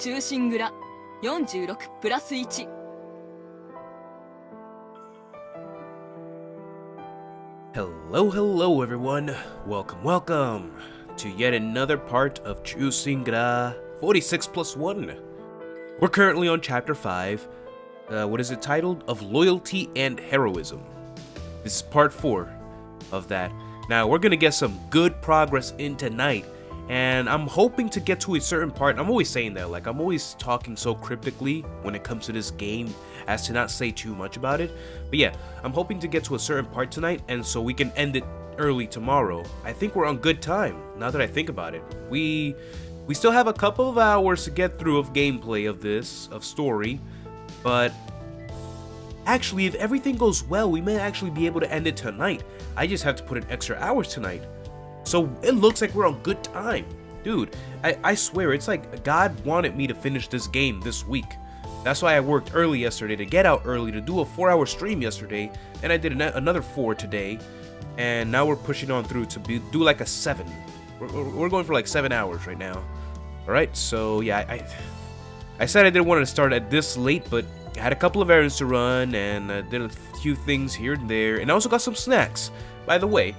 Chusingura 46+1。Hello everyone, welcome to yet another part of Chusingura 46+1. We're currently on chapter 5, what is it titled? Of Loyalty and Heroism. This is part 4 of that. Now we're gonna get some good progress in tonight, and I'm hoping to get to a certain part. I'm always saying that, like I'm always talking so cryptically when it comes to this game as to not say too much about it. But yeah, I'm hoping to get to a certain part tonight, and so we can end it early tomorrow. I think we're on good time, now that I think about it. We still have a couple of hours to get through of gameplay of story, but actually if everything goes well, we may actually be able to end it tonight. I just have to put in extra hours tonight. So it looks like we're on good time. Dude, I swear, it's like God wanted me to finish this game this week. That's why I worked early yesterday, to get out early, to do a 4-hour stream yesterday, and I did another 4 today, and now we're pushing on through to do like a 7. We're going for like 7 hours right now. Alright, so yeah, I said I didn't want to start at this late, but I had a couple of errands to run, and did a few things here and there, and I also got some snacks. By the way,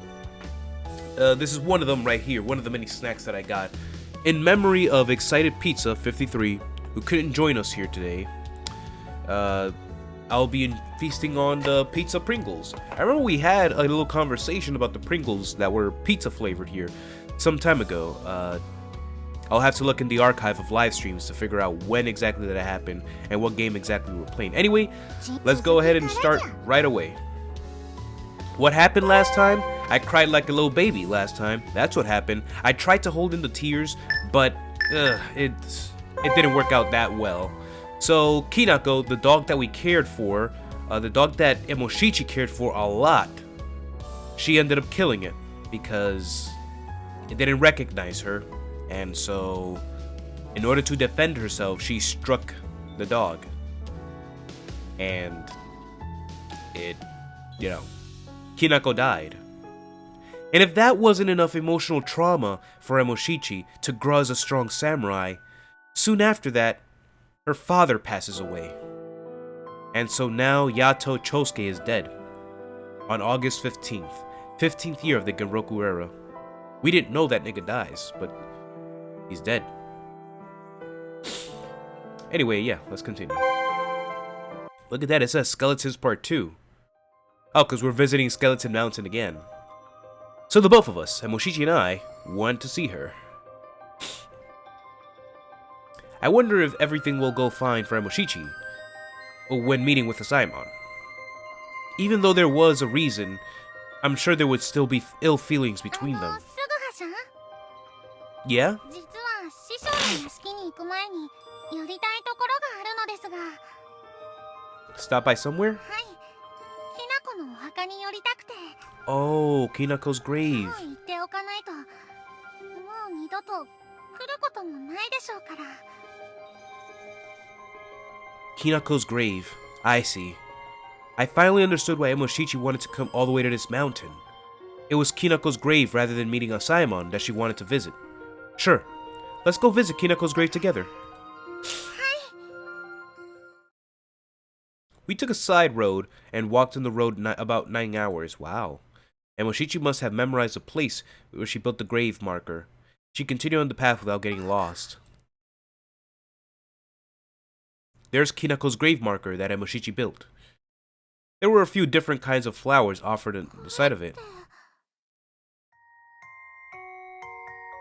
this is one of them right here, one of the many snacks that I got. In memory of Excited Pizza 53, who couldn't join us here today, I'll be feasting on the pizza Pringles. I remember we had a little conversation about the Pringles that were pizza flavored here some time ago. I'll have to look in the archive of live streams to figure out when exactly that happened and what game exactly we were playing. Anyway, let's go ahead and start right away. What happened last time? I cried like a little baby last time. That's what happened. I tried to hold in the tears, but it didn't work out that well. So Kinako, the dog that we cared for, the dog that Emoshichi cared for a lot, she ended up killing it because it didn't recognize her. And so, in order to defend herself, she struck the dog. And it, Kinako died. And if that wasn't enough emotional trauma for Emoshichi to grow as a strong samurai, soon after that, her father passes away. And so now Yato Chosuke is dead. On August 15th, 15th year of the Genroku era. We didn't know that nigga dies, but he's dead. Anyway, yeah, let's continue. Look at that, it says Skeletons Part 2. Oh, because we're visiting Skeleton Mountain again. So the both of us, Emoshichi and I, went to see her. I wonder if everything will go fine for Emoshichi when meeting with Asaemon. Even though there was a reason, I'm sure there would still be ill feelings between them. Yeah? Stop by somewhere? Oh, Kinako's grave. Kinako's grave. I see. I finally understood why Emoshichi wanted to come all the way to this mountain. It was Kinako's grave rather than meeting Asaemon that she wanted to visit. Sure, let's go visit Kinako's grave together. We took a side road and walked on the road about 9 hours. Wow. Emoshichi must have memorized the place where she built the grave marker. She continued on the path without getting lost. There's Kinako's grave marker that Emoshichi built. There were a few different kinds of flowers offered on the side of it.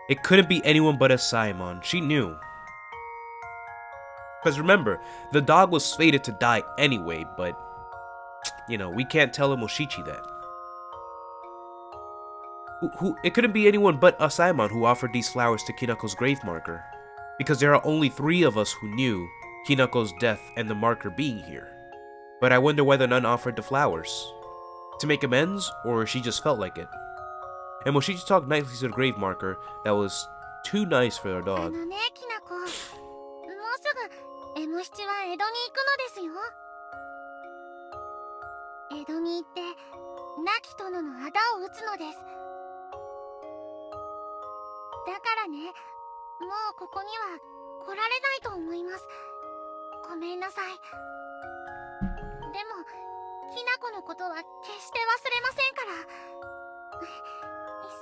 It couldn't be anyone but Asaemon. She knew. Because remember, the dog was fated to die anyway, but, we can't tell Emoshichi that. It couldn't be anyone but Asaemon who offered these flowers to Kinako's grave marker. Because there are only 3 of us who knew Kinako's death and the marker being here. But I wonder whether none offered the flowers. To make amends, or she just felt like it. Emoshichi talked nicely to the grave marker that was too nice for their dog. 来られないと思います。ごめんなさい。でもきなこのことは決して忘れませんから。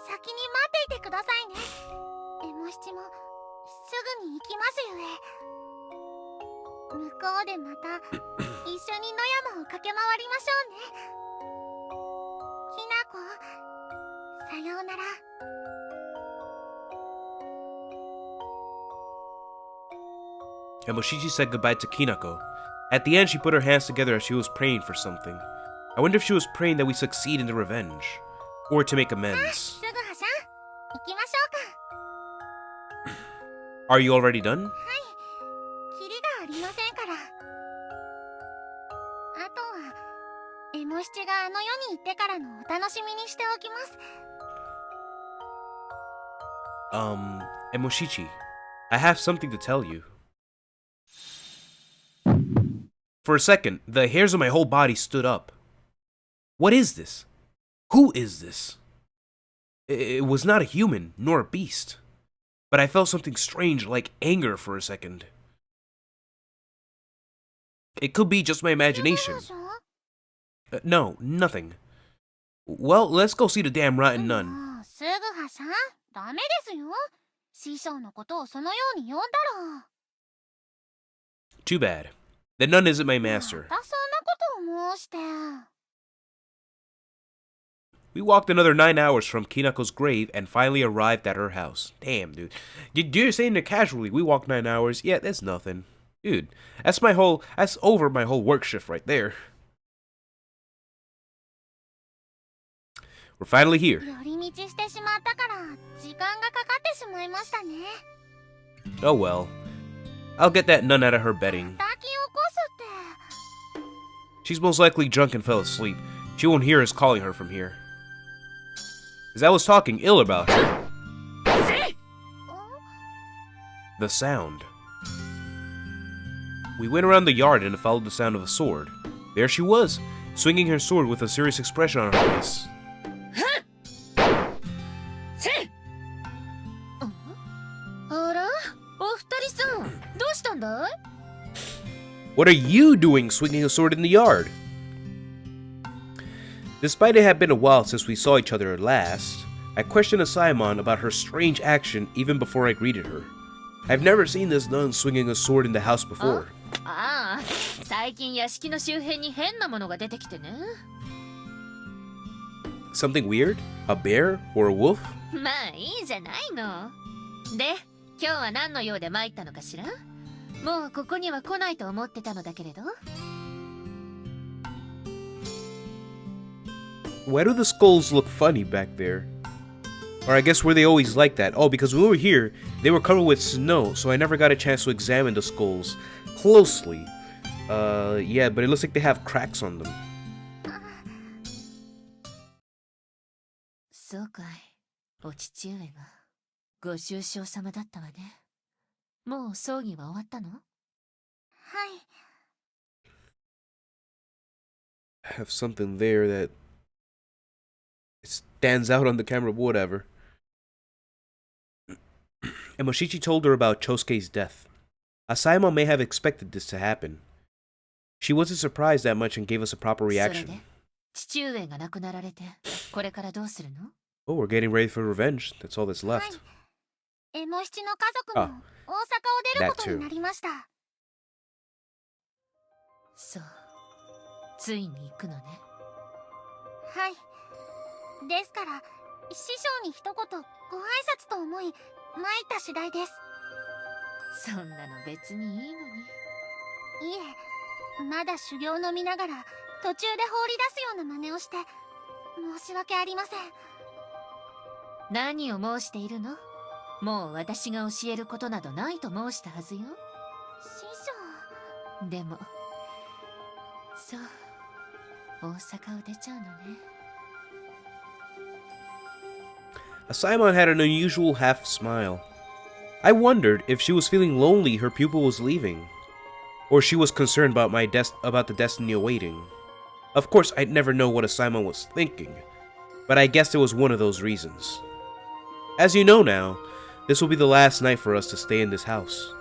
先に待っていてくださいね。エモ七もすぐに行きますゆえ。向こうでまた一緒に野山を駆け回りましょうね。きなこ、さようなら。And Moshichi said goodbye to Kinako. At the end, she put her hands together as she was praying for something. I wonder if she was praying that we succeed in the revenge, or to make amends. すぐはしゃん、行きましょうか。 Are you already done? はい、キリがありませんから。あとはエモ七があの世に行ってからのお楽しみにしておきます。Moshichi, I have something to tell you. For a second, the hairs on my whole body stood up. What is this? Who is this? It was not a human, nor a beast. But I felt something strange, like anger for a second. It could be just my imagination. No, nothing. Well, let's go see the damn rotten nun. すぐはしゃん、ダメですよ。師匠のことをそのように呼んだら。 Too bad. The nun isn't my master. またそんなことを申して。 We walked another 9 hours from Kinako's grave and finally arrived at her house. Damn, dude. You're saying it casually. We walked 9 hours. Yeah, that's nothing. Dude, that's over my whole work shift right there. We're finally here. 寄り道してしまったから時間がかかってしまいましたね。 Oh well. I'll get that nun out of her bedding. 抱き起こすって。 She's most likely drunk and fell asleep. She won't hear us calling her from here. As I was talking ill about her, the sound. We went around the yard and followed the sound of a sword. There she was, swinging her sword with a serious expression on her face. あら、お二人さん、どうしたんだい? What are you doing swinging a sword in the yard? Despite it had been a while since we saw each other last, I questioned Asaemon about her strange action even before I greeted her. I've never seen this nun swinging a sword in the house before. ああ、最近屋敷の周辺に変なものが出てきてね。 Something weird? A bear or a wolf? まあいいじゃないの。で、今日は何の用で参ったのかしら？もうここには来ないと思ってたのだけれど。 Why do the skulls look funny back there? Or I guess were they always like that? Oh, because when we were here, they were covered with snow, so I never got a chance to examine the skulls closely. Yeah, but it looks like they have cracks on them. そうかい。お父上がご愁傷様だったわね。もう葬儀は終わったの？はい。 I have something there that it stands out on the camera, whatever. And Moshichi told her about Chosuke's death. Asaemon may have expected this to happen. She wasn't surprised that much and gave us a proper それ reaction. で、父上が亡くなられて、これからどうするの？ Oh, we're getting ready for revenge. That's all that's はい。 left. エモ七の家族も大阪を出ることになりました。 そう。ついに行くのね。はい。ですから師匠に一言ご挨拶と思い参った次第です。 そんなの別にいいのに。いえ、まだ修行の身ながら途中で放り出すような真似をして申し訳ありません。 何を申しているの？もう私が教えることなどないと申したはずよ。師匠。でも、そう、大阪を出ちゃうのね。 Asaemon had an unusual half smile. I wondered if she was feeling lonely her pupil was leaving, or she was concerned about about the destiny awaiting. Of course, I'd never know what Asaemon was thinking, but I guessed it was one of those reasons. As you know now, this will be the last night for us to stay in this house.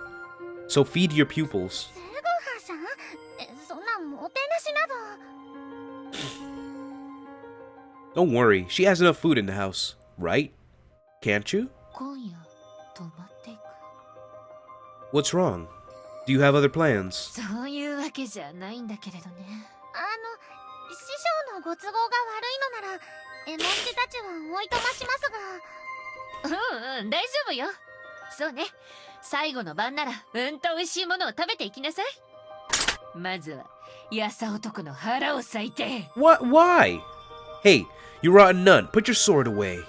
So feed your pupils. すぐはさん、そんなもてなしなど。 Don't worry, she has enough food in the house, right? Can't you? 今夜泊まっていく。 What's wrong? Do you have other plans? そういうわけじゃないんだけれどね。師匠のご都合が悪いのなら、エモンチたちはおいとましますが。大丈夫よ。そうね、最後の晩ならうんと美味しいものを食べていきなさい。まずはやさ男の腹を裂いて。 What? Why? Hey, you rotten nut, put your sword away.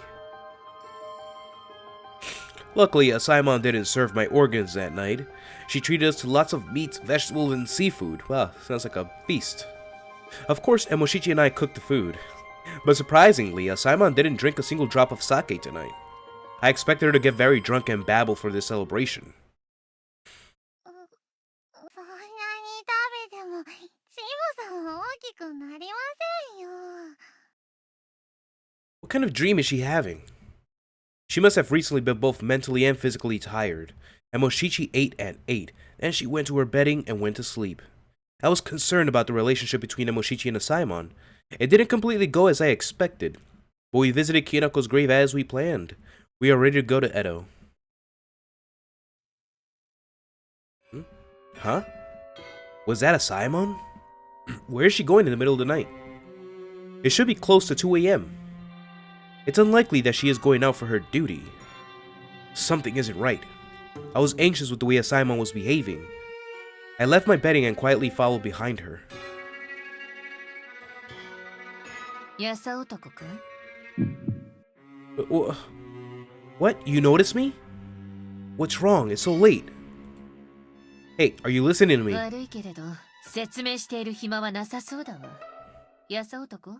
Luckily, Simon didn't serve my organs that night. She treated us to lots of meats, vegetables, and seafood. Wow, sounds like a feast. Of course, Emoshichi and I cooked the food. But surprisingly, Simon didn't drink a single drop of sake tonight. I expected her to get very drunk and babble for this celebration. そんなに食べても、シモさんは大きくなりませんよ。 What kind of dream is she having? She must have recently been both mentally and physically tired. Emoshichi ate at 8, then she went to her bedding and went to sleep. I was concerned about the relationship between Emoshichi and Asaemon. It didn't completely go as I expected, but we visited Kinako's grave as we planned. We are ready to go to Edo. Huh? Was that Asaemon? Where is she going in the middle of the night? It should be close to 2 a.m. It's unlikely that she is going out for her duty. Something isn't right. I was anxious with the way Asaemon was behaving. I left my bedding and quietly followed behind her. やさ男くん。 What? You noticed me? What's wrong? It's so late. Hey, are you listening to me? 悪いけれど説明している暇はなさそうだわ。やさ男、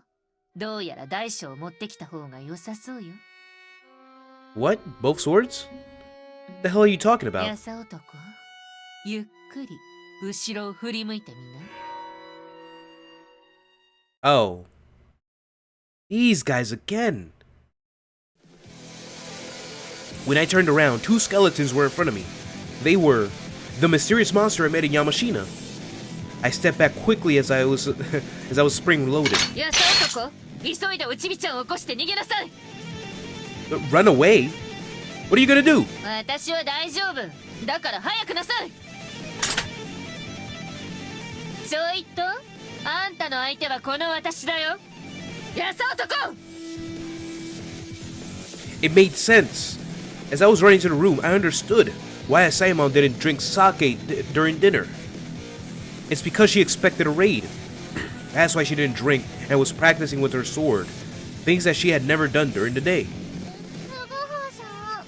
どうやら大将を持ってきた方が良さそうよ。 What? Both swords? The hell are you talking や about? さ男、ゆっくり後ろを振り向いてみな。 Oh. These guys again. When I turned around, 2 skeletons were in front of me. They were the mysterious monster I met in Yamashina. I stepped back quickly as I was spring-loaded. やさ男、急いでおちびちゃんを起こして逃げなさい。 Run away? What are you gonna do? 私は大丈夫。だから早くなさい。ちょいと、あんたの相手はこの私だよ。やさ男。 It made sense. As I was running to the room, I understood why Asaemon didn't drink sake during dinner. It's because she expected a raid. That's why she didn't drink and was practicing with her sword, things that she had never done during the day. すぐはさん、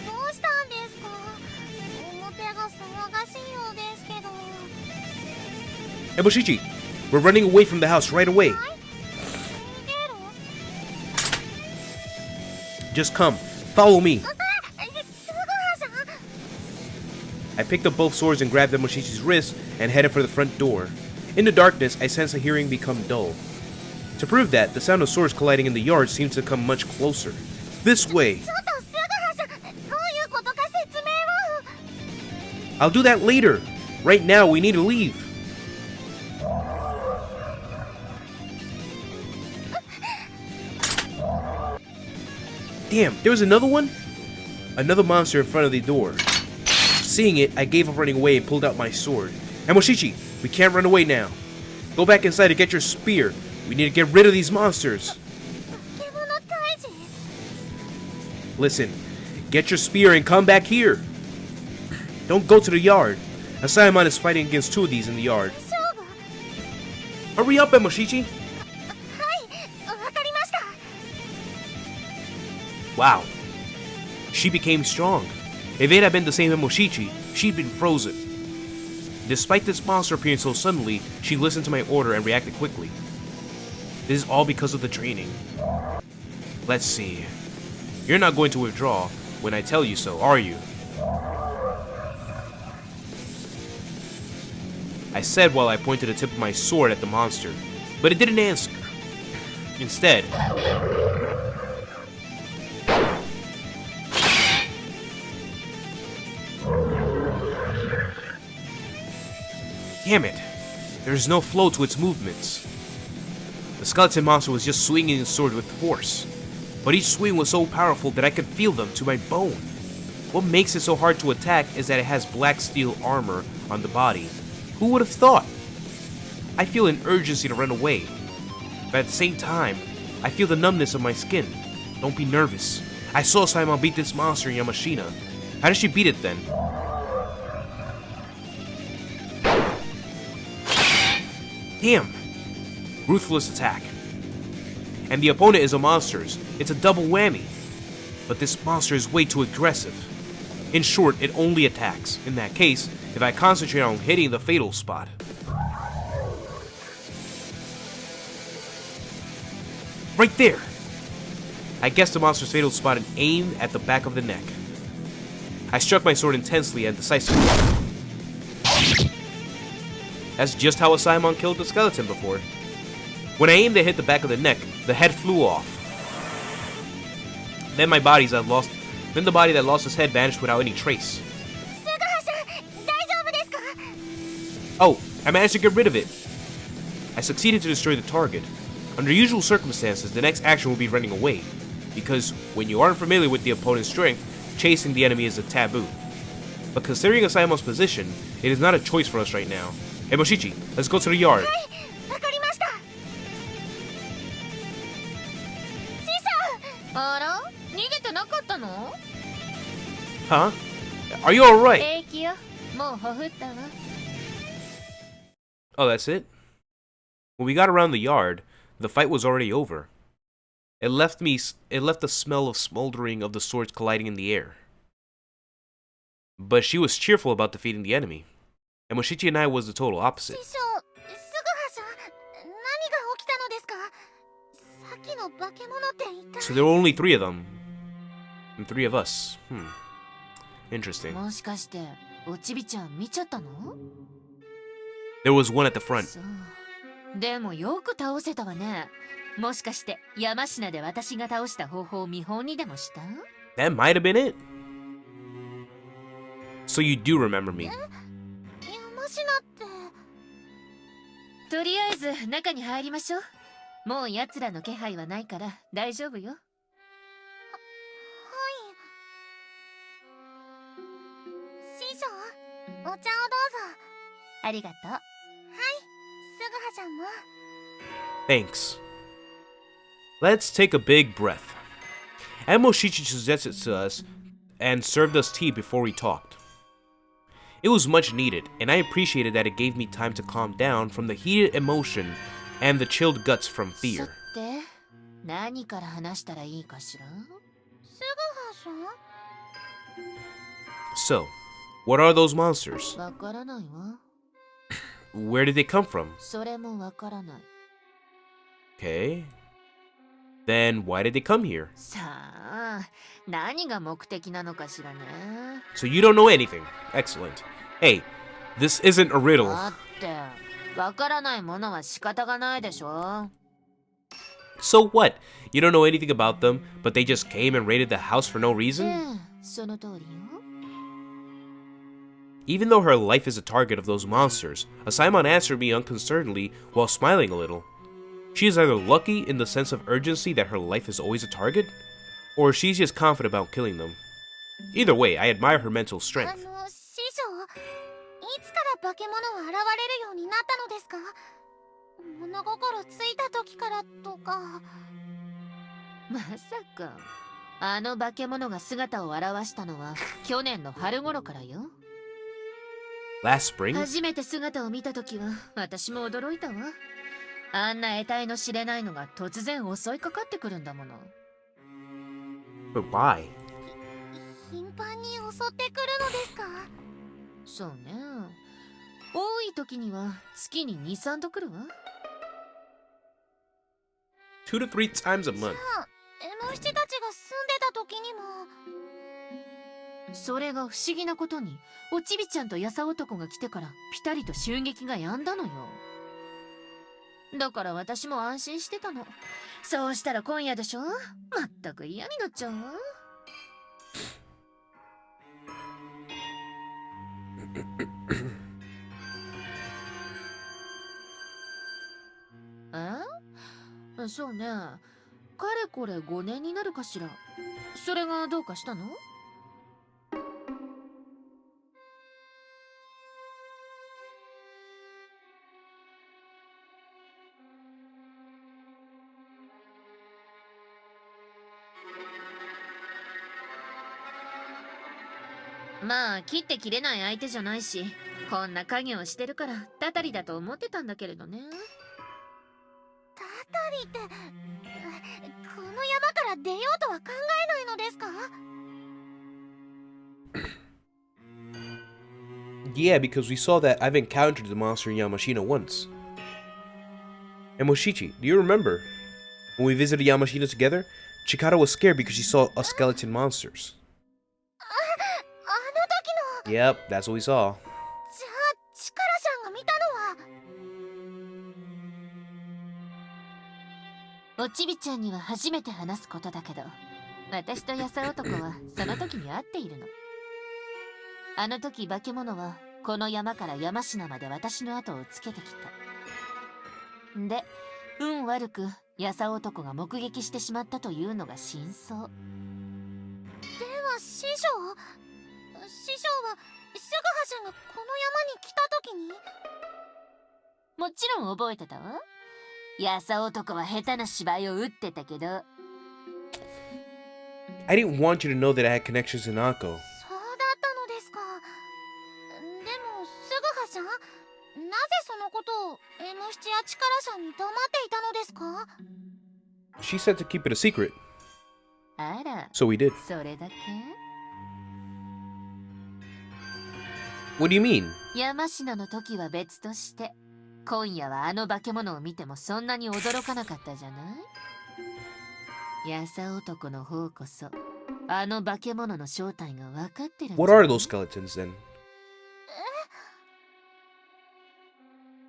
どうしたんですか？表が騒がしいようですけど。 Emoshichi, we're running away from the house right away. 逃げろ？ Just come, follow me. すぐはさん。 I picked up both swords and grabbed Emoshichi's wrist and headed for the front door. In the darkness, I sensed the hearing become dull. To prove that, the sound of swords colliding in the yard seemed to come much closer. This way. ちょっとすぐはさん、どういうことか説明を。 I'll do that later. Right now, we need to leave. Damn, there was another one? Another monster in front of the door. Seeing it, I gave up running away and pulled out my sword. Emoshichi, we can't run away now. Go back inside to get your spear. We need to get rid of these monsters. 化け物退治。 Listen, get your spear and come back here. Don't go to the yard. Asaemon is fighting against 2 of these in the yard. 勝負。 Hurry up, Emoshichi. はい、わかりました。 Wow. She became strong. If it had been the same Emoshichi, she'd been frozen. Despite this monster appearing so suddenly, she listened to my order and reacted quickly. This is all because of the training. Let's see. You're not going to withdraw when I tell you so, are you? I said while I pointed the tip of my sword at the monster, but it didn't answer. Instead, Damn it. There's no flow to its movements. The skeleton monster was just swinging his sword with force, but each swing was so powerful that I could feel them to my bone. What makes it so hard to attack is that it has black steel armor on the body. Who would have thought? I feel an urgency to run away, but at the same time, I feel the numbness of my skin. Don't be nervous. I saw Simon beat this monster in Yamashina. How did she beat it then? Damn! Ruthless attack. And the opponent is a monster's. It's a double whammy. But this monster is way too aggressive. In short, it only attacks. In that case, if I concentrate on hitting the fatal spot. Right there! I guessed the monster's fatal spot and aimed at the back of the neck. I struck my sword intensely and decisively. That's just how a Simon killed the skeleton before. When I aimed to hit the back of the neck, the head flew off. Then the body that lost his head vanished without any trace. Oh, I managed to get rid of it. I succeeded to destroy the target. Under usual circumstances, the next action will be running away, because when you aren't familiar with the opponent's strength, chasing the enemy is a taboo. But considering Asimon's position, it is not a choice for us right now. Hey Moshichi, let's go to the yard. Huh? Are you alright? Oh, that's it? When we got around the yard, the fight was already over. It left the smell of smoldering of the swords colliding in the air. But she was cheerful about defeating the enemy. And Moshichi and I was the total opposite. So there were only 3 of them. And 3 of us. Interesting. There was one at the front. That might have been it. So you do remember me. Thanks. Let's take a big breath. And Moshichi suggested to us and served us tea before we talked. It was much needed, and I appreciated that it gave me time to calm down from the heated emotion and the chilled guts from fear. So, what are those monsters? Where did they come from? Okay. Then why did they come here? So you don't know anything. Excellent. Hey, this isn't a riddle. So what? You don't know anything about them, but they just came and raided the house for no reason? Even though her life is a target of those monsters, Asaemon answered me unconcernedly while smiling a little. She is either lucky in the sense of urgency that her life is always a target, or she's just confident about killing them. Either way, I admire her mental strength. Last spring? But why? Two to 3 times a month. そうね。かれこれ5年になるかしら。それがどうかしたの？まあ切って切れない相手じゃないし、こんな家業をしてるからたたりだと思ってたんだけれどね。たたりって、この山から出ようとは考えないのですか？ Yeah, because we saw that I've encountered the monster in Yamashina once. And Moshichi, do you remember? When we visited Yamashina together, Chikara was scared because she saw a skeleton monsters. あの時の。 Yep, that's what we saw. じゃあチカラさんが見たのは。おちびちゃんには初めて話すことだけど、私とヤサ男はその時に会っているの。あの時化け物はこの山から山科まで私の後をつけてきた。で、運悪くヤサ男が目撃してしまったというのが真相。では師匠はシグハさんがこの山に来た時に。もちろん覚えてたわ。ヤサ男は下手な芝居を打ってたけど。I didn't want you to know that I had connections in Ako. そうだったのですか。でもシグハさん、なぜそのことを M7 やチカラさんに黙っていたのですか？ She said to keep it a secret, あら、 so we did. それだけ？ What do you mean? 山科の時は別として、今夜はあの化け物を見てもそんなに驚かなかったじゃない？ヤサ男の方こそ、あの化け物の正体が分かってるんじゃない？ What are those skeletons then?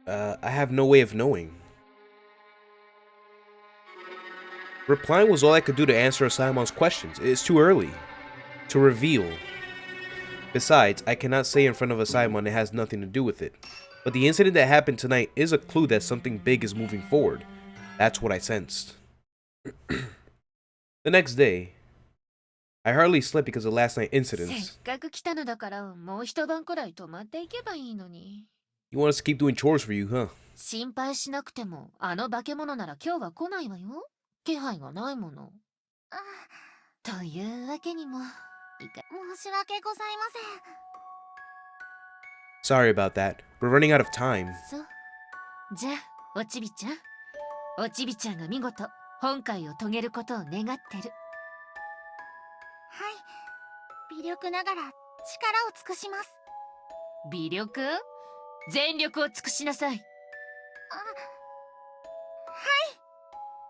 I have no way of knowing. Replying was all I could do to answer Simon's questions. It's too early to reveal. Besides, I cannot say in front of Simon it has nothing to do with it. But the incident that happened tonight is a clue that something big is moving forward. That's what I sensed. The next day, I hardly slept because of last night's せっ incidents. かく来たのだからもう一晩くらい泊まっていけばいいのに。 You want us to keep doing chores for you, huh? 心配しなくてもあの化け物なら今日は来ないわよ。気配がないもの。あ、というわけにもいか。申し訳ございません。 Sorry about that. We're running out of time. そう。じゃあおちびちゃん、おちびちゃんが見事本会を遂げることを願ってる。はい、微力ながら力を尽くします。微力？全力を尽くしなさい。あ、は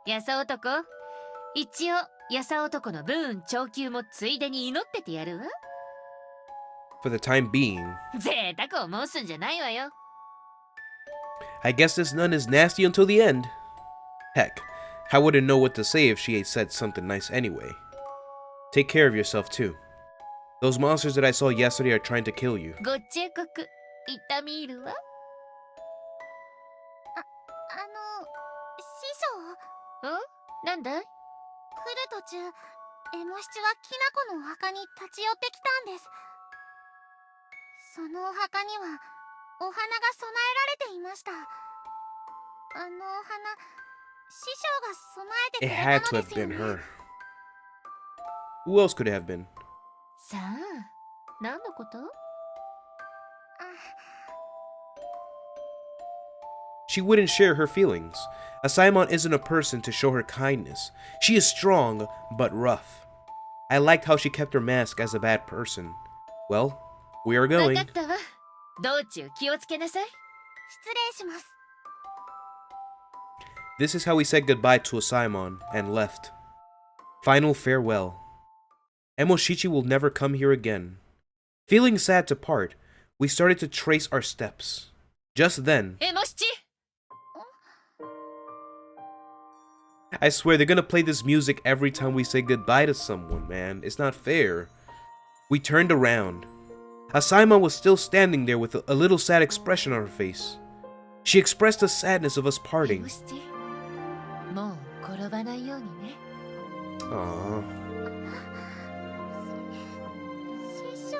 い。ヤサ男、一応ヤサ男の武運長久もついでに祈っててやるわ。 For the time being, 贅沢を申すんじゃないわよ。 I guess this nun is nasty until the end. Heck, I wouldn't know what to say if she had said something nice anyway. Take care of yourself too. Those monsters that I saw yesterday are trying to kill you. ご忠告、痛み入るわ。師匠、ん？なんだい？来る途中 M7 はきなこのお墓に立ち寄ってきたんです。そのお墓にはお花が供えられていました。あのお花、師匠が供えて It く had れ to たの have ですよ been ね。 her. Who else could it have been? さあ、何のこと？ She wouldn't share her feelings. Asaemon isn't a person to show her kindness. She is strong, but rough. I liked how she kept her mask as a bad person. Well, we are 分 going. かったわ。道中気をつけなさい。失礼します。 This is how we said goodbye to Asaemon and left. Final farewell. Emoshichi will never come here again. Feeling sad to part, we started to trace our steps. Just then, もしち I swear they're gonna play this music every time we say goodbye to someone, man. It's not fair. We turned around. Asaemon was still standing there with a little sad expression on her face. She expressed the sadness of us parting. もしちもう転ばないようにね。Aww. 師匠。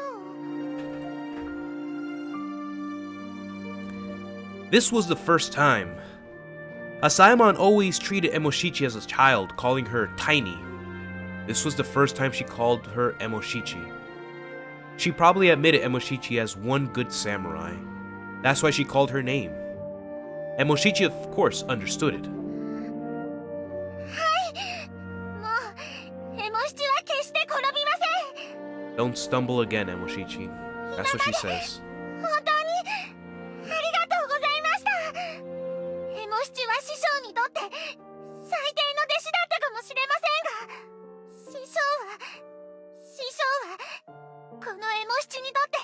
This was the first time. Asaemon always treated Emoshichi as a child, calling her tiny. This was the first time she called her Emoshichi. She probably admitted Emoshichi as one good samurai. That's why she called her name. Emoshichi, of course, understood it. もうエモ七は決して転びません。 Don't stumble again, Emoshichi. That's what she says. 本当にありがとうございました。エモ七は師匠にとって最低の弟子だったかもしれませんが、師匠はこのエモ七にとって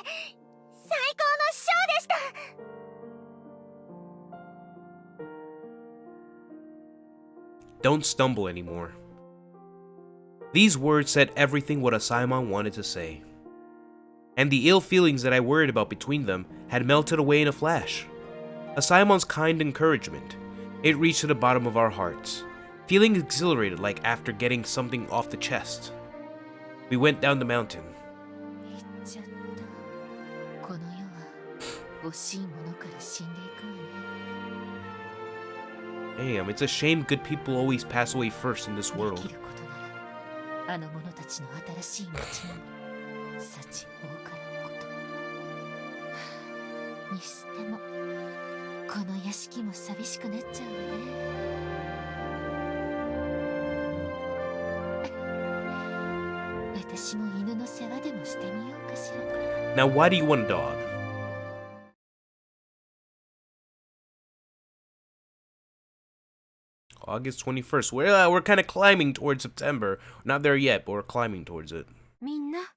最高の師匠でした。 Don't stumble anymore. These words said everything what Asaemon wanted to say. And the ill feelings that I worried about between them had melted away in a flash. Asaemon's kind encouragement, it reached to the bottom of our hearts, feeling exhilarated like after getting something off the chest. We went down the mountain. 言っちゃった。この世は欲しいものから死んでいくわね。 Damn, it's a shame good people always pass away first in this で world. きることならあの者たちの新しい道にも幸多からのことにしてもこの屋敷も寂しくなっちゃうわね。私も犬の世話でもしてみようかしら。 Now, why do you want a dog? August 21st. We're kind of climbing towards September. Not there yet, but we're climbing towards it. みんな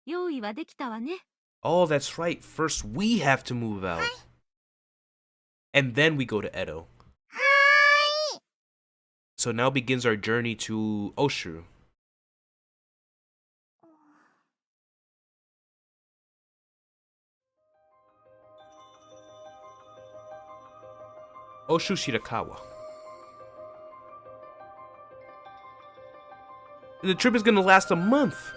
用意はできたわね。 Oh, that's right. First, we have to move out. And then we go to Edo. So now begins our journey to Oshu. Oshu Shirakawa. The trip is gonna last a month.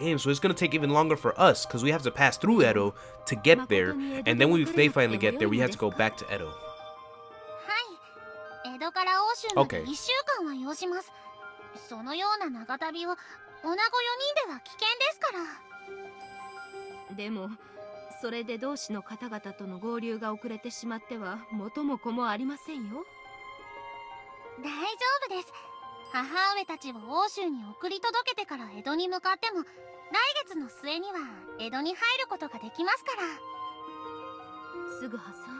Damn, so it's gonna take even longer for us because we have to pass through Edo to get there, and then when they finally get there, we have to go back to Edo. はい、江戸から欧州まで Okay. 1週間は要します。そのような長旅を女子4人では危険ですから。でもそれで同志の方々との合流が遅れてしまっては元も子もありませんよ。大丈夫です。母上たちを欧州に送り届けてから江戸に向かっても来月の末には江戸に入ることができますから。すぐはさ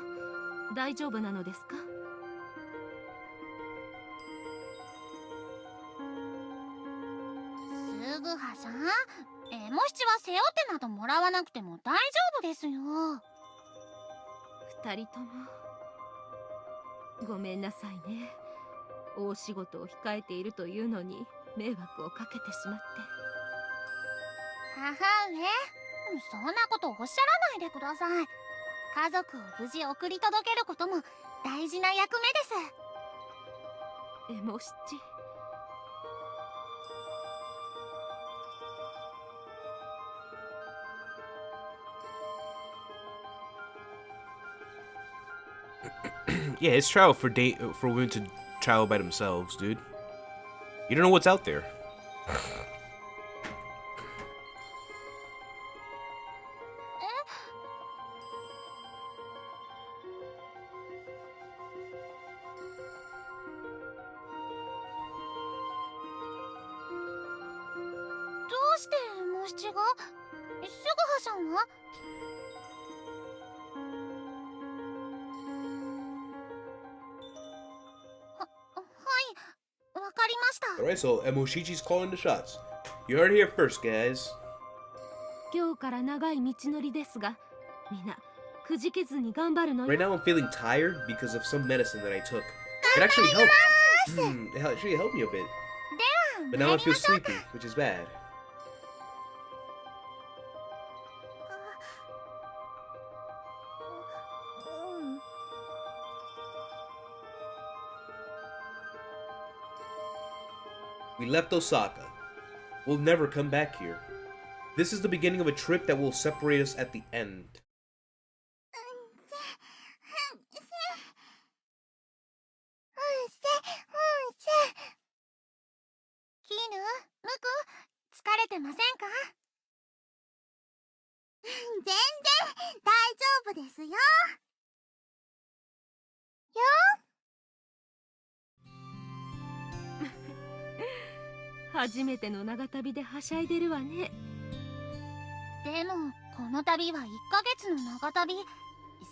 ん大丈夫なのですか？すぐはさん、エモ七は背負ってなどもらわなくても大丈夫ですよ。二人ともごめんなさいね。大仕事を控えているというのに迷惑をかけてしまって。母上、そんなことおっしゃらないでください。家族を無事送り届けることも大事な役目です。エモ七、Yeah, it's travel for women to travel by themselves, dude. You don't know what's out there. どうしてエモ七が？すぐはさんは？わかりました。 Alright, so Emoshichi's calling the shots. You heard it here first, guys. 今日から長い道のりですが、みんなくじけずに頑張るの Right よ。 now I'm feeling tired because of some medicine that I took. It actually helped. It actually helped me a bit. But now I feel sleepy, which is bad. We left Osaka. We'll never come back here. This is the beginning of a trip that will separate us at the end. キヌ、ムク、疲れてませんか？全然大丈夫ですよ。初めての長旅ではしゃいでるわね。でもこの旅は1ヶ月の長旅。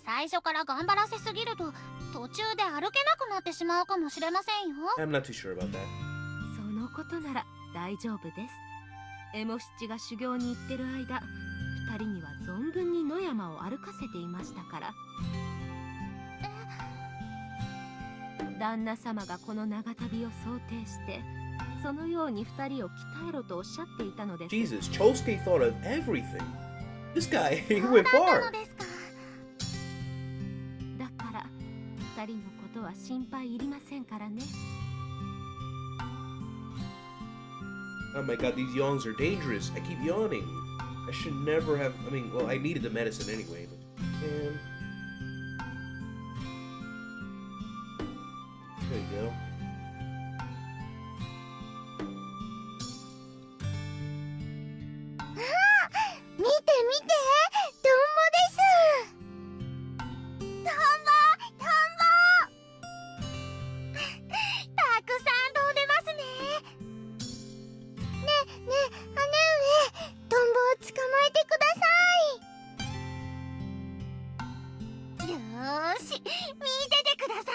最初から頑張らせすぎると途中で歩けなくなってしまうかもしれませんよ。 I'm not too sure about that. そのことなら大丈夫です。エモ七が修行に行ってる間、二人には存分に野山を歩かせていましたから。旦那様がこの長旅を想定してそのように二人を鍛えろとおっしゃっていたのです。 Jesus, Chosuke thought of everything. This guy, he そう went だった far. のですか。だから二人のことは心配いりませんからね。 Oh my god, these yawns are dangerous. I keep yawning. I should never have. I mean, well, I needed the medicine anyway. But, man. There you go. 見て見て、トンボです。トンボ、トンボ。たくさん飛んでますね。ねえねえ、姉上、トンボを捕まえてください。よーし、見ててくださ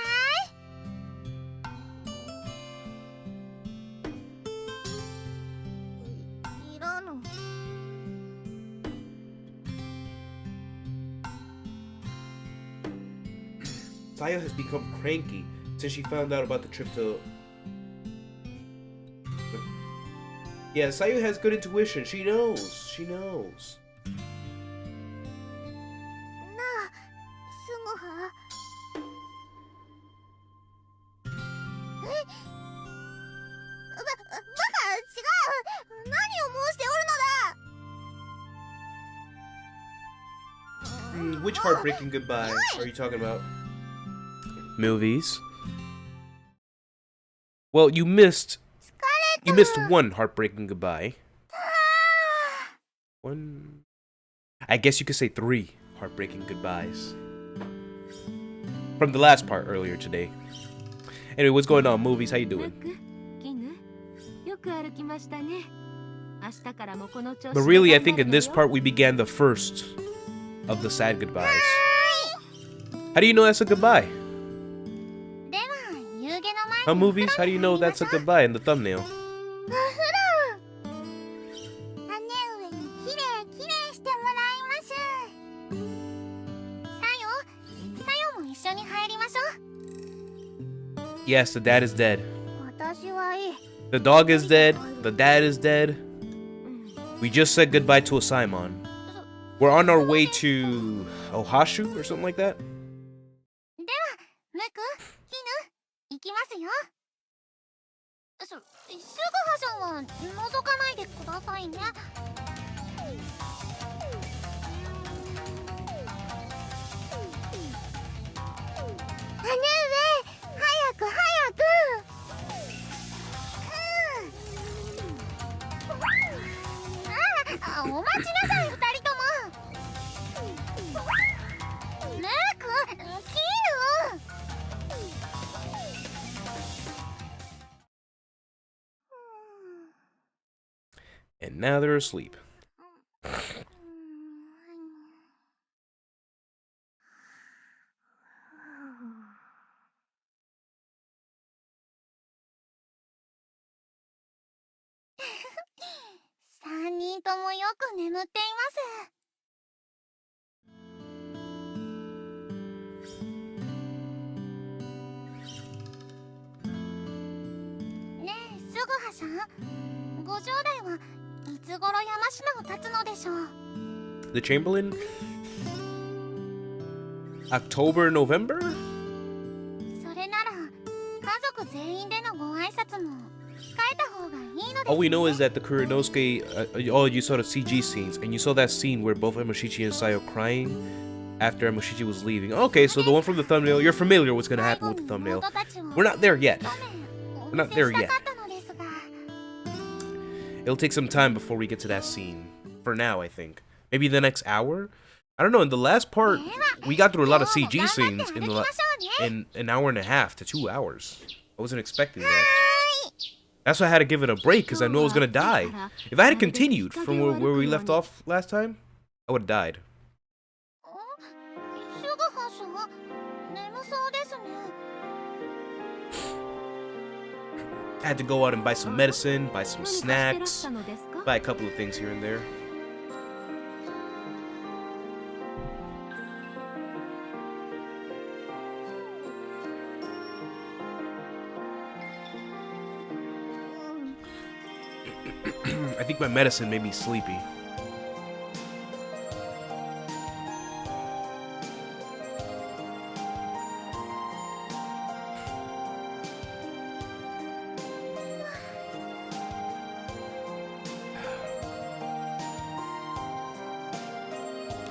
い。いらぬ。 Sayo has become cranky since she found out about the trip to. Yeah, Sayo has good intuition. She knows. She knows. なあ、すぐは。バカ、違う。何を申しておるのだ。 Which heartbreaking goodbye are you talking about? Movies. Well, you missed one heartbreaking goodbye. One. I guess you could say 3 heartbreaking goodbyes. From the last part earlier today. Anyway, what's going on, movies? How you マ doing? ック、キヌ、よく歩きましたね。明日からもこの調子 But で really, I 頑 think 張る in の this よ。 part we began the first of the sad goodbyes. How do you know that's a goodbye? では、夕げの前に Huh, movies? How do you know that's a goodbye in the thumbnail? お風呂。姉上にきれいしてもらいます。さよも一緒に入りましょう。 Yes, the dad is dead. 私はいい。 The dog is dead. The dad is dead. We just said goodbye to Osaemon. We're on our way to Ohashu or something like that. では、ムク、キヌ、行きますよ。すぐはさんは覗かないでくださいね。姉上、早く。お待ちなさい、二人とも。ムク、キヌ。 And now they're asleep. 3人ともよく眠っています。ねえ、すぐはさん、ご兄弟はいつ頃山科を立つのでしょう。 The Chamberlain? October, November? それなら家族全員でのご挨拶もえた方がいいのですね。 All we know is that the Kurinosuke, oh, you saw the CG scenes, and you saw that scene where both Emoshichi and Sayo crying after Emoshichi was leaving. Okay, so the one from the thumbnail, you're familiar with what's gonna happen with the thumbnail. We're not there yet. We're not there yet. It'll take some time before we get to that scene. For now, I think. Maybe the next hour? I don't know, in the last part, we got through a lot of CG scenes in an hour and a half to 2 hours. I wasn't expecting that. That's why I had to give it a break, because I knew I was gonna die. If I had continued from where we left off last time, I would have died. I had to go out and buy some medicine, buy some snacks, buy a couple of things here and there. I think my medicine made me sleepy.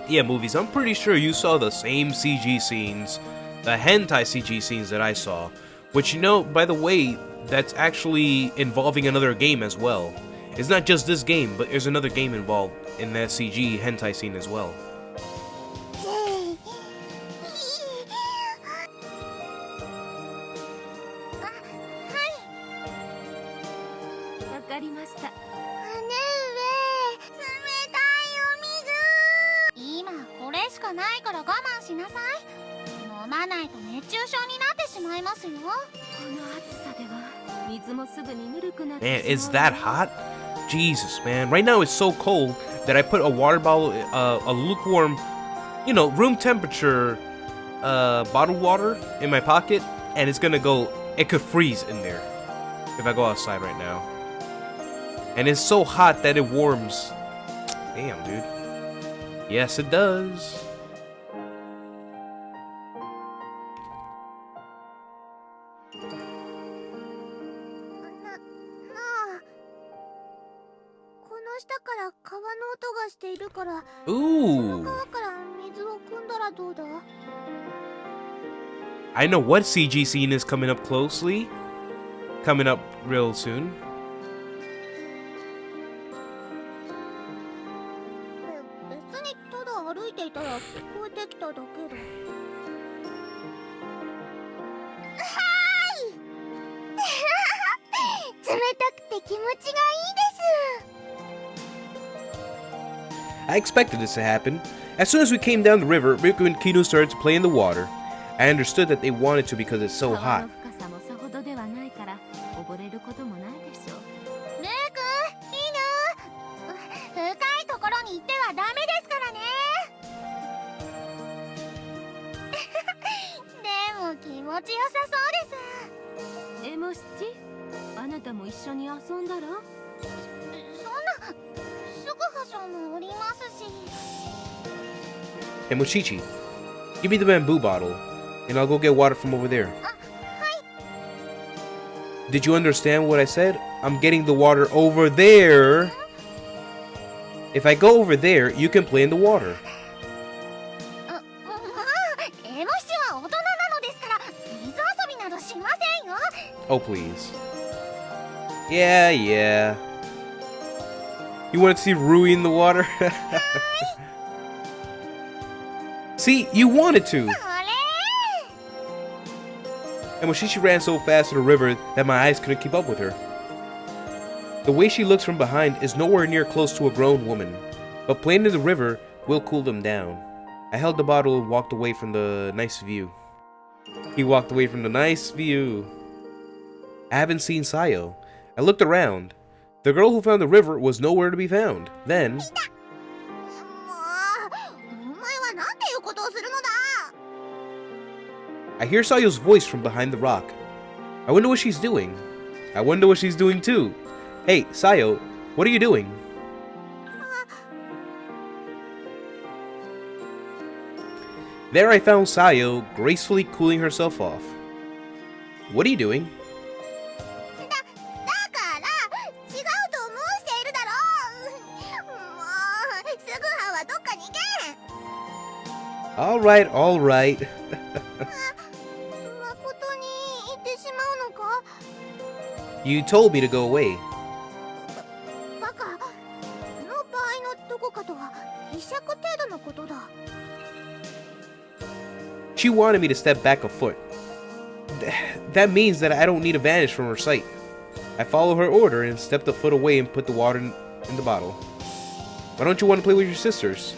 Yeah, movies, I'm pretty sure you saw the same CG scenes, the hentai CG scenes that I saw. Which, you know, by the way, that's actually involving another game as well. It's not just this game, but there's another game involved in that CG hentai scene as well. Man, is that hot? Jesus, man. Right now it's so cold that I put a water bottle, a lukewarm, you know, room temperature bottled water in my pocket, and it's gonna go, it could freeze in there if I go outside right now. And it's so hot that it warms. Damn, dude. Yes, it does. Ooh. I know what CG scene is coming up closely. Coming up real soon. I expected this to happen. As soon as we came down the river, Riku and Kinu started to play in the water. I understood that they wanted to because it's so hot. Hey, Mochichi, give me the bamboo bottle, and I'll go get water from over there. Did you understand what I said? I'm getting the water over there. If I go over there, you can play in the water. Oh, please. Yeah. You want to see Rui in the water? See, you wanted to! And Moshishi ran so fast to the river that my eyes couldn't keep up with her. The way she looks from behind is nowhere near close to a grown woman, but playing in the river will cool them down. I held the bottle and walked away from the nice view. He walked away from the nice view. I haven't seen Sayo. I looked around. The girl who found the river was nowhere to be found. Then... I hear Sayo's voice from behind the rock. I wonder what she's doing. I wonder what she's doing too. Hey, Sayo, what are you doing? There I found Sayo gracefully cooling herself off. What are you doing? Alright, alright. 誠に行ってしまうのか？ You told me to go away. バカ。の場合のどこかとは一尺程度のことだ。 She wanted me to step back a foot. That means that I don't need to vanish from her sight. I followed her order and stepped a foot away and put the water in the bottle. Why don't you want to play with your sisters?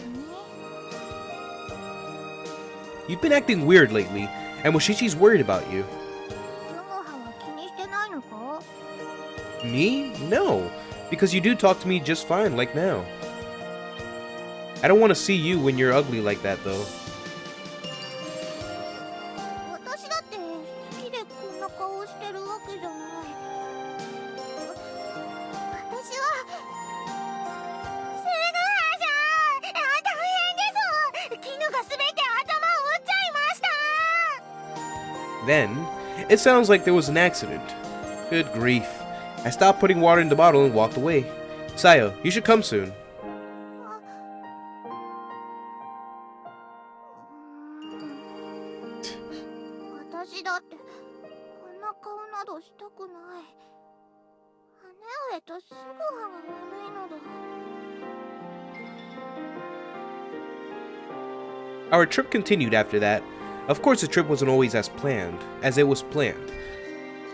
You've been acting weird lately, and Moshichi's worried about you. スゴハは気にしてないのか？ Me? No, because you do talk to me just fine, like now. I don't want to see you when you're ugly like that, though. 私だって好きでこんな顔をしてるわけじゃない。私はスゴハさん、大変です。絹がすべて頭を打っちゃいました。 Then, it sounds like there was an accident. Good grief. I stopped putting water in the bottle and walked away. Sayo, you should come soon. 私だってこんな顔などしたくない。姉上とスゴハが悪いのだ。 Our trip continued after that. Of course, the trip wasn't always as it was planned.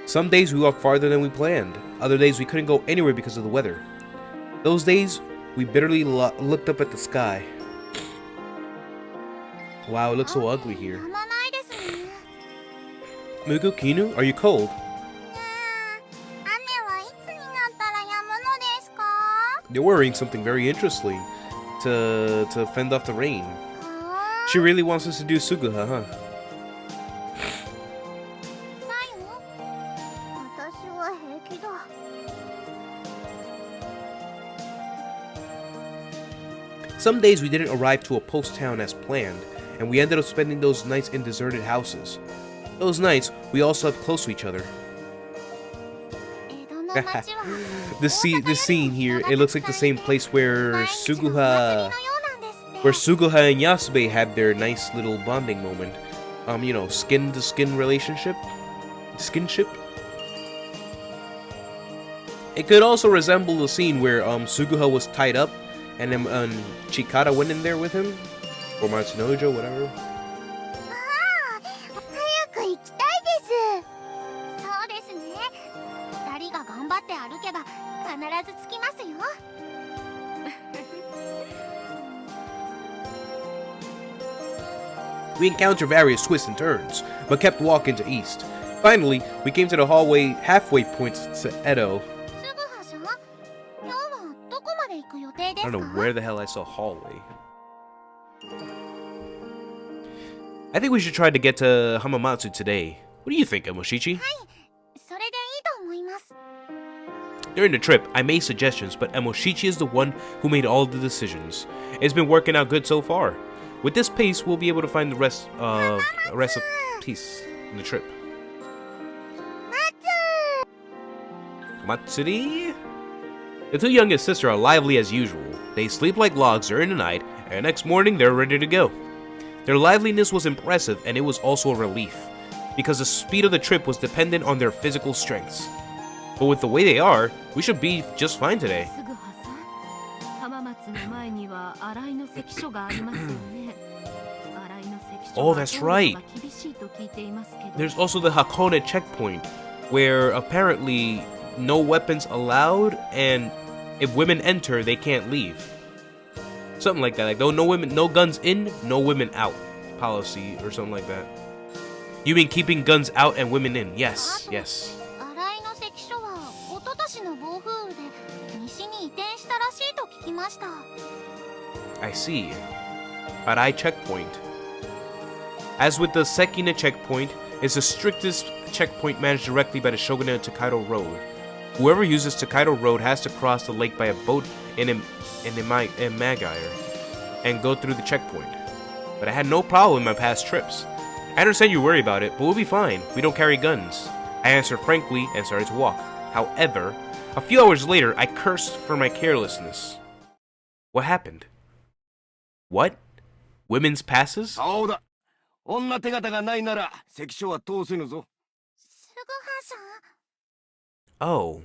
Some days we walked farther than we planned. Other days we couldn't go anywhere because of the weather. Those days, we bitterly looked up at the sky. Wow, it looks so ugly here. やまないですね。 Mugu Kinu, are you cold? 雨はいつになったら止むのですか？ You're wearing something very interesting to fend off the rain. あ She really wants us to do Suguha, huh? あ、さよ。私は平気だ。 Some days we didn't arrive to a post town as planned, and we ended up spending those nights in deserted houses. Those nights, we all slept close to each other. 江戸の町は This scene here, it looks like the same place where Suguha and Yasube had their nice little bonding moment. You know, skin to skin relationship? Skinship? It could also resemble the scene where Suguha was tied up and then Chikara went in there with him, or Matsunojo, whatever. 早く行きたいです。そうですね。二人が頑張って歩けば必ず着きますよ。 We encountered various twists and turns, but kept walking to east. Finally, we came to the halfway point to Edo. スグハさん、今日はどこまで行く予定で I すか？ don't know where the hell I saw hallway. I think we should try to get to Hamamatsu today. What do you think, Emoshichi? それでいいと思います。 During the trip, I made suggestions, but Emoshichi is the one who made all the decisions. It's been working out good so far. With this pace, we'll be able to find the rest of peace in the trip. Matsuri? The two youngest sisters are lively as usual. They sleep like logs during the night, and next morning they're ready to go. Their liveliness was impressive, and it was also a relief, because the speed of the trip was dependent on their physical strengths. But with the way they are, we should be just fine today. すぐはさん、浜松の前には新井の関所がありますよね。新井の関所 Oh, は that's 道路 right. が厳しいと聞いていますけど。 There's also the Hakone checkpoint, where apparently no weapons allowed, and if women enter, they can't leave. Something like that. Like no guns in, no women out policy or something like that. You mean keeping guns out and women in? Yes, yes. 新井の関所は一昨年の暴風雨で西に移転したらしいと聞きました。 I see. Arai checkpoint. As with the Sekine checkpoint, it's the strictest checkpoint managed directly by the Shogunate Tokaido Road. Whoever uses Tokaido Road has to cross the lake by a boat in Magire and go through the checkpoint. But I had no problem in my past trips. I understand you worry about it, but we'll be fine. We don't carry guns. I answered frankly and started to walk. However, a few hours later, I cursed for my carelessness. What happened? What? Women's passes? そうだ。女手形がないなら関所は通せぬぞ。すぐはさん。 Oh.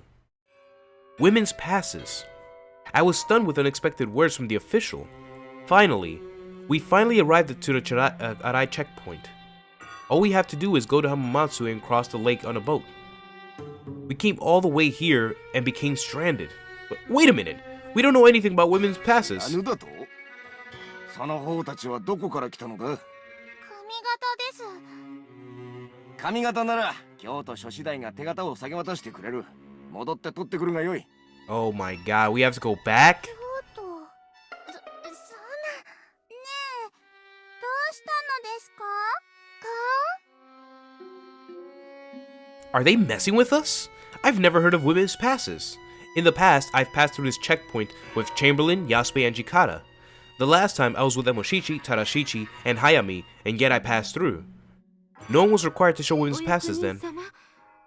Women's passes. I was stunned with unexpected words from the official. We finally arrived to the Arai checkpoint. All we have to do is go to Hamamatsu and cross the lake on a boat. We came all the way here and became stranded. But wait a minute! We don't know anything about women's passes. 何だと？その方たちはどこから来たのだ？髪型です。髪型なら京都諸子大が手形を下げ渡してくれる。戻って取ってくるがよい。Oh my god, we have to go back? 京都。そんな。ねえ、どうしたのですか？ Are they messing with us? I've never heard of women's passes. In the past, I've passed through this checkpoint with Chamberlain, Yasuke, and Jikata. The last time I was with Emoshichi, Tarashichi, and Hayami, and yet I passed through. No one was required to show women's passes then.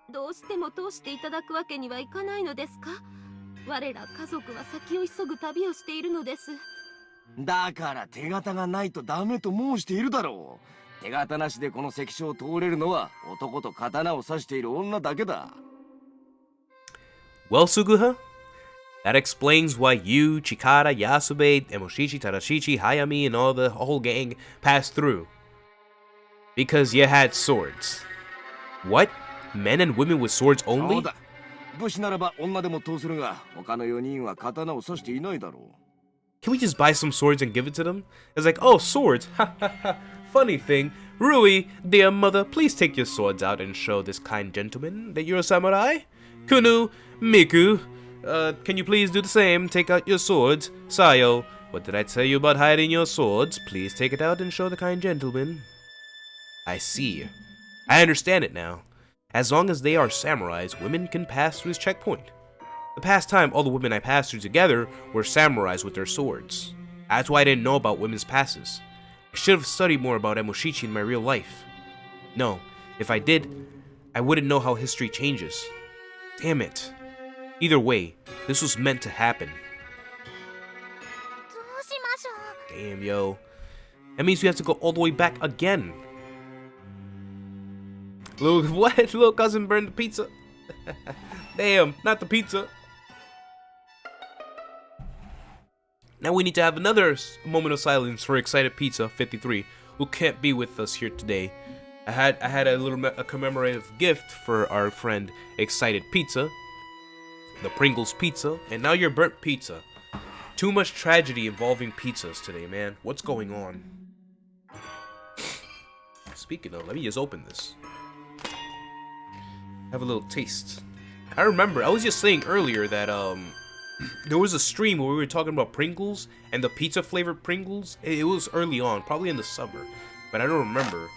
どうしても通していただくわけにはいかないのですか？我ら家族は先を急ぐ旅をしているのです。だから手形がないとダメと申しているだろう。手形なしでこの関所を通れるのは男と刀を刺している女だけだ。Well, Suguha, that explains why you, Chikara, Yasube, Emoshichi, Tarashichi, Hayami, and all the whole gang passed through. Because you had swords. What? Men and women with swords そう only? だ。武士ならば女でも通せるが、他の4人は刀を刺していないだろう。Can we just buy some swords and give it to them? It's like, oh, swords. Ha ha ha. Funny thing. Rui, dear mother, please take your swords out and show this kind gentleman that you're a samurai. Kunu, Miku, can you please do the same? Take out your swords. Sayo, what did I tell you about hiding your swords? Please take it out and show the kind gentleman. I see. I understand it now. As long as they are samurais, women can pass through this checkpoint. The past time, all the women I passed through together were samurais with their swords. That's why I didn't know about women's passes. I should have studied more about Emoshichi in my real life. No, if I did, I wouldn't know how history changes. Damn it. Either way, this was meant to happen. どうしましょう。 Damn, yo. That means we have to go all the way back again. What? Little cousin burned the pizza? Damn, not the pizza. Now we need to have another moment of silence for Excited Pizza 53, who can't be with us here today. I had a commemorative gift for our friend Excited Pizza, the Pringles pizza, and now your burnt pizza. Too much tragedy involving pizzas today, man. What's going on? Speaking of, let me just open this. Have a little taste. I remember, I was just saying earlier that there was a stream where we were talking about Pringles and the pizza flavored Pringles. It was early on, probably in the summer, but I don't remember.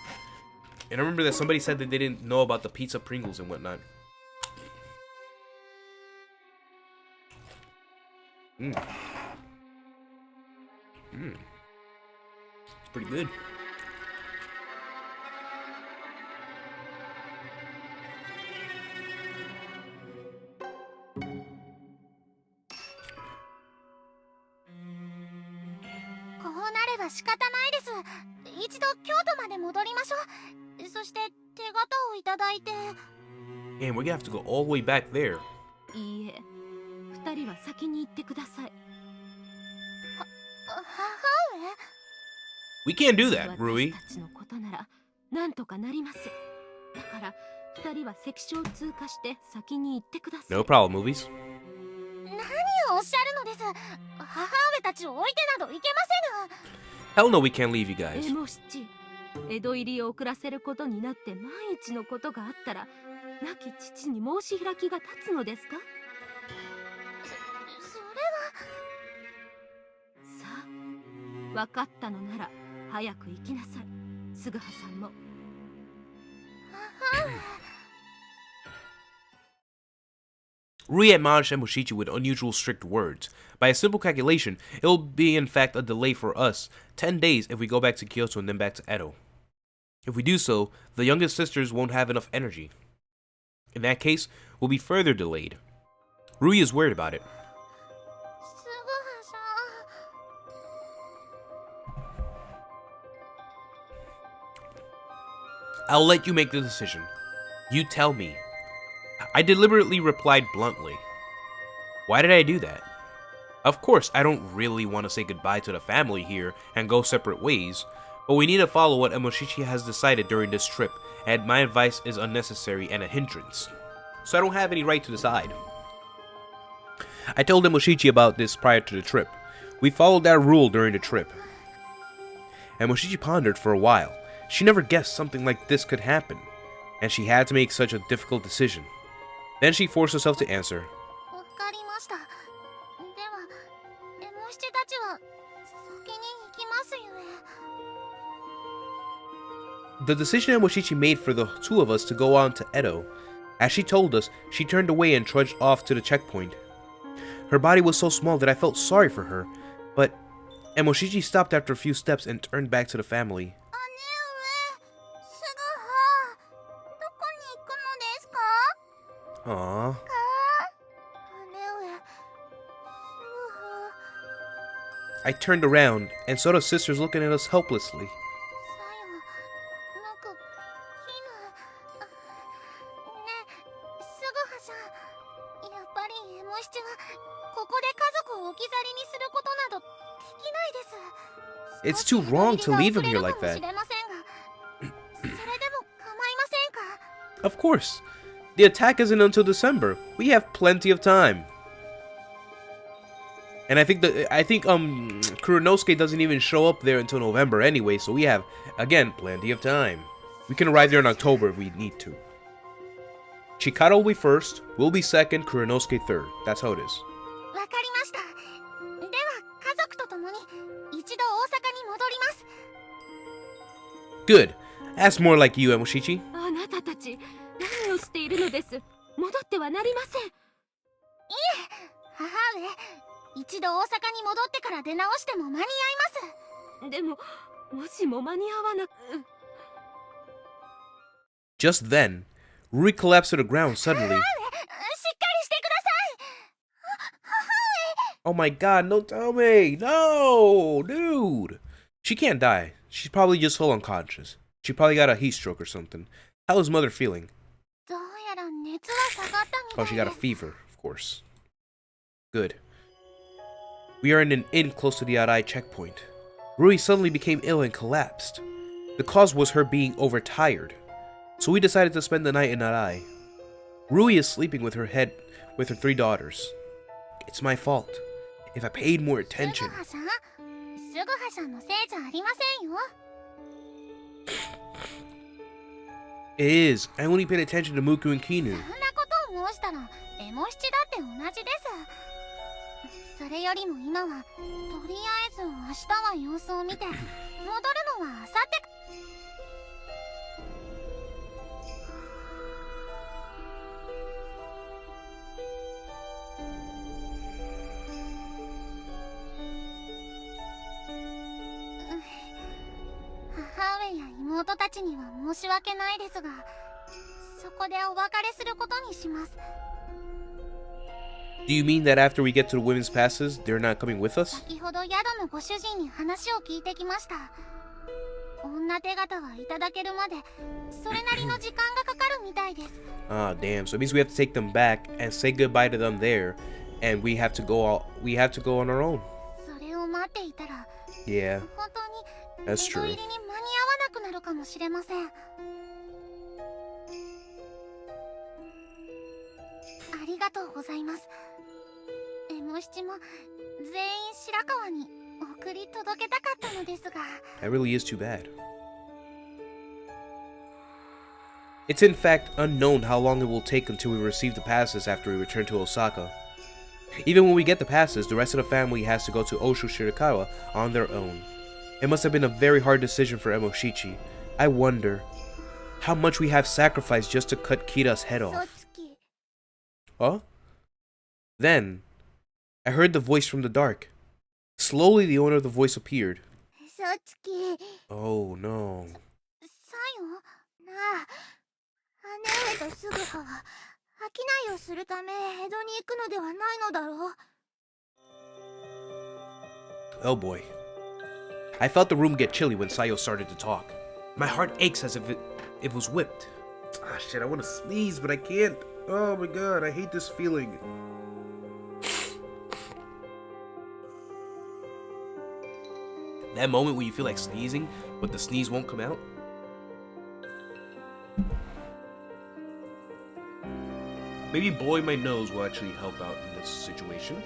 And I remember that somebody said that they didn't know about the pizza Pringles and whatnot. It's pretty good. And we're gonna have to go all the way back there. いいえ、二人は先に行ってください。母上。 We can't do that, Rui. 私たちのことならなんとかなります。だから二人は関所を通過して先に行ってください。 No problem, movies. 何をおっしゃるのです。母上たちを置いてなどいけませぬ。 Hell no, we can't leave you guys. もし江戸入りを遅らせることになって万一のことがあったら亡き父に申し開きが立つのですか？それは。さあ、分かったのなら早く行きなさい。菅葉さんも。母上。 Rui admonished Emoshichi with unusual strict words. By a simple calculation, it will be in fact a delay for us, 10 days if we go back to Kyoto and then back to Edo. If we do so, the youngest sisters won't have enough energy. In that case, we'll be further delayed. Rui is worried about it. 菅葉さん。I'll let you make the decision. You tell me. I deliberately replied bluntly. Why did I do that? Of course, I don't really want to say goodbye to the family here and go separate ways, but we need to follow what Emoshichi has decided during this trip, and my advice is unnecessary and a hindrance. So I don't have any right to decide. I told Emoshichi about this prior to the trip. We followed that rule during the trip. Emoshichi pondered for a while. She never guessed something like this could happen, and she had to make such a difficult decision. Then she forced herself to answer. わかりました。では、エモシチたちは先に行きますゆえ。 The decision Emoshichi made for the two of us to go on to Edo. As she told us, she turned away and trudged off to the checkpoint. Her body was so small that I felt sorry for her, but Emoshichi stopped after a few steps and turned back to the family. 姉上、すぐはどこに行くのですか？ Aww. 姉上、すぐは。 I turned around and saw the sisters looking at us helplessly. さよ、なんか、キム。ねえ、すぐはさん。やっぱりエモシチは、ここで家族を置き去りにすることなどできないです。 It's too wrong to leave him here like 少し that. 遅れるかもしれませんが、それでも構いませんか？ Of course. The attack isn't until December. We have plenty of time. And I think Kuronosuke doesn't even show up there until November anyway, so we have, again, plenty of time. We can arrive there in October if we need to. Chikara will be first, we'll be second, Kuronosuke third. That's how it is. わかりました。では、家族と共に一度大阪に戻ります。 Good. That's more like you, Emoshichi. あなたたち何をしているのです。戻ってはなりません。母上、一度大阪に戻ってから出直しても間に合います。でももしも間に合わなく。 Just then, Rui collapsed to the ground suddenly. しっかりしてください。母上。 Oh my god, no, tell me! No! Dude! She can't die. She's probably just full unconscious. She probably got a heat stroke or something. How is mother feeling? どうやら熱は下がったみた Oh, い she で got a fever, of course. Good. We are in an inn close to the Arai checkpoint. Rui suddenly became ill and collapsed. The cause was her being overtired. So we decided to spend the night in Arai. Rui is sleeping with her 3 daughters. It's my fault. If I paid more す attention. ぐはさん、すぐはさんのせいじゃありませんよ。 It is. I only paid attention to Muku and そ Kinu. んなことを申したらエモ七だって同じです。それよりも今はとりあえず明日は様子を見て戻るのは明後日。 母上や妹たちには申し訳ないですが、そこでお別れすることにします。 Do you mean that after we get to the women's passes, they're not coming with us? 先ほど宿のご主人に話を聞いてきました。女手形はいただけるまでそれなりの時間がかかるみたいです。 Ah, damn. So it means we have to take them back and say goodbye to them there, and we have to go on our own. それを待っていたら Yeah, 本当に that's 江戸 true. 入りに間に合わなくなるかもしれません。ありがとうございます。エモ七も全員白川に送り届けたかったのですが。 That really is too bad. It's in fact unknown how long it will take until we receive the passes after we return to Osaka. Even when we get the passes, the rest of the family has to go to Osho Shirakawa on their own. It must have been a very hard decision for Emoshichi. I wonder how much we have sacrificed just to cut Kira's head 嘘 off. つき。 Huh? Then, I heard the voice from the dark. Slowly, the owner of the voice appeared. 嘘つき。 Oh no. さよなあ。姉上とすぐはは商いをするため江戸に行くのではないのだろう。 Oh boy. I felt the room get chilly when Sayo started to talk. My heart aches as if it was whipped. Ah, shit, I want to sneeze, but I can't. Oh my god, I hate this feeling. That moment when you feel like sneezing, but the sneeze won't come out. Maybe blowing my nose will actually help out in this situation.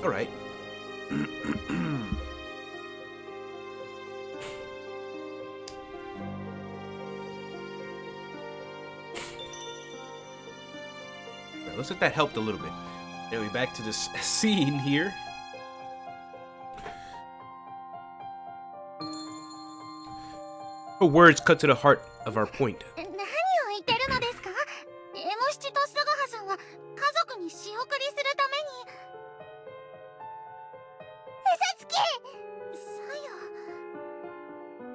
Alright. Looks like that helped a little bit. Anyway, back to this scene here. Her words cut to the heart of our point. 何を言ってるのですか？エモ七とスガハさんは家族に仕送りするために。嘘つき！さよ。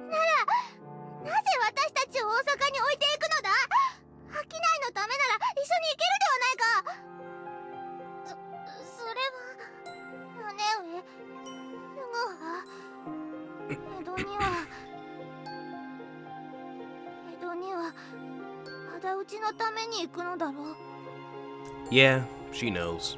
なら、なぜ私たちを大阪に置いていくのだ？商いのためなら一緒に行けるではないか。それは姉上、スガハ、江戸には。仇討ちのために行くのだろう。Yeah, she knows.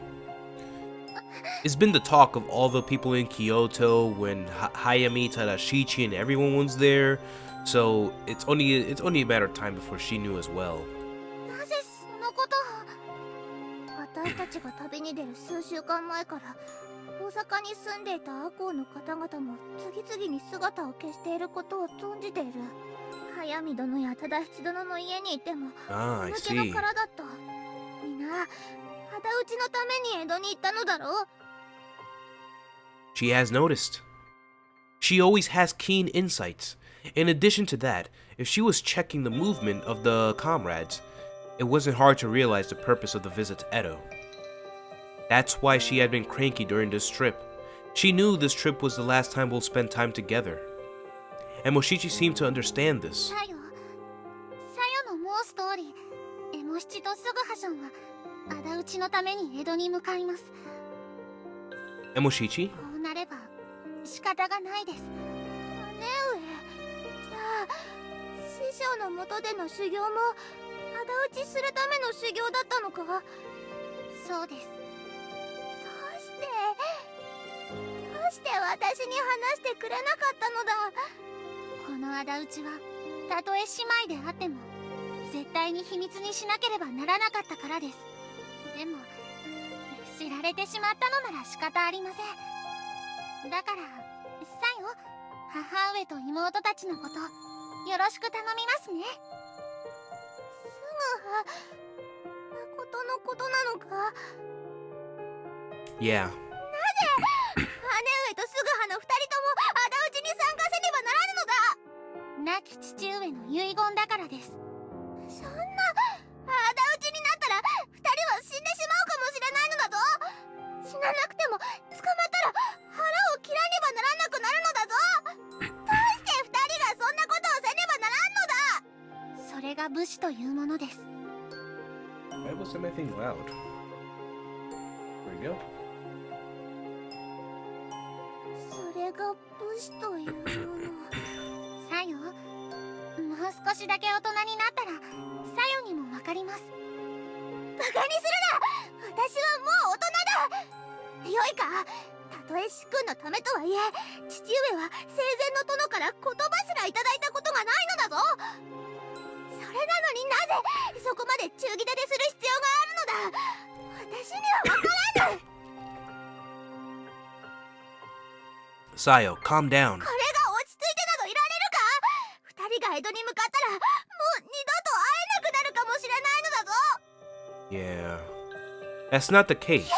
It's been the talk of all the people in Kyoto when Hayami, Tadashichi, and everyone was there. So it's only a matter of time before she knew as well. なぜそのことを？私たちが旅に出る数週間前から大阪に住んでいた赤穂の方々も次々に姿を消していることを存じている。早見殿や忠七殿の家にいてもI 抜けの see. 殻だった。みんな仇討ちのために江戸に行ったのだろう。 She has noticed. She always has keen insights. In addition to that, if she was checking the movement of the comrades, it wasn't hard to realize the purpose of the visit to Edo. That's why she had been cranky during this trip. She knew this trip was the last time we'll spend time together. And Moshichi seemed to understand this. さよの申す通り、エモ七とスグハションは仇討ちのために江戸に向かいます。 And Moshichi? こうなれば仕方がないです。姉上、じゃあ師匠の下での修行も仇討ちするための修行だったのか？そうです。どうして私に話してくれなかったのだ？この仇討ちはたとえ姉妹であっても絶対に秘密にしなければならなかったからです。でも知られてしまったのなら仕方ありません。だからさよ、母上と妹たちのことよろしく頼みますね。すぐは誠のことなのか？ Yeah. 姉上とスグハの二人とも仇討ちに参加せねばならぬのだ。亡き父上の遺言だからです。そんな仇討ちになったら二人は死んでしまうかもしれないのだぞ。死ななくても捕まったら腹を切らねばならなくなるのだぞ。どうして二人がそんなことをせねばならんのだ。それが武士というものです。 Why was everything loud? There you go. それが武士というもの。さよ、もう少しだけ大人になったらさよにもわかります。バカにするな。私はもう大人だ。よいか、たとえ主君のためとはいえ父上は生前の殿から言葉すらいただいたことがないのだぞ。それなのになぜそこまで忠義立てする必要があるのだ。私にはわからない。 Sayo, calm down. これが落ち着いてなどいられるか。二人が江戸に向かったらもう二度と会えなくなるかもしれないのだぞ。 Yeah. That's not the case. 休みを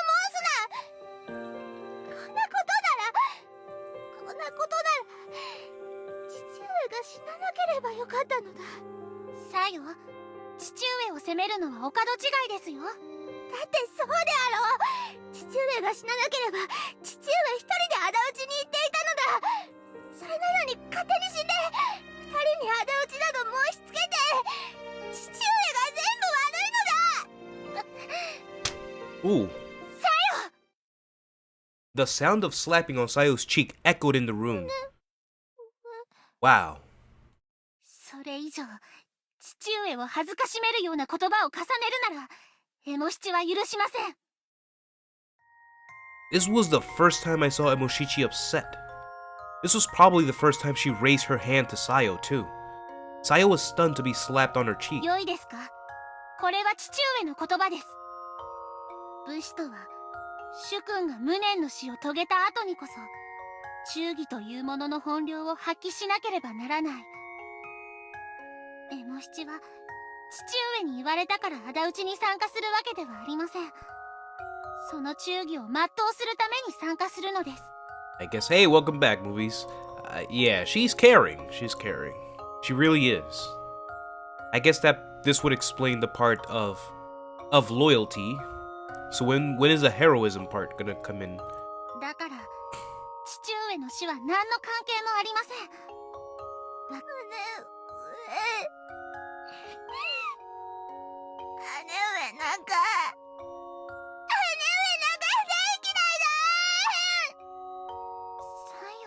申すな。こんなことなら父上が死ななければよかったのだ。さよ、父上を責めるのはお門違いですよ。だってそうであろう。父上が死ななければ父上一人で仇討ちに行っていたのだ。それなのに勝手に死んで二人に仇討ちなど申し付けて父上が全部悪いのだ。 Ooh. さよ、The sound of slapping on Sayo's cheek echoed in the room. Wow. それ以上父上を恥ずかしめるような言葉を重ねるならエモ七は許しません。 This was the first time I saw Emoshichi upset. This was probably the first time she raised her hand to Sayo, too. Sayo was stunned to be slapped on her cheek. 良いですか？これは父上の言葉です。武士とは主君が無念の死を遂げた後にこそ忠義というものの本領を発揮しなければならない。エモ七は父上に言われたから仇討ちに参加するわけではありません。その忠義を全うするために参加するのです。 I guess, hey, welcome back, movies. Yeah, she's caring. She's caring. She really is. I guess that this would explain the part of loyalty. So when is the heroism part gonna come in? だから父上の死は何の関係もありません。姉上なんか大嫌いだ。サヨ。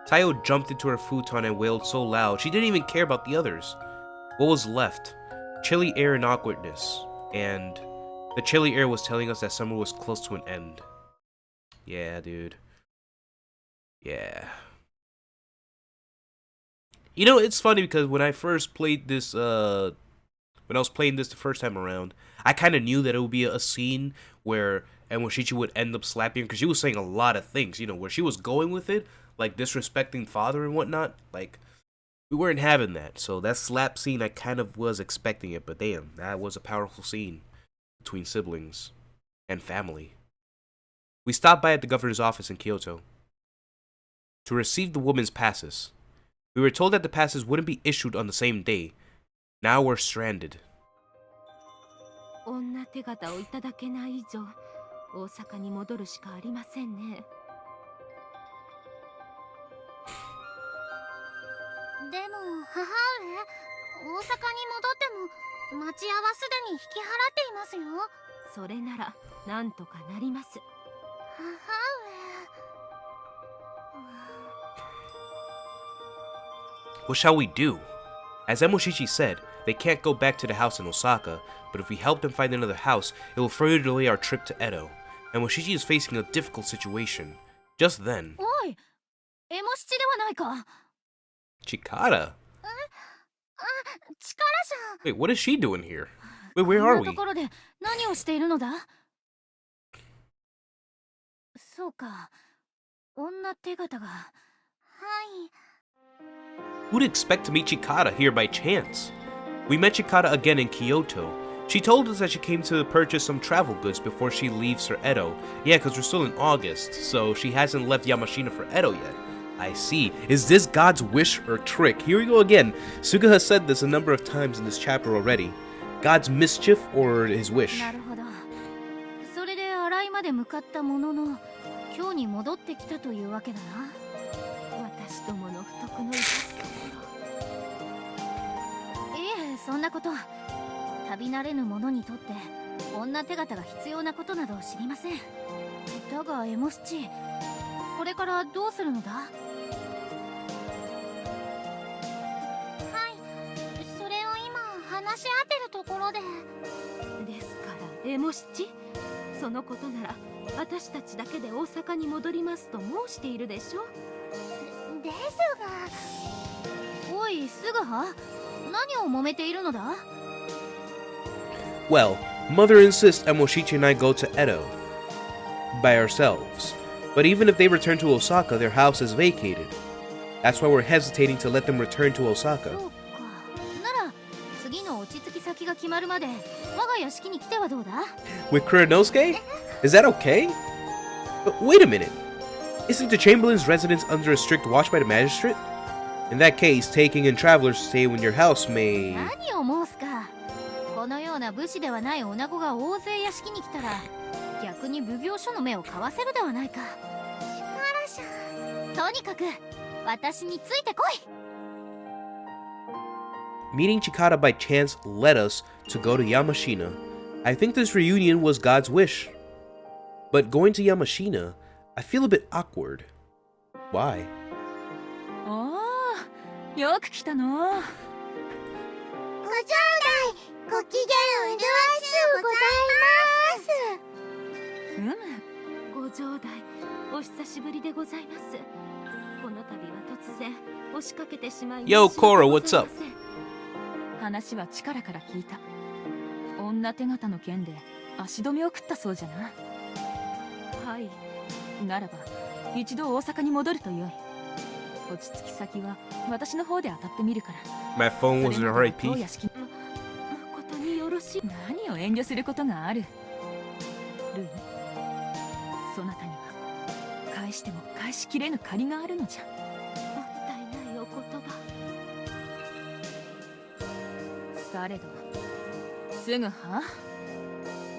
Sayo jumped into her futon and wailed so loud she didn't even care about the others. What was left? Chilly air and awkwardness. And the chilly air was telling us that summer was close to an end. Yeah, dude. Yeah. You know, it's funny because when I first played this, when I was playing this the first time around, I kind of knew that it would be a scene where Emoshichi would end up slapping her because she was saying a lot of things, you know, where she was going with it, like disrespecting father and whatnot. Like, we weren't having that. So that slap scene, I kind of was expecting it, but damn, that was a powerful scene between siblings and family. We stopped by at the governor's office in Kyoto to receive the woman's passes. We were told that the passes wouldn't be issued on the same day. Now we're stranded. 女手形をいただけない以上、大阪に戻るしかありませんね。でも母上、大阪に戻っても町屋はすでに引き払っていますよ。それならなんとかなります。母上。What shall we do? As Emoshichi said, they can't go back to the house in Osaka, but if we help them find another house, it will further delay our trip to Edo. Emoshichi is facing a difficult situation. Just then, おい、エモ七ではないか。 Chikara? チカラさん。 Wait, what is she doing here? Wait, where are こんな we? ところで何をしているのだ。そうか、女手形が。はい。 Who'd expect to meet Chikara here by chance? We met Chikara again in Kyoto. She told us that she came to purchase some travel goods before she leaves for Edo. Yeah, because we're still in August, so she hasn't left Yamashina for Edo yet. I see. Is this God's wish or trick? Here we go again. Suga has said this a number of times in this chapter already. God's mischief or his wish? なるほど。それで洗いまで向かったものの、今日に戻ってきたというわけだな。私どもの不徳の致すところ。いえ、そんなこと。旅慣れぬ者にとって女手形が必要なことなど知りません。だがエモ七、これからどうするのだ？はい、それを今話し合ってるところで。ですからエモ七、そのことなら私たちだけで大阪に戻りますと申しているでしょ。ですが。おい、スガハ、何を揉めているのだ？ Well, Mother insists Emoshichi and I go to Edo by ourselves. But even if they return to Osaka, their house is vacated. That's why we're hesitating to let them return to Osaka. そうか。なら次の落ち着き先が決まるまで我が屋敷に来てはどうだ？ With Kuranosuke? Is that okay? But wait a minute. Isn't the Chamberlain's residence under a strict watch by the magistrate? In that case, taking in travelers to stay in your house may... 何を申すか。このような武士ではない女子が大勢屋敷に来たら逆に奉行所の目を買わせるではないか。力じゃん。とにかく私についてこい。 Meeting Chikara by chance led us to go to Yamashina. I think this reunion was God's wish. But going to Yamashina, I feel a bit awkward. Why? おー、よく来たの。ご兄弟、ご機嫌うるわしゅうございます。うむ、ご兄弟、お久しぶりでございます。この度は突然押しかけてしまい Yo, Cora, what's up? 話は力から聞いた。女手形の件で足止めを食ったそうじゃな。はい。ならば一度大阪に戻るとよい。落ち着き先は私の方で当たってみるから。 My phone was in RIP. 誠によろしい。何を遠慮することがある。ルイ、そなたには返しても返しきれぬ借りがあるのじゃ。もったいないお言葉。されどすぐは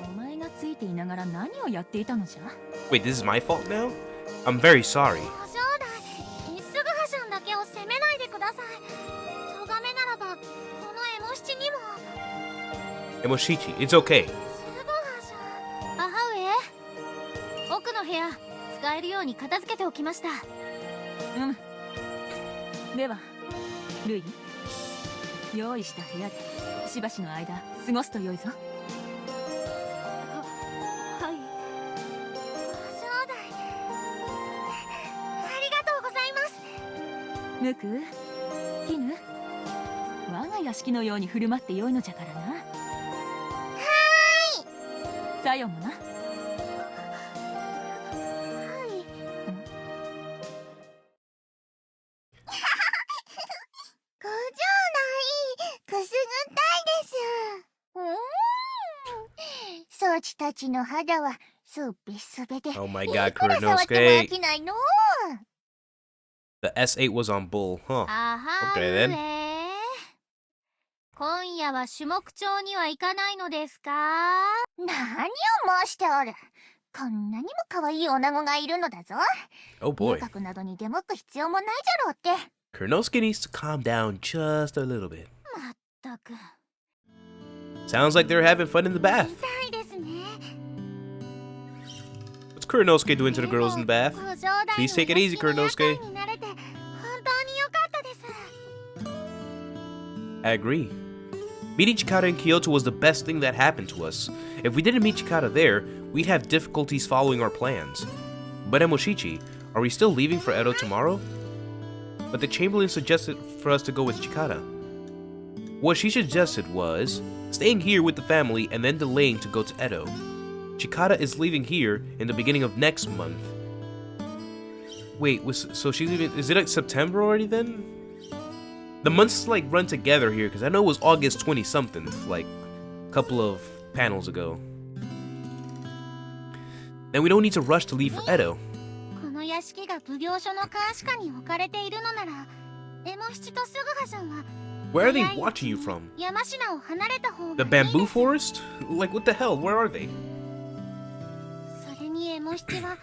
お前がついていながら何をやっていたのじゃ。 Wait, this is my fault now? I'm very sorry. ご兄弟、すぐはしゃんだけを責めないでください。とがめならば、このエモ七にも。Emoshichi, it's okay. すぐはしゃん。母上、奥の部屋使えるように片付けておきました。ではルイ、用意した部屋でしばしの間過ごすとよいぞ。はい。ご兄弟、ありがとうございます。ムク、絹、我が屋敷のように振る舞ってよいのじゃからな。はーい。さよもな。ご兄弟、くすぐったいです。そちたちの肌はすべすべで、 Oh my い god, くら触っても飽 Kurenosuke. きないの。 The S8 was on bull, huh? あは Okay う then. え。今夜は種目町には行かないのですか。何を申しておる。こんなにも可愛い女子がいるのだぞ。 Oh 遊 boy. 郭などに出向く必要もないじゃろうって。 Kurenosuke needs to calm down just a little bit. まったく。 Sounds like they're having fun in the bath. 痛いですね。 What's Kurenosuke doing to the girls in the bath? ご兄弟の Please take it easy, 屋敷の夜 Kurenosuke. 間になれて本当に良かったです。 I agree. Meeting Chikara in Kyoto was the best thing that happened to us. If we didn't meet Chikara there, we'd have difficulties following our plans. But Emoshichi, are we still leaving for Edo tomorrow? But the Chamberlain suggested for us to go with Chikara. What she suggested was staying here with the family and then delaying to go to Edo. Chikara is leaving here in the beginning of next month. Wait, so she's leaving? Is it like September already then? The months like run together here because I know it was August 20 something, like a couple of panels ago. Then we don't need to rush to leave for Edo. この屋敷が奉行所の監視下に置かれているのなら、エモ七とスグハさんは Where are they watching you from? 山科を離れた方が The いい bamboo です。 forest? Like what the hell? Where are they? それにエモ七は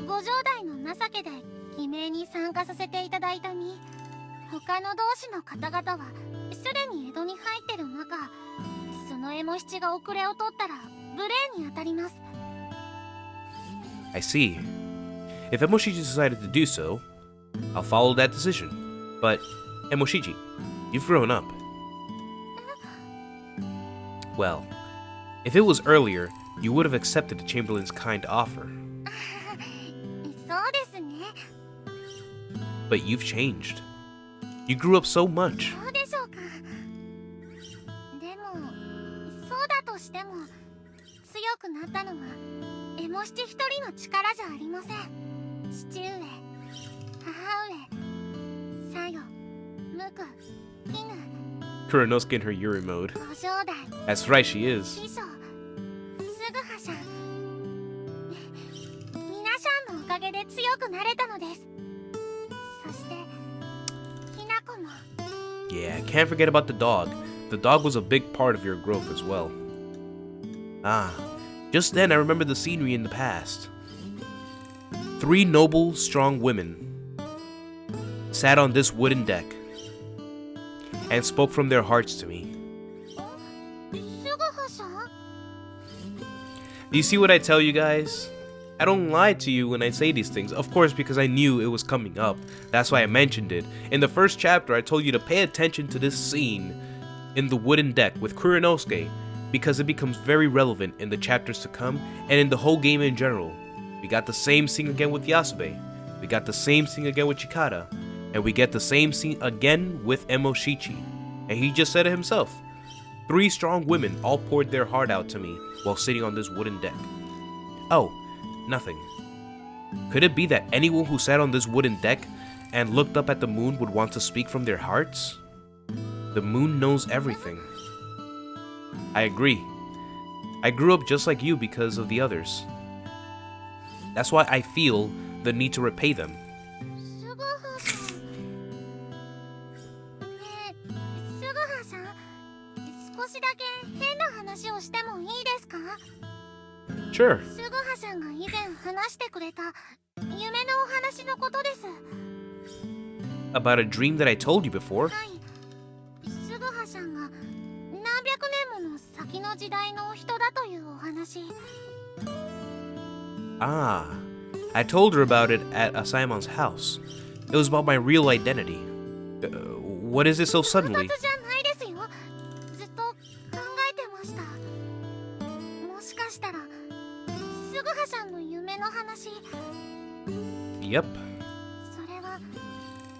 ご兄弟の情けで偽名に参加させていただいた身。他の同志の方々はすでに江戸に入ってる中、そのエモ七が遅れを取ったら無礼に当たります。 I see. If Emoshichi decided to do so, I'll follow that decision. But, Emoshichi, you've grown up. Well, if it was earlier, you would have accepted the Chamberlain's kind offer. そうですね。 But you've changed. You grew up so much. そうでしょうか。でも、そうだとしても強くなったのはエモ七一人の力じゃありません。父上、母上、さよ、ムク、キヌ、 Kurenosuke in her Yuri mode. ご兄弟、 That's right, she is. 師匠、スグハシャン。皆さんのおかげで強くなれたのです。そして、きなこも。 Yeah, I can't forget about the dog. The dog was a big part of your growth as well. Ah, just then I remember the scenery in the past. 3 noble, strong women sat on this wooden deck and spoke from their hearts to me. スグ Suguha-san? You see what I tell you guys? I don't lie to you when I say these things, of course, because I knew it was coming up. That's why I mentioned it. In the first chapter, I told you to pay attention to this scene in the wooden deck with Kurinosuke, because it becomes very relevant in the chapters to come and in the whole game in general. We got the same scene again with Yasube, we got the same scene again with Chikara, and we get the same scene again with Emoshichi. And he just said it himself. 3 strong women all poured their heart out to me while sitting on this wooden deck. Oh, nothing. Could it be that anyone who sat on this wooden deck and looked up at the moon would want to speak from their hearts? The moon knows everything. I agree. I grew up just like you because of the others. That's why I feel the need to repay them. Suguha-san. ねえ、Suguha-san、少しだけ変な話をしてもいいですか？ Sure. Suguha-さんが以前話してくれた夢のお話のことです。 About a dream that I told you before. はい。Suguha-さんが何百年もの先の時代の人だというお話。Ah, I told her about it at Asaimon's house. It was about my real identity. What is it so 唐突 suddenly? じゃないですよ。ずっと考えてました。もしかしたらSuguhaさんの夢の話、 Yep. それは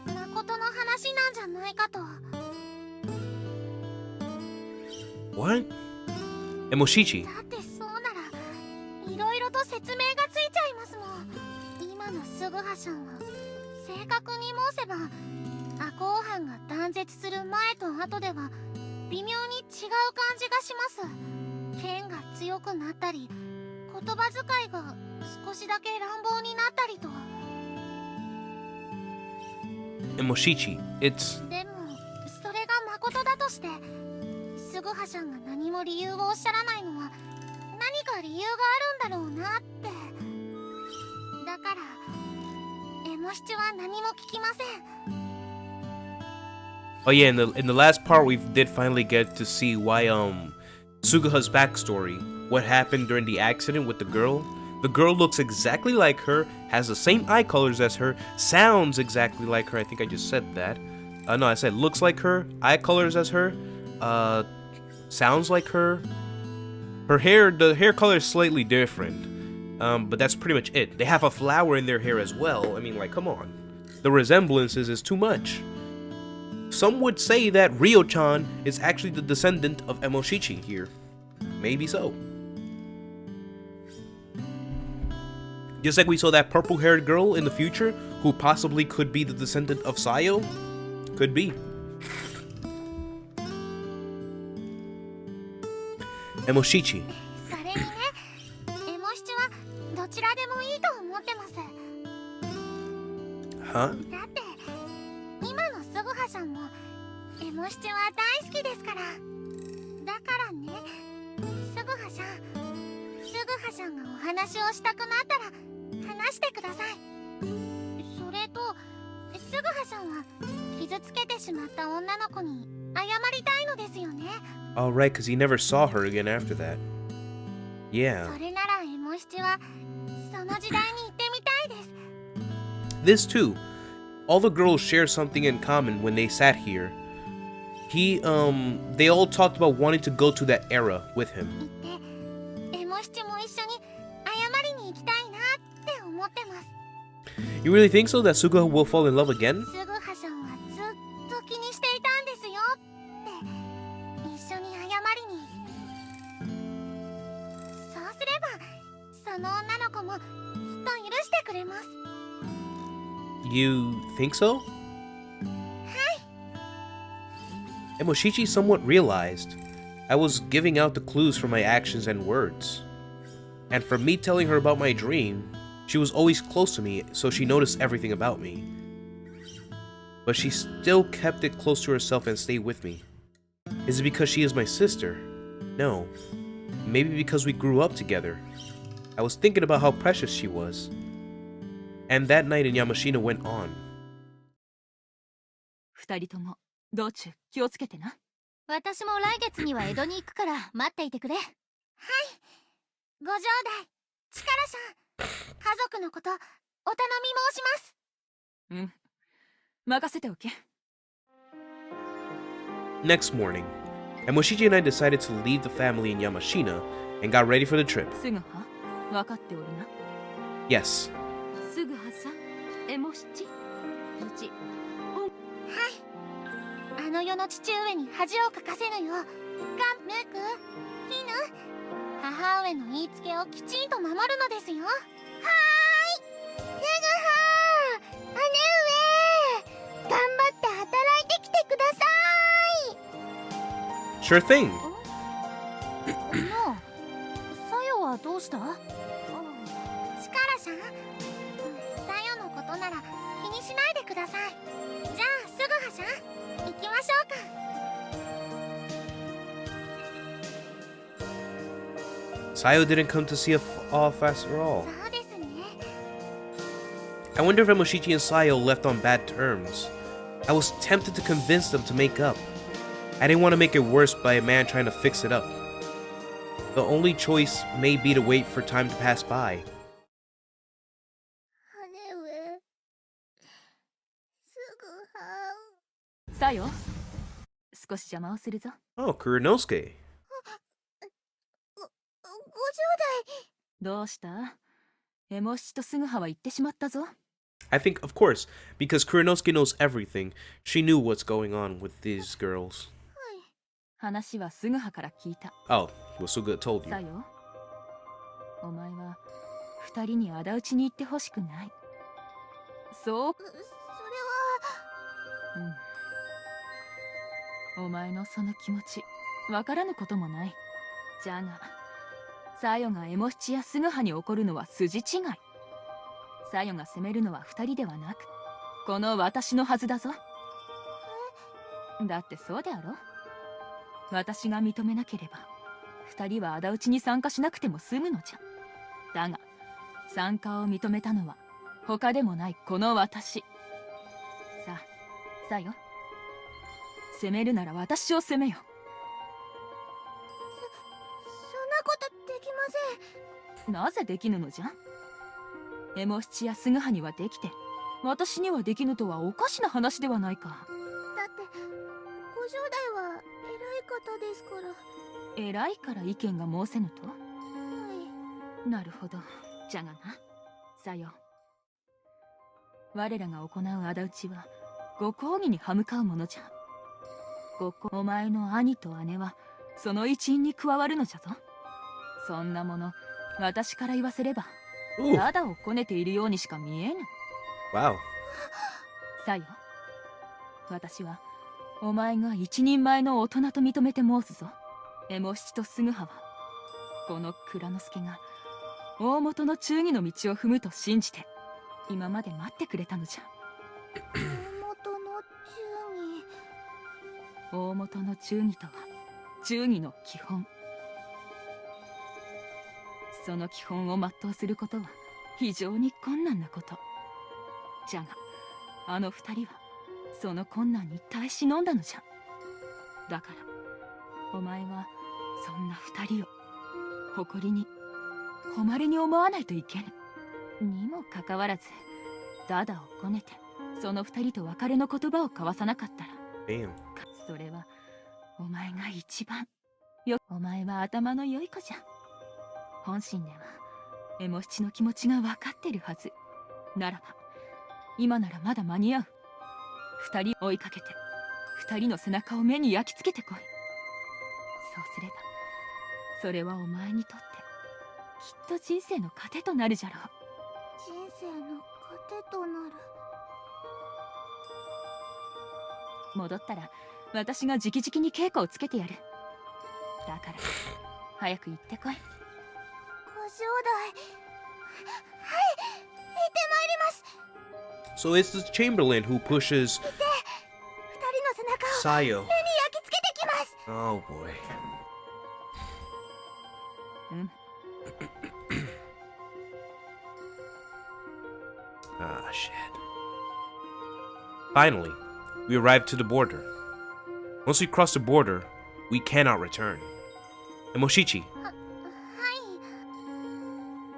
誠の話なんじゃないかと。 What? Emoshichi. だってそうならいろいろと説明がついちゃいますもん。今のSuguhaさんは正確に申せば赤穂藩が断絶する前と後では微妙に違う感じがします。剣が強くなったり言葉遣いが少しだけ乱暴になったりと。 Emoshichi, it's... でもそれが誠だとしてSuguhaさんが何も理由をおっしゃらないのは何か理由があるんだろうなって。だからエモ七は何も聞きません。 Oh yeah, in the last part we did finally get to see why Suguha's backstory, what happened during the accident with the girl. The girl looks exactly like her, has the same eye colors as her, sounds exactly like her. I think I just said that. No, I said looks like her, eye colors as her, sounds like her. Her hair, the hair color is slightly different, but that's pretty much it. They have a flower in their hair as well. I mean, like, come on. The resemblances is too much. Some would say that Ryo-chan is actually the descendant of Emoshichi here. Maybe so. Just like we saw that purple-haired girl in the future, who possibly could be the descendant of Sayo. Could be. Emoshichi. それにね、エモ七はどちらでもいいと思ってます。 Huh? だって今のSuguhaさんもエモ七は大好きですから。だからね、Suguhaさんがお話をしたくなったら話してください。それとSuguhaさんは傷つけてしまった女の子に謝りたいのですよね。 All right, because he never saw her again after that. Yeah. それならエモ七はその時代に行ってみたいです。 This too. All the girls share something in common when they sat here. They all talked about wanting to go to that era with him. 行ってエモ七も一緒に謝りに行きたいなって思ってます。 You really think so, that Suguha will fall in love again? Suguhaさんはずっと気にしていたんですよって一緒に謝りに。そうすればその女の子もきっと許してくれます。 You think so? Emoshichi somewhat realized I was giving out the clues for my actions and words. And from me telling her about my dream, she was always close to me, so she noticed everything about me. But she still kept it close to herself and stayed with me. Is it because she is my sister? No. Maybe because we grew up together. I was thinking about how precious she was. And that night in Yamashina went on. 二人とも道中気をつけてな。私も来月には江戸に行くから待っていてくれ。はい。ご城代、チカラさん、家族のことお頼み申します。うん、任せておけ。 Next morning, Emoshiji and I decided to leave the family in Yamashina and got ready for the trip. すぐは分かっておるな。 Yes. すぐはさん、エモ七、無事。あの世の父上に恥をかかせぬよう、ムク、ヒヌ、母上の言いつけをきちんと守るのですよ。はーい。すぐはー、姉上、頑張って働いてきてください。 Sure thing. さよはどうした？チカラさん、さよのことなら気にしないでください。じゃあすぐはさん、行きましょうか。 Sayo didn't come to see us off after all. そうですね。 I wonder if Emoshichi and Sayo left on bad terms. I was tempted to convince them to make up. I didn't want to make it worse by a man trying to fix it up. The only choice may be to wait for time to pass by. 姉上、すぐはさよ、少し邪魔をするぞ。 Oh, Kurinosuke. ご城代。どうした？エモ七とすぐはは言ってしまったぞ。 I think, of course, because Kurinosuke knows everything, she knew what's going on with these girls. 話はすぐはから聞いた。 Oh, well, Suga told さ you. よ、お前は二人に仇討ちに行ってほしくない。そう、それは。お前のその気持ちわからぬこともない。じゃがさよがエモ七やすぐはに怒るのは筋違い。さよが責めるのは二人ではなくこの私のはずだぞ。だってそうであろ。私が認めなければ二人は仇討ちに参加しなくても済むのじゃ。だが参加を認めたのは他でもないこの私。さあさよ、責めるなら私を責めよ。そんなことできません。なぜできぬのじゃ。エモ七やすぐはにはできて私にはできぬとはおかしな話ではないか。だってご城代は偉い方ですから。偉いから意見が申せぬと。はい。なるほど。じゃがな、さよ、我らが行う仇討ちはご公儀に歯向かうものじゃ。お前の兄と姉はその一員に加わるのじゃぞ。そんなもの私から言わせれば Ooh, ただをこねているようにしか見えぬ。 wow. さよ、私はお前が一人前の大人と認めて申すぞ。エモ七とすぐははこの蔵之介が大元の忠義の道を踏むと信じて今まで待ってくれたのじゃ。大元の忠義。大元の忠義とは忠義の基本。その基本を全うすることは非常に困難なこと。じゃがあの二人はその困難に耐え忍んだのじゃ。だからお前はそんな二人を誇りに誉れに思わないといけぬ。にもかかわらずダダをこねてその二人と別れの言葉を交わさなかったら Damn. それはお前が一番お前は頭の良い子じゃ。本心ではエモ七の気持ちが分かってるはず。ならば今ならまだ間に合う。二人追いかけて二人の背中を目に焼き付けてこい。そうすればそれはお前にとってきっと人生の糧となるじゃろう。人生の糧となる。戻ったら私が直々に稽古をつけてやる。だから早く行ってこい。ご城代。はい、行ってまいります。 So it's the Chamberlain who pushes 二人の背中を Sayo. 目に焼き付けてきます。 Oh boy. うん。 Ah, shit. Finally, we arrived to the border. Once we crossed the border, We cannot return. Emoshichi. は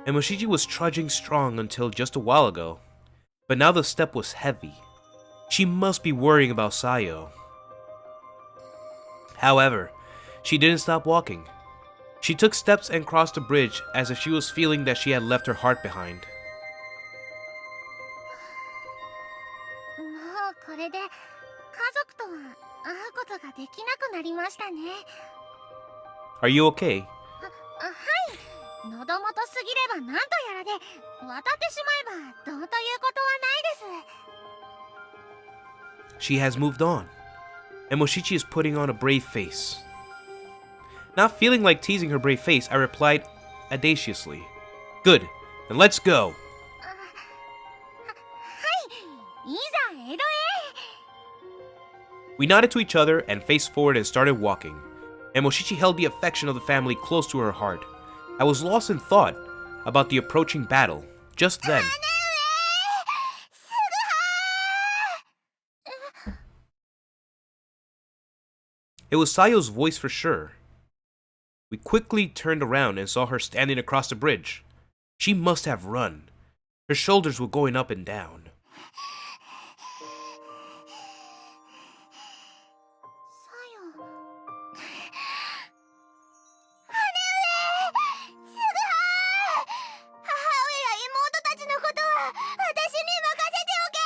い。 Emoshichi was trudging strong until just a while ago, but now the step was heavy. She must be worrying about Sayo. However, she didn't stop walking. She took steps and crossed the bridge as if she was feeling that she had left her heart behind. もうこれで家族とは会うことができなくなりましたね。 Are you okay? はい。喉元すぎればなんとやらで渡ってしまえばどうということはないです。 She has moved on. Emoshichi is putting on a brave face. Not feeling like teasing her brave face, I replied audaciously. Good, then let's go. いざ江戸へ。 We nodded to each other and faced forward and started walking. Emoshichi held the affection of the family close to her heart. I was lost in thought about the approaching battle. Just then, it was Sayo's voice for sure. We quickly turned around and saw her standing across the bridge. She must have run. Her shoulders were going up and down. さよ。母上や妹たちのことは私に任せておけ。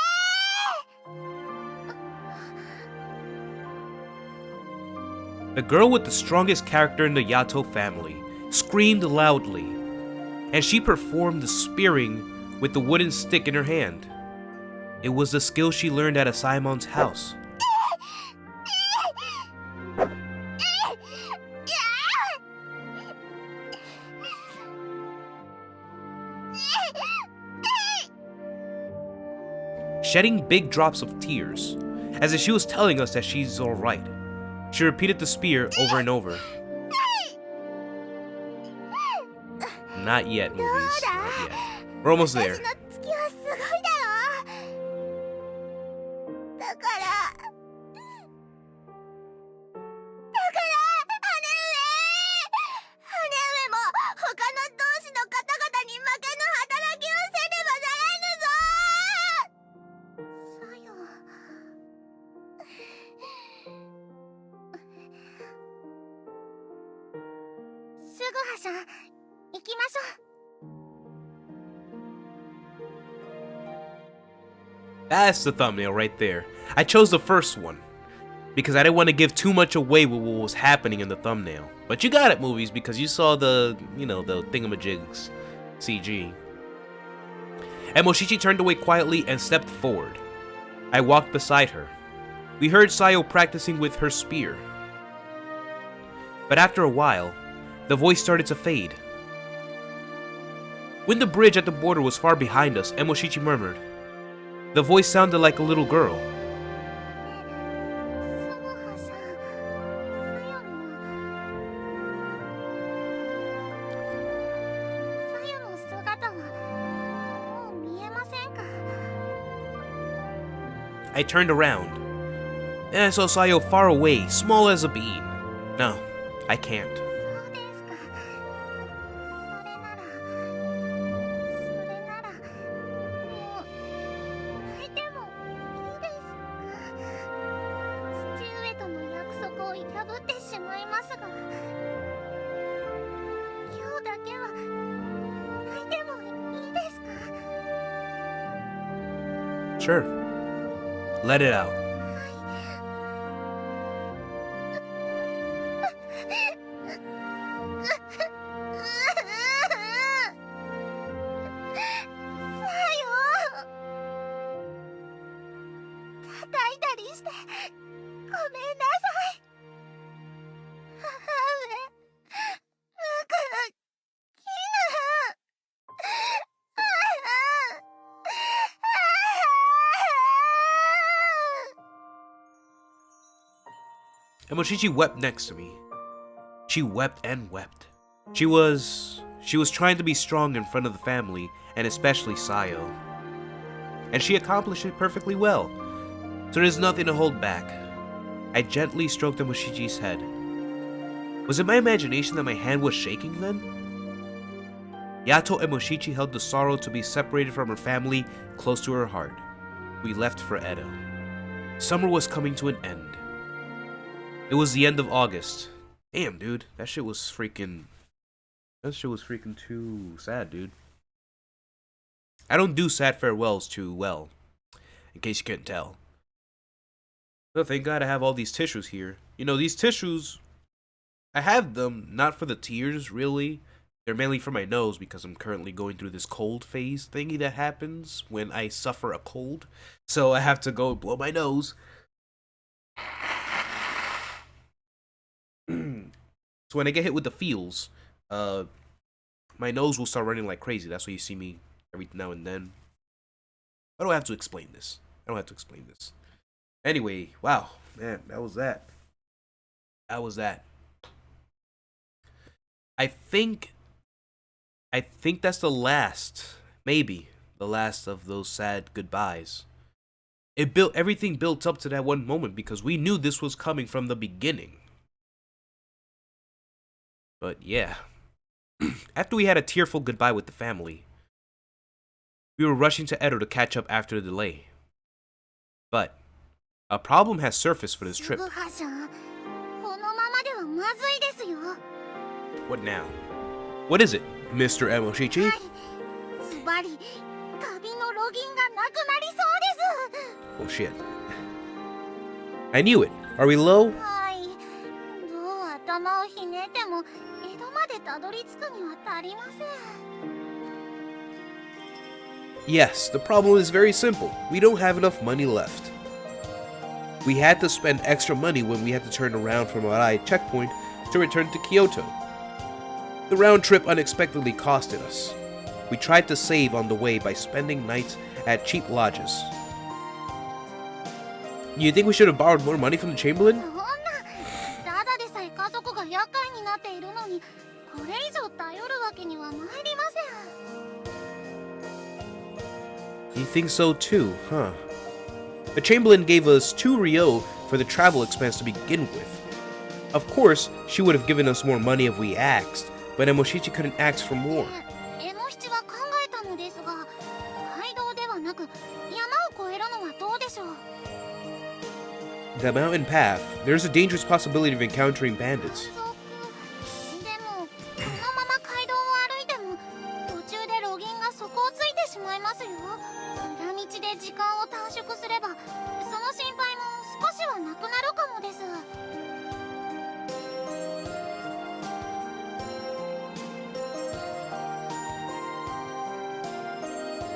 The girl with the strongest character in the Yato family screamed loudly, and she performed the spearing with the wooden stick in her hand. It was the skill she learned at Asaimon's house. Shedding big drops of tears, as if she was telling us that she's alright. She repeated the spear over and over. Not yet, movies. Not yet. We're almost there. 私の月はすごいだろ。だから姉上も他の同士の方々に負けぬ働きをせねばならぬぞ。さよ。すぐはしゃ行きましょう。 That's the thumbnail right there. I chose the first one because I didn't want to give too much away with what was happening in the thumbnail. But you got it, movies, because you saw the, the thingamajigs CG. Emoshichi turned away quietly and stepped forward. I walked beside her. We heard Sayo practicing with her spear. But after a while, the voice started to fade. When the bridge at the border was far behind us, Emoshichi murmured. The voice sounded like a little girl. すぐはしゃさよの姿はもう見えませんか。 I turned around, and I saw Sayo far away, small as a bean. No, I can't. そうですか。それならもう泣いてもいいですか。父上との約束を破ってしまいますが、今日だけは泣いてもいいですか。 Sure. Let it out. さよ。叩いたりしてごめんなさい。母上、僕、Emoshichi wept next to me. She wept and wept. She was trying to be strong in front of the family, and especially Sayo. And she accomplished it perfectly well, so there's nothing to hold back. I gently stroked Emoshichi's head. Was it my imagination that my hand was shaking then? Yato Emoshichi held the sorrow to be separated from her family close to her heart. We left for Edo. Summer was coming to an end. It was the end of August. Damn, dude. That shit was freaking too sad, dude. I don't do sad farewells too well, in case you couldn't tell. Well, thank God I have all these tissues here. You know, these tissues, I have them not for the tears, really. They're mainly for my nose because I'm currently going through this cold phase thingy that happens when I suffer a cold. So I have to go blow my nose. So when I get hit with the feels, my nose will start running like crazy. That's why you see me every now and then. I don't have to explain this. Anyway, wow, man, that was that. I think that's the last, maybe the last of those sad goodbyes. Everything built up to that one moment because we knew this was coming from the beginning. But yeah, after we had a tearful goodbye with the family, we were rushing to Edo to catch up after the delay. But a problem has surfaced for this trip. What now? What is it, Mr. Emoshichi? Oh shit. I knew it. Are we low? Yes, the problem is very simple. We don't have enough money left. We had to spend extra money when we had to turn around from Arai checkpoint to return to Kyoto. The round trip unexpectedly costed us. We tried to save on the way by spending nights at cheap lodges. You think we should have borrowed more money from the Chamberlain? You think so too, huh? The Chamberlain gave us 2 ryo for the travel expense to begin with. Of course, she would have given us more money if we asked, but Emoshichi couldn't ask for more. The mountain path. There's a dangerous possibility of encountering bandits.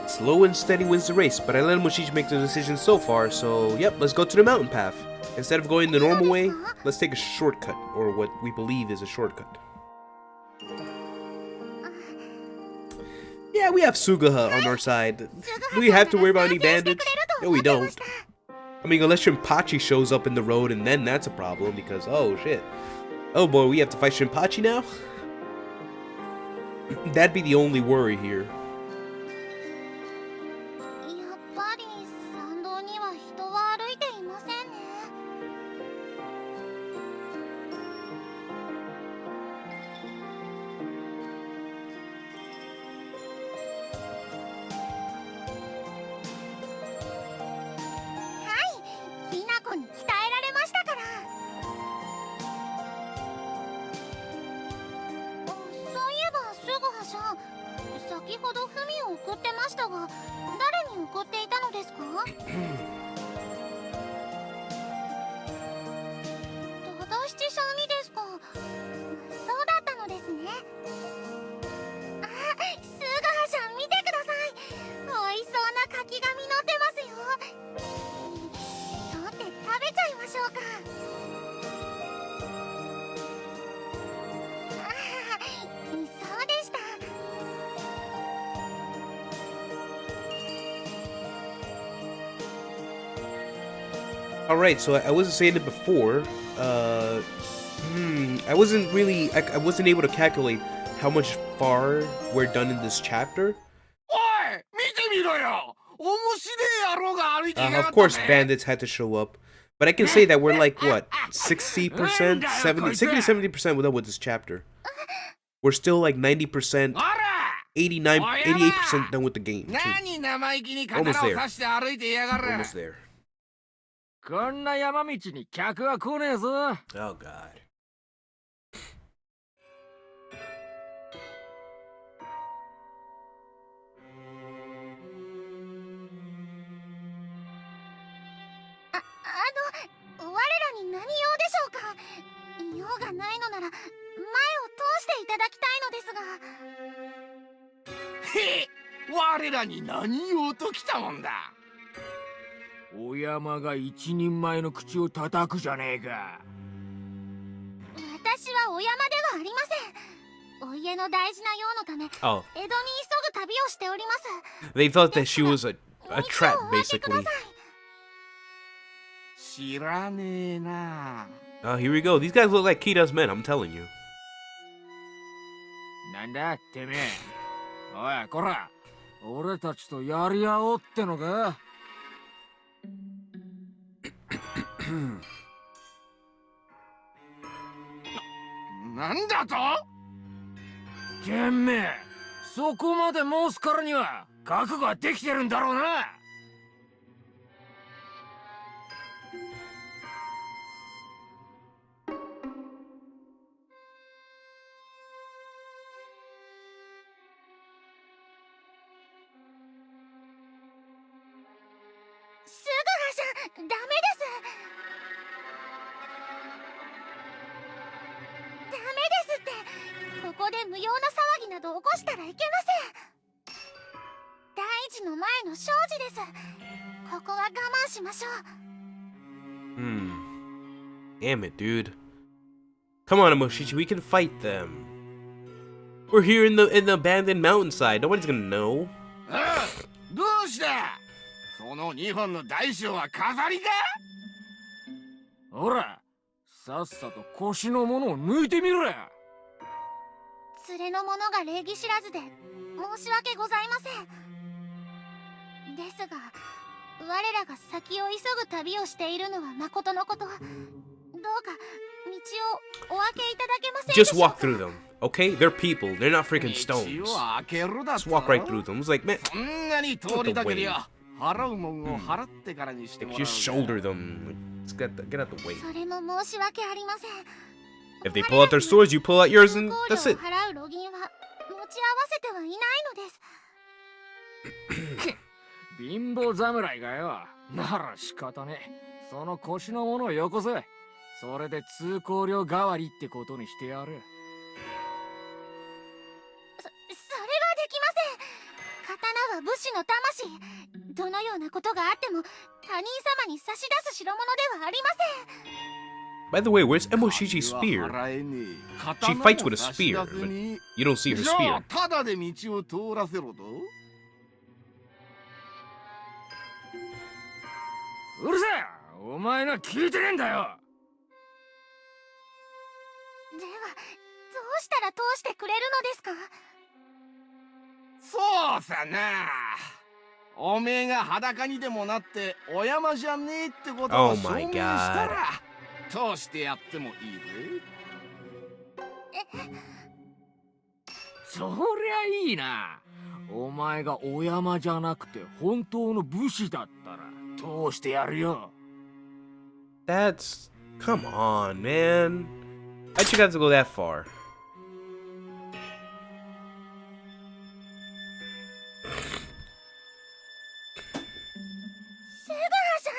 Slow and steady wins the race, but I let Emoshichi make the decision so far, so yep, let's go to the mountain path. Instead of going the normal way, let's take a shortcut, or what we believe is a shortcut. Yeah, we have Sugaha on our side. Do we have to worry about any bandits? No, we don't. I mean, unless Shinpachi shows up in the road, and then that's a problem, because, oh shit. Oh boy, we have to fight Shinpachi now? That'd be the only worry here. Alright, so I wasn't saying it before. I wasn't able to calculate how much far we're done in this chapter. Of course, bandits had to show up. But I can say that we're like, what, 60%, 70% done with this chapter. We're still like 90%, 89, 88% done with the game. Too. Almost there. Almost there. こんな山道に客は来ねえぞ。 Oh, God. 我らに何用でしょうか。用がないのなら前を通していただきたいのですが。へえ、我らに何用と来たもんだ。お山が一人前の口を叩くじゃねえか。私はお山ではありません。お家の大事な用のため、 Oh, 江戸に急ぐ旅をしております。 they thought that she was a trap, basically. 知らねえな。 Oh, here we go. These guys look like Kita's men, I'm telling you. なんだてめえ。おいこら、俺たちとやり合おうってのか。なんだと？てめえ、そこまで申すからには覚悟はできてるんだろうな。すぐはじゃダメです。ダメですって。ここで無用な騒ぎなど起こしたらいけません。大事の前の生事です。ここは我慢しましょう。Damn it, dude. Come on, Emoshichi, we can fight them. We're here in the abandoned mountainside. Nobody's gonna know. どうした？その2本の大小は飾りか？ほら、さっさと腰のものを抜いてみろや。連れの者が礼儀知らずで申し訳ございません。ですが我らが先を急ぐ旅をしているのは誠のこと。どうか道をお開けいただけませんでし Just ょうか。 walk through them, okay? They're people. They're not freaking stones. 道を開けるだと？ Just walk right through them. It's like, man, そんなに通りたけりゃ払うもんを払ってからにしてもらう。 just shoulder them. Just get out the way. それも申し訳ありません。 If they pull out their swords, you pull out yours, and 通 that's 行 it. 料を払う路銀は持ち合わせてはいないのです。貧乏侍がよ。なら仕方ねえ。その腰のものをよこせ。それで通行料代わりってことにしてやる。それはできません。刀は武士の魂。どのようなことがあっても他人様に差し出す代物ではありません。 By the way, where's Emoshichi's spear? She fights with a spear, but you don't see her じゃ spear. あただで道を通らせろと？うるせえ、お前が聞いてねえんだよ。ではどうしたら通してくれるのですか？そうさな。おめえが裸にでもなってお山じゃねえってことを Oh 証 my 明したら通してやってもいいぜ。そりゃいいな。お前がお山じゃなくて本当の武士だったら通してやるよ。 That's... Come on, man. How'd you guys go that far? すぐはじゃ。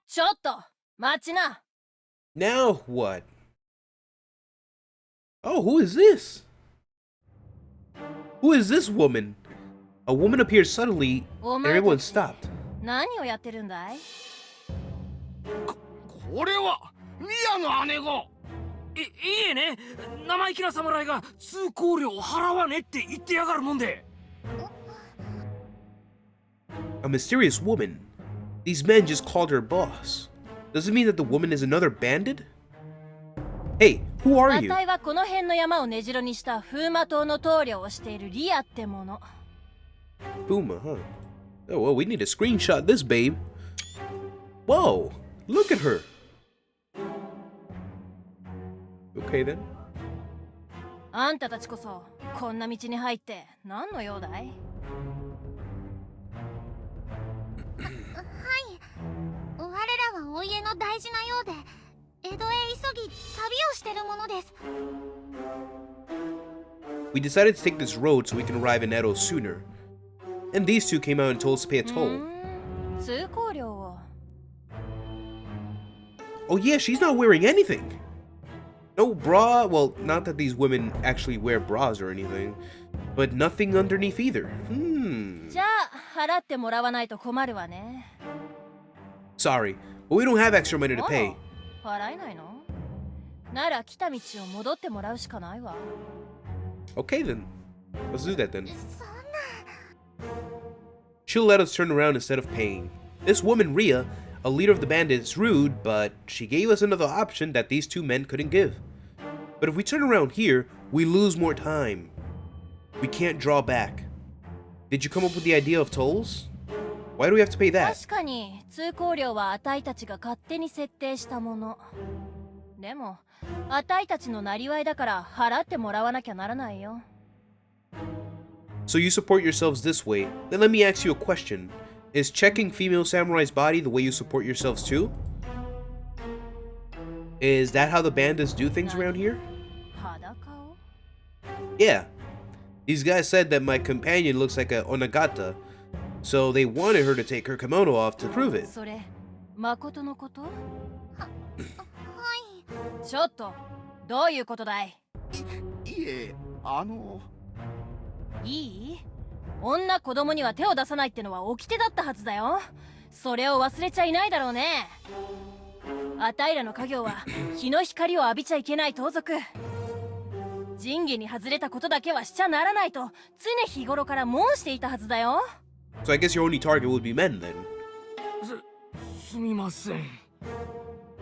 ちょっと待ちな。 Now what? Oh, who is this? Who is this woman? A woman appeared suddenly, and everyone stopped. 何をやってるんだい？これはミアの姉子。いいえね、生意気な侍が通行料を払わねって言ってやがるもんで。 A mysterious woman. These men just called her boss. Does it mean that the woman is another bandit? Hey, who are you? あたいはこの辺の山を根城にした風魔島の棟梁をしているリアってもの。Puma, huh? Oh, well, we need to screenshot this, babe. Whoa, look at her. Okay, then. あんたたちこそこんな道に入って何の用だい？はい、我らはお家の大事なようで江戸へ急ぎ旅をしてるものです。 We decided to take this road so we can arrive in Edo sooner. And these two came out and told us to pay a toll. 通行料を。Oh yeah, she's not wearing anything. No bra, well, not that these women actually wear bras or anything, but nothing underneath either. じゃあ払ってもらわないと困るわね。Sorry, but we don't have extra money to pay. 払えないの？なら来た道を戻ってもらうしかないわ。Okay then, let's do that then. そんな。 She'll let us turn around instead of paying. This woman, Ria, a leader of the bandits, is rude, but she gave us another option that these two men couldn't give. But if we turn around here, we lose more time. We can't draw back. Did you come up with the idea of tolls? Why do we have to pay that? 確かに通行料はあたいたちが勝手に設定したもの。でもあたいたちのなりわいだから払ってもらわなきゃならないよ。 So you support yourselves this way? Then let me ask you a question. Is checking female samurai's body the way you support yourselves too? Is that how the bandits do things around here? 裸を？ Yeah. These guys said that my companion looks like a onagata, so they wanted her to take her kimono off to prove it. それ誠のこと？はい。ちょっとどういうことだい？いえ、いい？女子供には手を出さないってのは掟だったはずだよ。それを忘れちゃいないだろうね。あたいらの家業は日の光を浴びちゃいけない盗賊。仁義に外れたことだけはしちゃならないと常日頃から申していたはずだよ。So I guess your only target would be men then. すみません。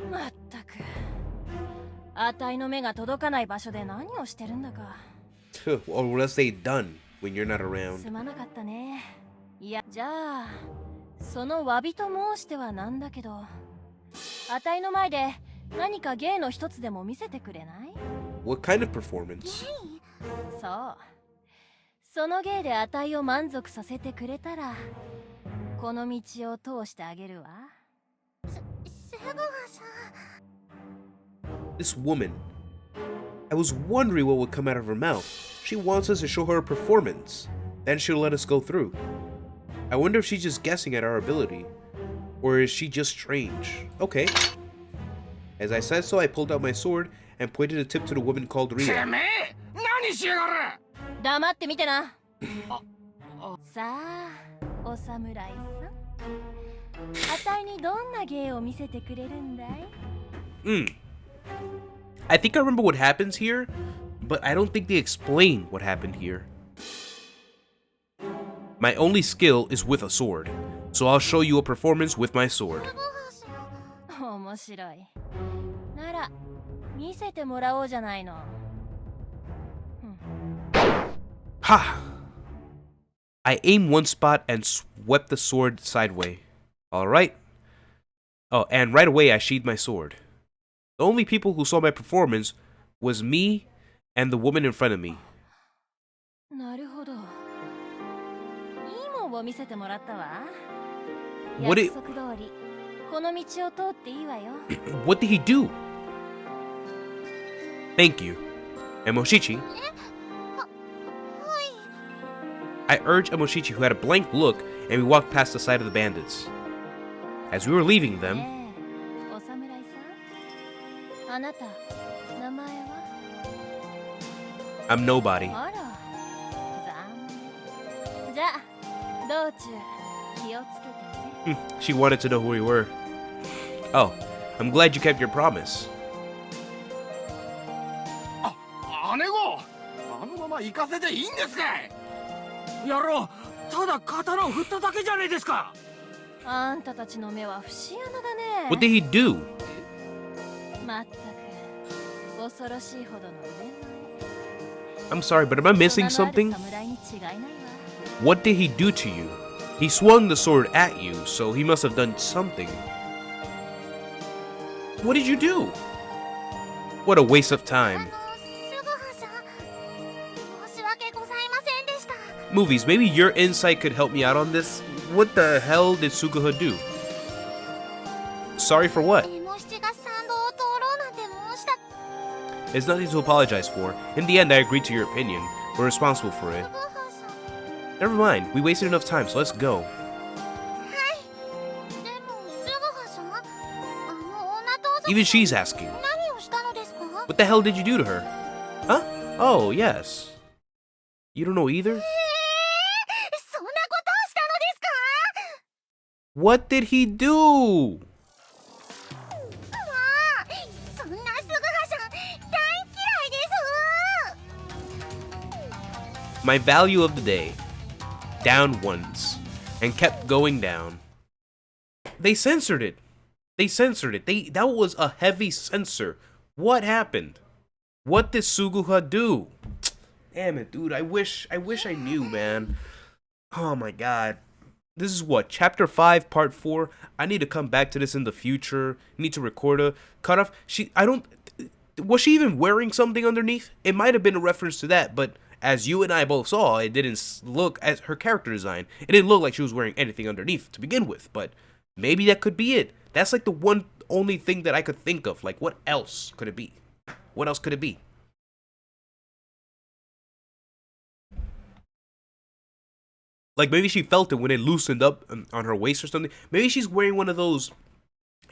まったく。あたいの目が届かない場所で何をしてるんだか。Or will I say done when you're not around? すまなかったね。いや、じゃあその詫びと申してはなんだけど、あたいの前で何か芸の一つでも見せてくれない？ What kind of performance? そう。その芸であたいを満足させてくれたら、この道を通してあげるわ。瀬川さん。 This woman. I was wondering what would come out of her mouth. She wants us to show her a performance. Then she'll let us go through. I wonder if she's just guessing at our ability. Or is she just strange? Okay. As I said so, I pulled out my sword and pointed a tip to the woman called て Ria. めえ、何しやがる！黙ってみてな。さあ、お侍さん。あたいにどんな芸を見せてくれるんだい？ I think I remember what happens here, but I don't think they explain what happened here. My only skill is with a sword, so I'll show you a performance with my sword. 面白い。なら、見せてもらおうじゃないの。Ha! I aimed one spot and swept the sword sideways. Alright. Oh, and right away I sheathed my sword. The only people who saw my performance was me and the woman in front of me. なるほど。いいもんを見せてもらったわ。 What 約束通り、この道を通っていいわよ。What did he do? Thank you. Emoshichi. I urged Emoshichi, who had a blank look, and we walked past the side of the bandits. As we were leaving them, ねえ、お侍さん。あなた、名前は？ I'm nobody. あら、残念。じゃあ、道中気をつけてね。She wanted to know who we were. Oh, I'm glad you kept your promise. 姉子、あのまま行かせていいんですかい？やろう、ただ刀を振っただけじゃねえですか。あんたたちの目は節穴だね。 What did he do? まったく、恐ろしいほどの腕 I'm sorry, but am I missing 大人のある something? 侍に違いないわ What did he do to you? He swung the sword at you, so he must have done something. What did you do? What a waste of あ time. のスグハさん、申し訳ございませんでした。 Movies, maybe your insight could help me out on this. What the hell did Suguha do? Sorry for what? エモ七が賛同を通ろうなんて申した。 It's nothing to apologize for. In the end, I agreed to your opinion. We're responsible for ス it. グハさん。 Never mind, we wasted enough time, so let's go. はい。でもスグハさん、あの女盗賊 Even she's asking. 何をしたのですか？ What the hell did you do to her? Huh? Oh, yes. You don't know either? そんなことをしたのですか？ What did he do? まあ、そんなスグハさん大嫌いです。 My value of the day. Down once. And kept going down. They censored it. They censored it. That was a heavy censor. What happened? What did Suguha do? Damn it, dude. I wish I knew, man. Oh my god. This is what, chapter 5, part 4. I need to come back to this in the future. Need to record a cutoff. Was she even wearing something underneath? It might have been a reference to that, but as you and I both saw, it didn't look, as her character design, it didn't look like she was wearing anything underneath to begin with, but maybe that could be it. That's like the only thing that I could think of. Like, what else could it be? What else could it be? Like, maybe she felt it when it loosened up on her waist or something. Maybe she's wearing one of those.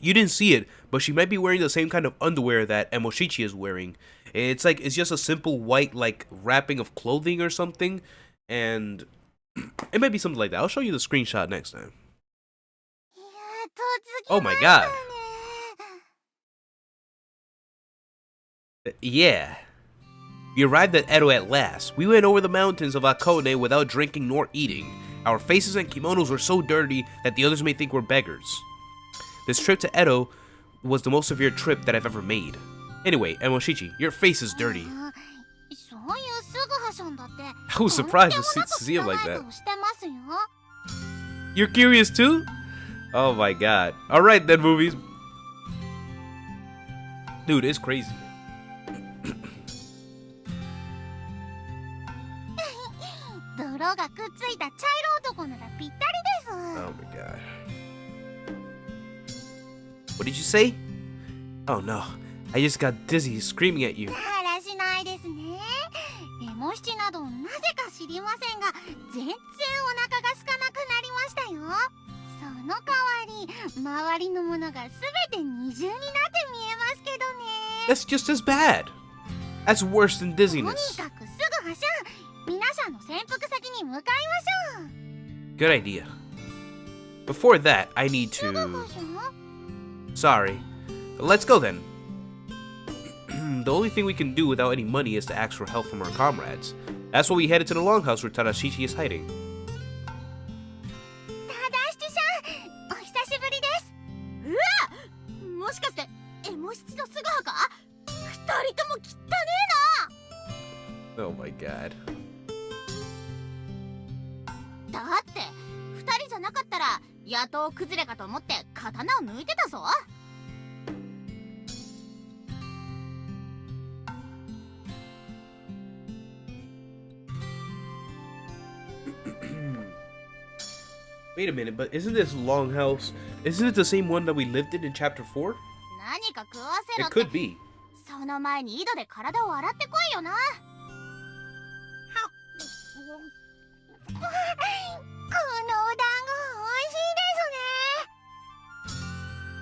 You didn't see it, but she might be wearing the same kind of underwear that Emoshichi is wearing. It's like, it's just a simple white, like, wrapping of clothing or something. And it might be something like that. I'll show you the screenshot next time. Oh my god. Yeah. We arrived at Edo at last. We went over the mountains of Akone without drinking nor eating. Our faces and kimonos were so dirty that the others may think we're beggars. This trip to Edo was the most severe trip that I've ever made. Anyway, Emoshichi, your face is dirty. I was surprised to see him like that. You're curious too? Oh my god. Alright then, movies. Dude, it's crazy. Oh my god. What did you say? Oh no. I just got dizzy screaming at you. エモ七などなぜか知りませんが全然お腹が空かなくなりましたよ。その代わり周りのものがすべて二重になって見えますけどね。 That's just as bad. That's worse than とに dizziness. かくすぐはしゃん、皆さんの潜伏先に向かいましょう。 Good idea. Before that, I need すぐ to... はしゃん Sorry. Let's go then. The only thing we can do without any money is to ask for help from our comrades. That's why we headed to the longhouse where Tadashichi is hiding. ただしちさん、お久しぶりです。うわ、もしかしてエモ七とすぐはか？二人とも汚ねえな。 Oh my god. だって二人じゃなかったら野党崩れかと思って刀を抜いてたぞ。 Wait a minute, but isn't this longhouse... Isn't it the same one that we lived in chapter 4? 何か食わせろ It って。 could be. その前に井戸で体を洗ってこいよな。はっ。このお団子美味しいですね。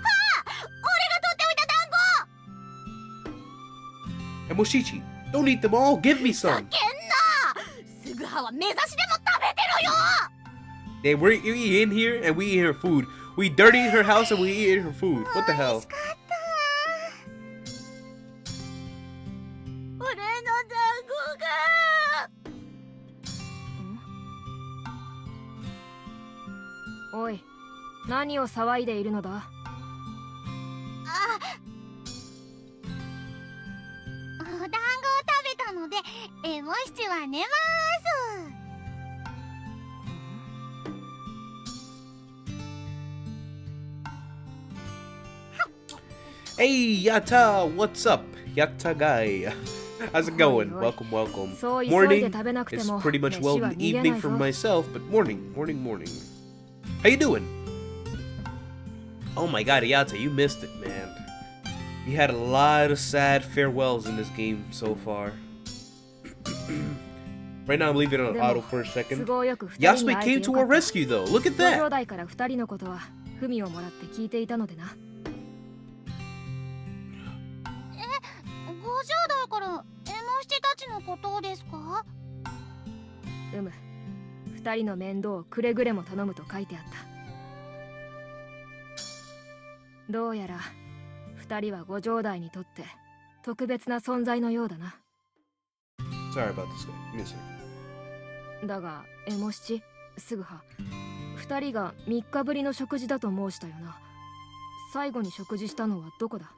はあ、俺が取っておいた団子。 Emoshichi, don't eat them all. Give me ざ some. けんな。すぐはは目指しでも食べてろよ。 Hey, we eat in here and we eat her food. We dirty her house and we eat her food. What the 美味 hell? しかった。俺の団子が。おい、何を騒いでいるのだ？あ、七は寝ます。 Hey, Yatta, what's up? Yatta guy. How's it going? Oi, oi. Welcome, welcome. そう急い Morning で食べなくて is も pretty much 飯 well は in 逃 the げな evening い for ぞ。 myself, but morning. How you doing? Oh my god, Yatta, you missed it, man. You had a lot of sad farewells in this game so far. Right now, I'm leaving it on でも auto for a 都 second. 合よく二人に Yasume 会え came てよ to か our った。 rescue, though. Look at ご兄 that. 弟から二人のことは文をもらって聞いていたのでな。50代からエモ七たちのことですか？二人の面倒をくれぐれも頼むと書いてあった。どうやら二人はご兄弟にとって特別な存在のようだな。 Sorry about this guy. Give me a second. だがエモ七すぐは二人が3日ぶりの食事だと申したよな。最後に食事したのはどこだ？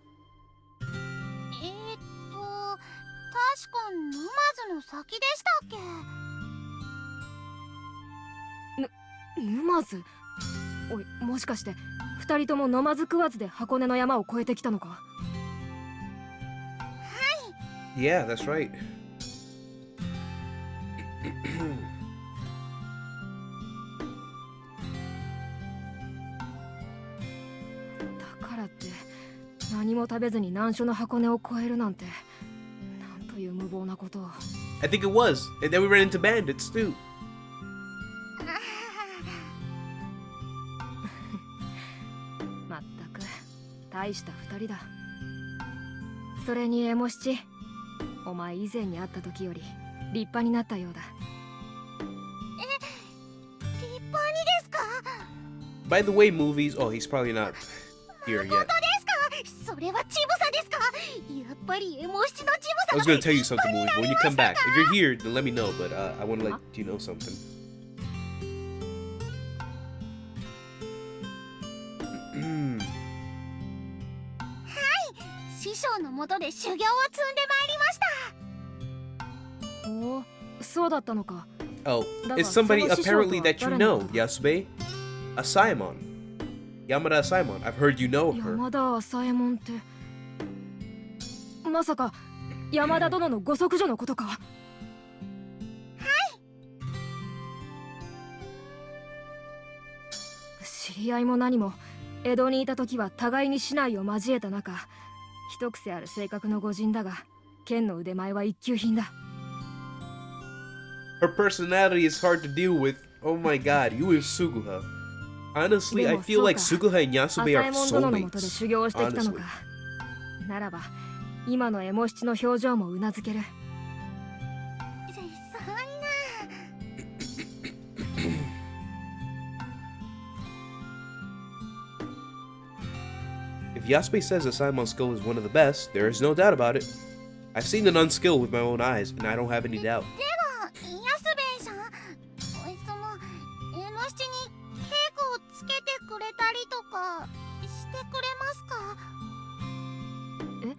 確か沼津の先でしたっけ？沼津？おい、もしかして二人とも飲まず食わずで箱根の山を越えてきたのか？ Yeah, that's right. だからって何も食べずに難所の箱根を越えるなんてなんという無謀なことを。 I think it was. And then we ran into bandits, too. まったく大した二人だ。それにエモ七、お前以前に会った時より立派になったようだ。立派にですか？ By the way, movies. Oh, he's probably not here 本当 yet. ですか？それはちぶさですか？やっぱりエモ七のちぶさ I が was gonna tell you something, movies. But when you come back, if you're here, then let me know. But I want to let you know something. 師匠のもとで修行を積んでまいりました。おお、そうだったのか。 Oh, Daga, it's somebody sono apparently shisho that to you wa know, dareno? Yasube. Asaemon. Yamada Asaemon. I've heard you know of her. 山田朝右衛門ってまさか山田殿のご息女のことか？知り合いも何も江戸にいた時は互いに市内を交えた中、一癖ある性格の御人だが剣の腕前は一級品だ。 Her personality is hard to deal with. Oh my god, you and Suguha. Honestly, I feel like Suguha and 朝 Yasube 右衛 are 門殿のもとで soulmates. 修行をしてきたの Honestly. か。ならば今のエモ七の表情もうなずける。そんな。 If Yasube says Asaemon's skill is one of the best, there is no doubt about it. I've seen the nun skill with my own eyes, and I don't have any doubt. では安兵衛さん、エモ七に稽古をつけてくれたりとかしてくれますか？え？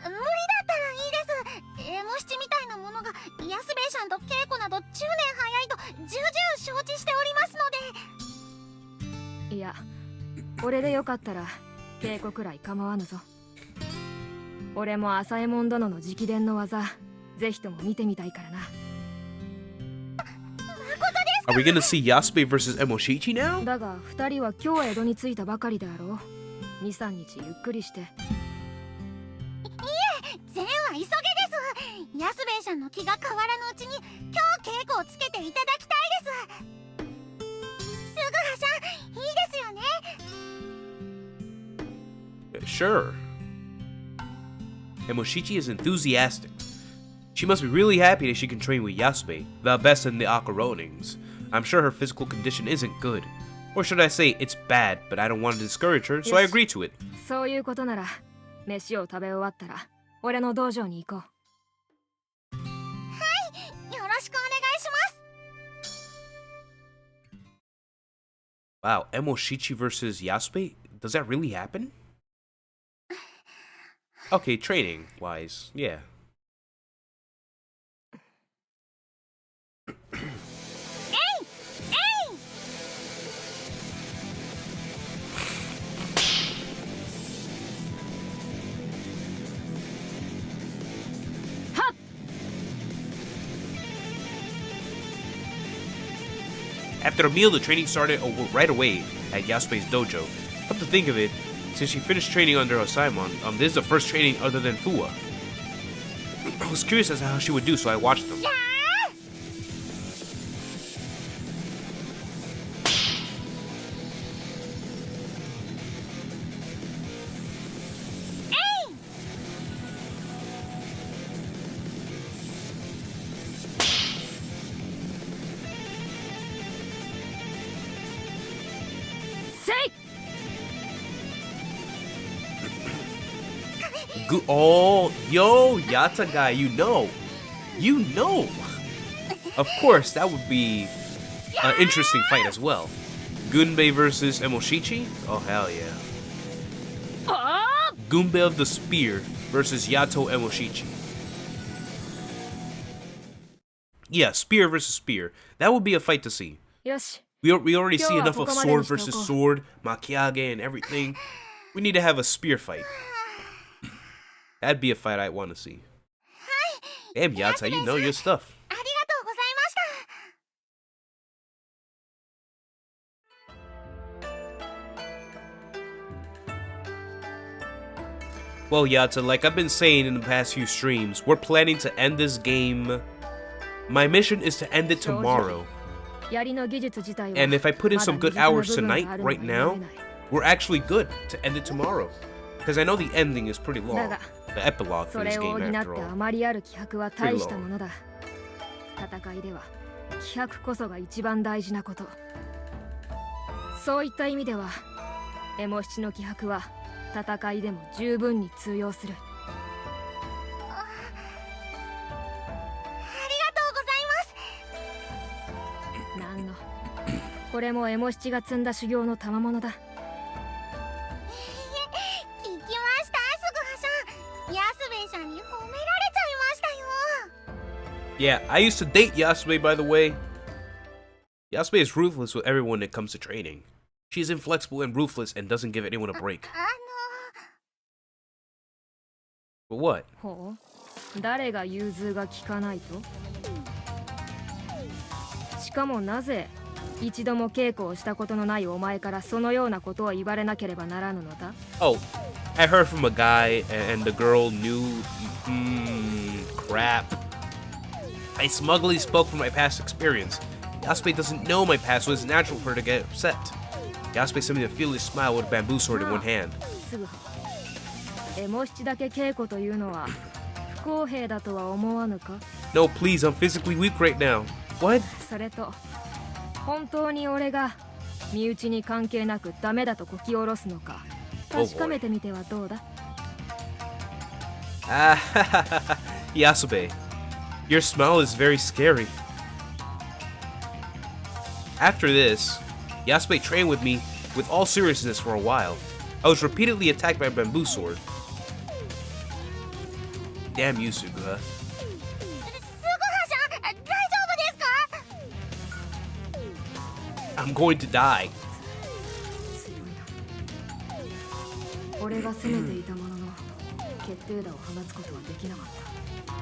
無理だったらいいです。エモ七みたいなものが安兵衛さんと稽古など10年早いと重々承知しておりますので。いや、俺でよかったら稽古くらい構わぬぞ。俺も朝右衛門殿の直伝の技、ぜひとも見てみたいからな。 Are we gonna see Yasube versus Emoshichi now? だが二人は今日江戸に着いたばかりだろう。2、3日ゆっくりして。善は急げです。安兵衛さんの気が変わらぬうちに今日稽古をつけていただきたいです。すぐはさん、いいですよね。 Sure. Emoshichi is enthusiastic. She must be really happy that she can train with Yasube, the best in the Akaronings. I'm sure her physical condition isn't good. Or should I say, it's bad, but I don't want to discourage her, so I agree to it. そういうことなら飯を食べ終わったら俺の道場に行こう。よろしくお願いします。 Wow, Emoshichi versus Yasube? Does that really happen? Okay, training wise, yeah. After the meal, the training started right away at Yasube's dojo. Come to think of it, since she finished training under Osaemon, this is the first training other than Fuwa. I was curious as to how she would do, so I watched them. Oh, yo, Yata guy, you know. Of course, that would be an interesting fight as well. Gunbei versus Emoshichi? Oh, hell yeah. Gunbei of the Spear versus Yato Emoshichi. Yeah, spear versus spear. That would be a fight to see. We already see enough of sword versus sword, makiage and everything. We need to have a spear fight. That'd be a fight I'd want to see. Damn, Yata, you know your stuff. Well, Yata, like I've been saying in the past few streams, we're planning to end this game. My mission is to end it tomorrow. And if I put in some good hours tonight, right now, we're actually good to end it tomorrow. Because I know the ending is pretty long. The epilogue for this game, after all. Pretty long. そういった意味では、エモ七の気迫は戦いでも十分に通用する。なんの、これもエモ七が積んだ修行の賜物だ。 Yeah, I used to date Yasube, by the way. Yasube is ruthless with everyone when it comes to training. She's inflexible and ruthless and doesn't give anyone a break. But what? 誰が融通が利かないと？しかもなぜ一度も稽古をしたことのないお前からそのようなことを言われなければならぬのだ？ Oh, I heard from a guy and the girl knew. Crap. I smugly spoke from my past experience. Yasube doesn't know my past, so it's natural for her to get upset. Yasube sent me a fearless smile with a bamboo sword in one hand. No, please, I'm physically weak right now. What? それと本当に俺が身内に関係なくダメだとこき下ろすのか確かめてみてはどうだ？ Yasube, your smile is very scary. After this, Yasube trained with me with all seriousness for a while. I was repeatedly attacked by a bamboo sword. Damn you, Suguha. I'm going to die. 俺が攻めていたものの決定打を放つことはできなかった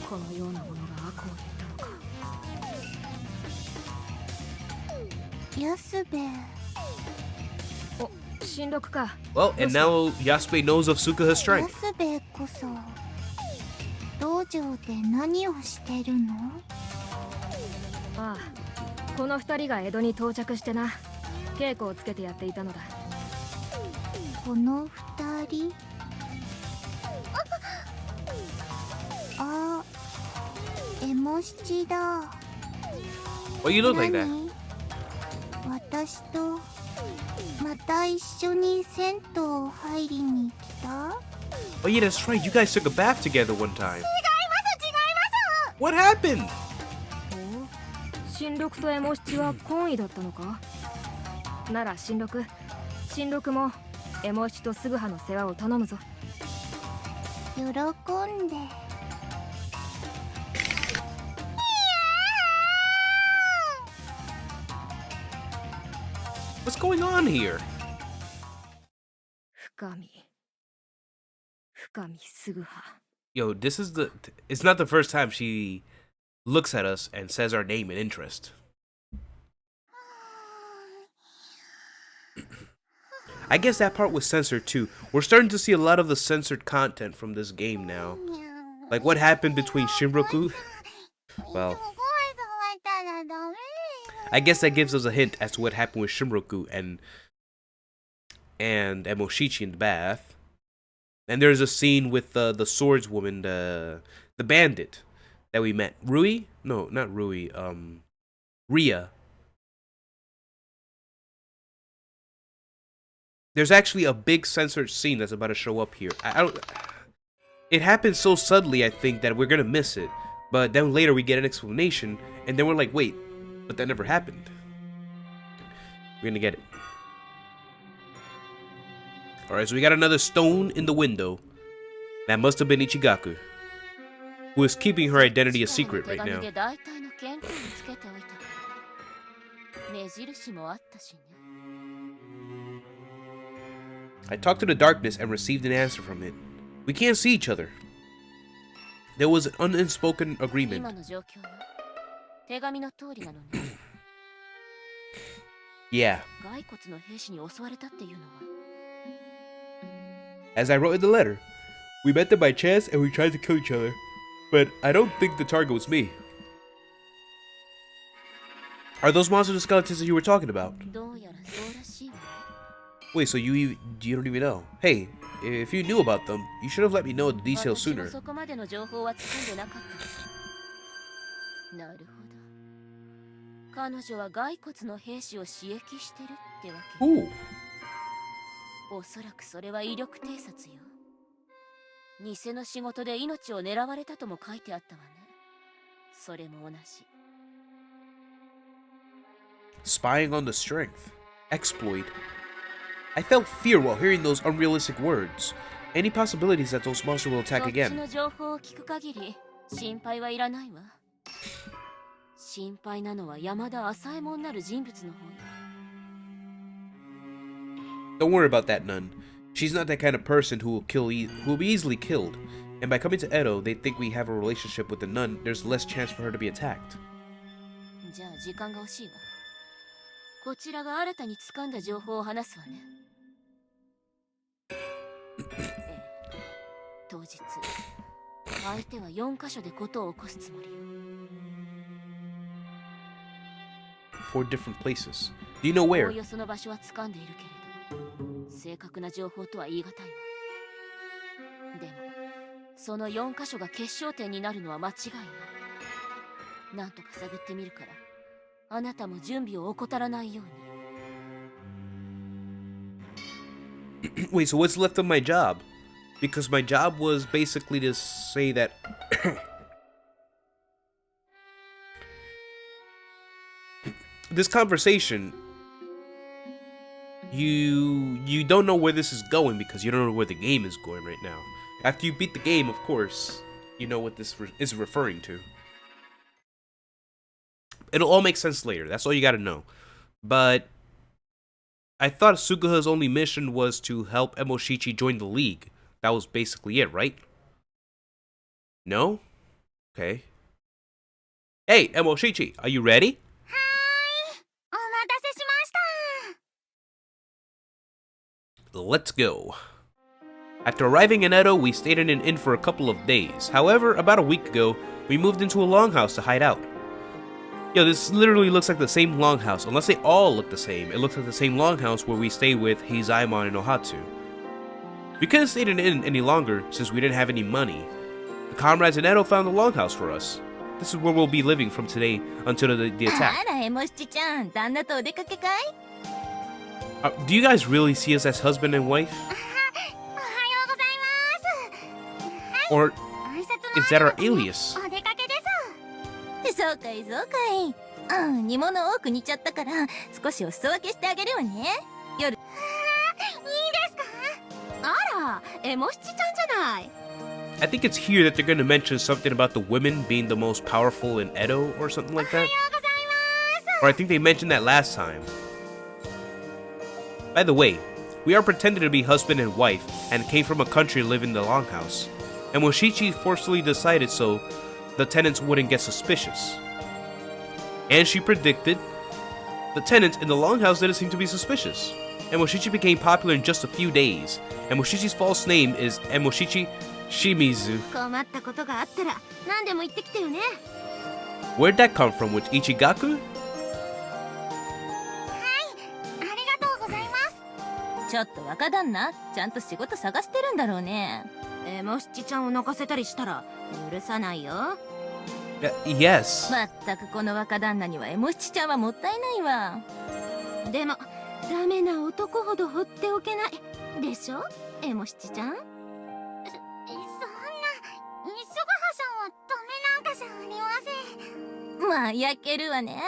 このようなものが悪を言ったのかYasubeお、新録か Well, and now Yasube knows of Sukuha's strength. Yasube こそ道場で何をしてるの？ああこの二人が江戸に到着してな稽古をつけてやっていたのだこの二人あ、エモ七だ Why you look like that? 私とまた一緒に銭湯入りに来た Oh yeah, that's right. You guys took a bath together one time. What happened? 新録とエモ七は懇意だったのかなら新録もエモ七とスグハの世話を頼むぞ喜んで What's going on here? 深見スグハ Yo, this is the... It's not the first time she looks at us and says our name and interest. I guess that part was censored too. We're starting to see a lot of the censored content from this game now. Like what happened between Shinroku? Well, I guess that gives us a hint as to what happened with Shinroku and Emoshichi in the bath. And there's a scene with the swordswoman, the bandit that we met. Rui? No, not Rui. Ria. There's actually a big censored scene that's about to show up here. I don't. It happened so suddenly, I think, that we're gonna miss it. But then later we get an explanation, and then we're like, wait, but that never happened. We're gonna get it. Alright, so we got another stone in the window. That must have been Ichigaku, who is keeping her identity a secret right now. I talked to the darkness and received an answer from it. We can't see each other. There was an unspoken agreement. Yeah. As I wrote in the letter, we met them by chance and we tried to kill each other. But I don't think the target was me. Are those monsters and skeletons that you were talking about? Wait, so you don't even know? Hey, if you knew about them, you should have let me know the details sooner. Ooh. おそらくそれは威力偵察よ。偽の仕事で命を狙われたとも書いてあったわね。それも同じ。Spying on the strength. Exploit. I felt fear while hearing those unrealistic words. Any possibilities that those monsters will attack again? そっちの情報を聞く限り、心配はいらないわ。心配なのは山田朝右衛門なる人物の方よ。Don't worry about that, nun. She's not that kind of person who will be easily killed. And by coming to Edo, they think we have a relationship with the nun. There's less chance for her to be attacked. じゃあ時間が欲しいわ。こちらが新たに掴んだ情報を話すわね。当日、相手は4カ所で事を起こすつもりよ。4 different places. Do you know where? おおよその場所は掴んでいるけれど。正確な情報とは言い難いわ。でもその4カ所が決勝点になるのは間違いない。なんとか探ってみるから、あなたも準備を怠らないように。Wait, so what's left of my job? Because my job was basically to say that this conversation, you don't know where this is going because you don't know where the game is going right now. After you beat the game, of course, you know what this is referring to. It'll all make sense later. That's all you gotta know. But I thought Suguha's only mission was to help Emoshichi join the league. That was basically it, right? No? Okay. Hey, Emoshichi, are you ready? Let's go. After arriving in Edo, we stayed in an inn for a couple of days. However, about a week ago, we moved into a longhouse to hide out. Yo, this literally looks like the same longhouse. Unless they all look the same, it looks like the same longhouse where we stayed with Heizaemon and Ohatsu. We couldn't stay in an inn any longer since we didn't have any money. The comrades in Edo found a longhouse for us. This is where we'll be living from today until the attack. Do you guys really see us as husband and wife? Or is that our alias? そうかいそうかい。煮物多く煮ちゃったから少しお裾分けしてあげるわね。夜。いいですか？あら、エモ七ちゃんじゃない。I think it's here that they're going to mention something about the women being the most powerful in Edo or something like that. Or I think they mentioned that last time. By the way, we are pretending to be husband and wife and came from a country to live in the longhouse. And when Shichi forcefully decided so, the tenants wouldn't get suspicious. And she predicted the tenants in the longhouse didn't seem to be suspicious. Emoshichi became popular in just a few days. Emoshichi's false name is Emoshichi Shimizu. 困ったことがあったら何でも言ってきてよね。 Where'd that come from? With Ichigaku? ありがとうございます。ちょっと若旦那、ちゃんと仕事探してるんだろうね。エモ七ちゃんを泣かせたりしたら許さないよ。Yes. まったくこの若旦那にはエモ七ちゃんはもったいないわ。でもダメな男ほど放っておけないでしょ、エモ七ちゃん。そんな、磯ヶ葉さんはダメなんかじゃありません。まあ焼けるわね。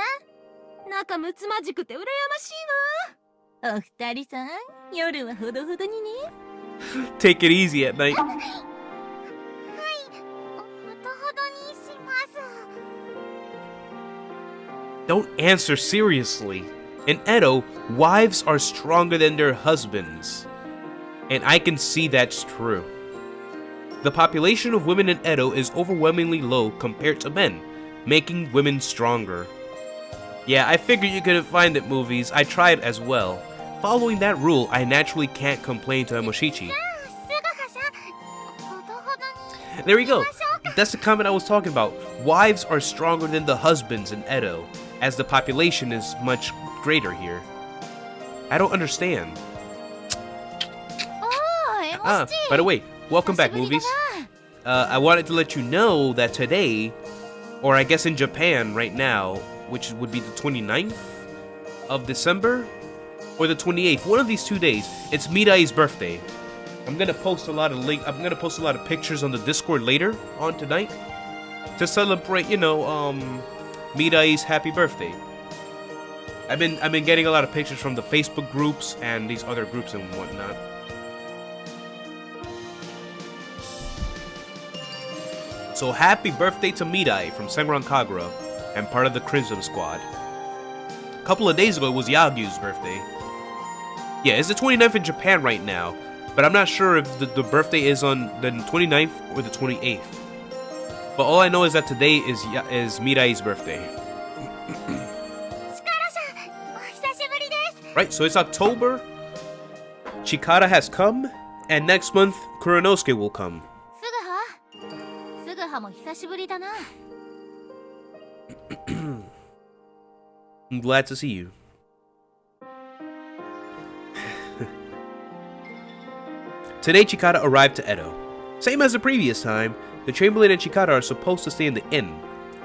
仲睦まじくて羨ましいわ。お二人さん、夜はほどほどにね。Take it easy at night. ほどほどにします。 Don't answer seriously. In Edo, wives are stronger than their husbands. And I can see that's true. The population of women in Edo is overwhelmingly low compared to men, making women stronger. Yeah, I figured you couldn't find it, movies. I tried as well. Following that rule, I naturally can't complain to Emoshichi. There we go. That's the comment I was talking about. Wives are stronger than the husbands in Edo, as the population is much greater here. I don't understand. By the way, welcome back, movies. I wanted to let you know that today, or I guess in Japan right now, which would be the 29th of December, or the 28th, one of these 2 days, it's Midai's birthday. I'm gonna post a lot of pictures on the Discord later on tonight to celebrate, Midai's happy birthday. I've been getting a lot of pictures from the Facebook groups and these other groups and whatnot. So happy birthday to Midai from Senran Kagura and part of the Crimson Squad. A couple of days ago it was Yagyu's birthday. Yeah, it's the 29th in Japan right now, but I'm not sure if the birthday is on the 29th or the 28th. But all I know is that today is Midai's birthday. Right, so it's October, Chikara has come, and next month Kuranosuke will come. すぐはも久しぶりだな。 I'm glad to see you. Today Chikara arrived to Edo. Same as the previous time, the Chamberlain and Chikara are supposed to stay in the inn.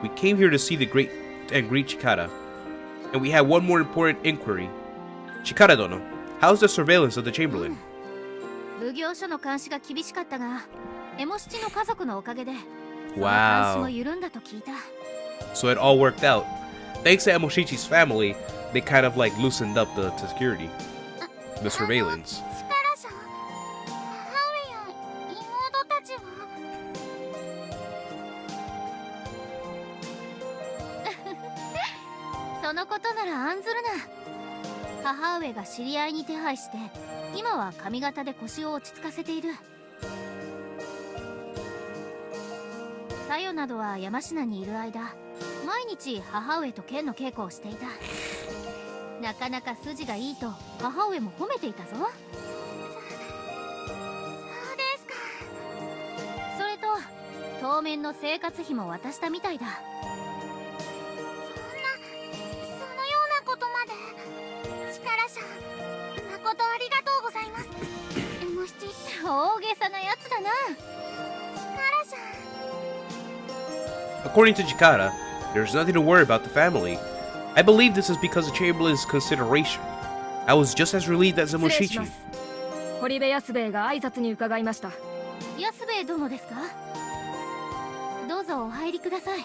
We came here to see the great and greet Chikara. And we had one more important inquiry. Chikara dono, how's the surveillance of the Chamberlain? 奉行所の監視が厳しかったが、エモ七の家族のおかげで、その監視 Wow. も緩んだと聞いた。 So it all worked out. Thanks to Emoshichi's family, they kind of like loosened up the security, the surveillance. 力さん、母上や妹たちは。そのことなら案ずるな。母上が知り合いに手配して、今は髪型で腰を落ち着かせている。さよなどは山科にいる間、毎日母上と剣の稽古をしていた。なかなか筋がいいと母上も褒めていたぞ。そうですか。それと当面の生活費も渡したみたいだ。そのようなことまで。力さん、誠ありがとうございます。エモ七、大げさなやつだな。力さん。 According to Chikara, there's nothing to worry about the family. I believe this is because of Chamberlain's consideration. I was just as relieved as 失礼しま Emoshichi. す。堀部安兵衛が挨拶に伺いました。安兵衛殿ですか。どうぞお入りください。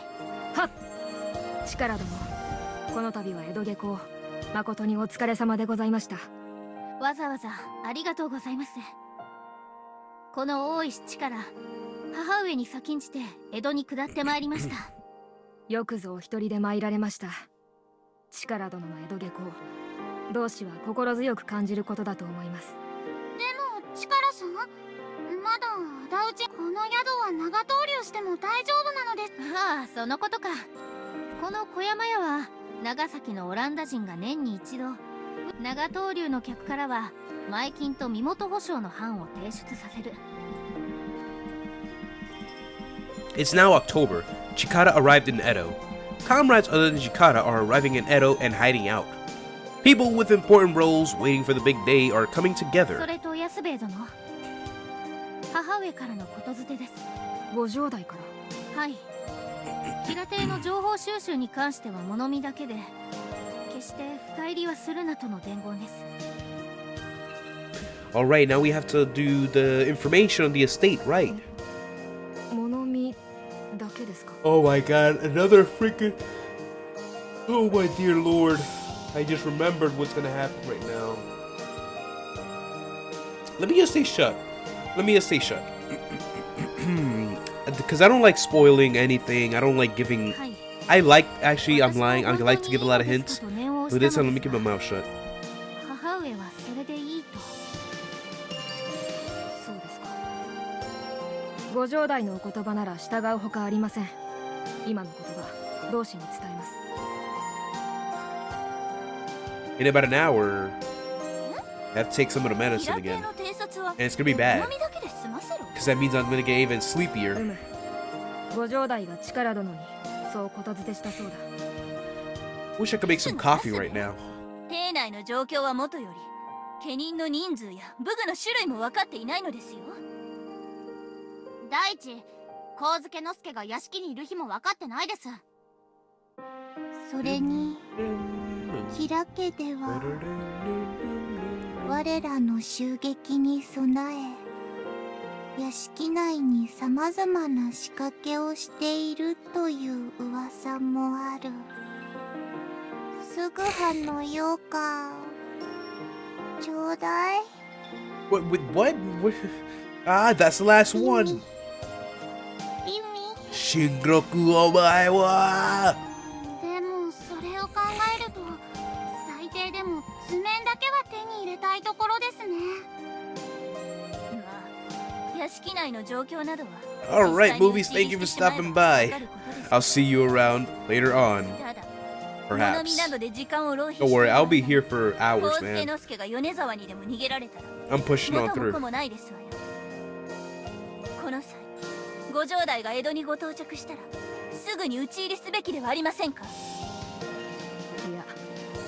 はっ。力殿、この度は江戸下校、誠にお疲れ様でございました。わざわざありがとうございます。この大石力、母上に先んじて江戸に下ってまいりました。よくぞお一人で参られました。力殿の江戸下校、同志は心強く感じることだと思います。でも、力さん、まだ仇討ち、この宿は長通りをしても大丈夫なのです。ああ、そのことか。この小山屋は長崎のオランダ人が年に一度長東流の客からは前金と身元保証の版を提出させる。 It's now October. Chikara arrived in Edo. Comrades other than Chikara are arriving in Edo and hiding out. People with important roles waiting for the big day are coming そ together. れと安兵衛殿、母上からのことづてです。ご城代かはい。吉良邸の情報収集に関しては物見だけで、決して深入りはするなとの伝言です。 Alright, now we have to do the information on the estate, right? ら。物見だけですか。 Oh my god, another freaking... Oh my dear lord. I just remembered what's gonna happen right now. Let me just stay shut. Because I don't like spoiling anything. I don't like giving... はい。 I like... Actually, I'm lying. I like to give a lot of hints. But this time, let me keep my mouth shut. 母上はそれでいいと。そうですか。ご城代のお言葉なら従うほかありません。今の言葉、同志に伝えます。 In about an hour, I have to take some of the medicine again. And it's gonna be bad. Because that means I'm gonna get even sleepier. ご城代が力殿にそうことづてしたそうだ。 Wish I could make some coffee right now. 邸内の状況はもとより、家人の人数や武具の種類も分かっていないのですよ。第一、上野之助が屋敷にいる日も分かってないです。それに、吉良家では我らの襲撃に備え、屋敷内に様々な仕掛けをしているという噂もある。すぐはの羊羹ちょうだい。 What? Ah, that's the last one. 意味。 Shinroku omae wa. でもそれを考えると最低でも図面だけは手に入れたいところですね。まあ、屋敷内の状況などは。Alright, movies, thank you for stopping by. I'll see you around later on. ただ、 Perhaps. 物見などで時間を浪費して Don't worry, I'll be here for 康 hours, 介 man. 之助が米沢にでも逃げられたら I'm pushing on 元も子 through. もないですわよ。この際、ご城代が江戸にご到着したらすぐに討ち入りすべきではありませんか。いや、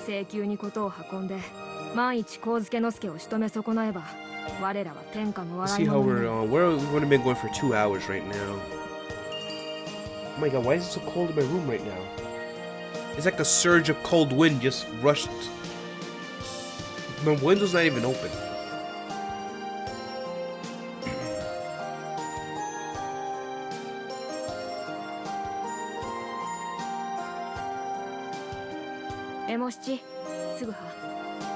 請求に事を運んで万一上野之助を仕留め損なえば我らは天下の Let's 笑 see い how 者 we're に。 on. We've only been going for 2 hours right now. Oh my god, why is it so cold in my room right now? It's like a surge of cold wind just rushed. My window's not even open. Emo七、すぐは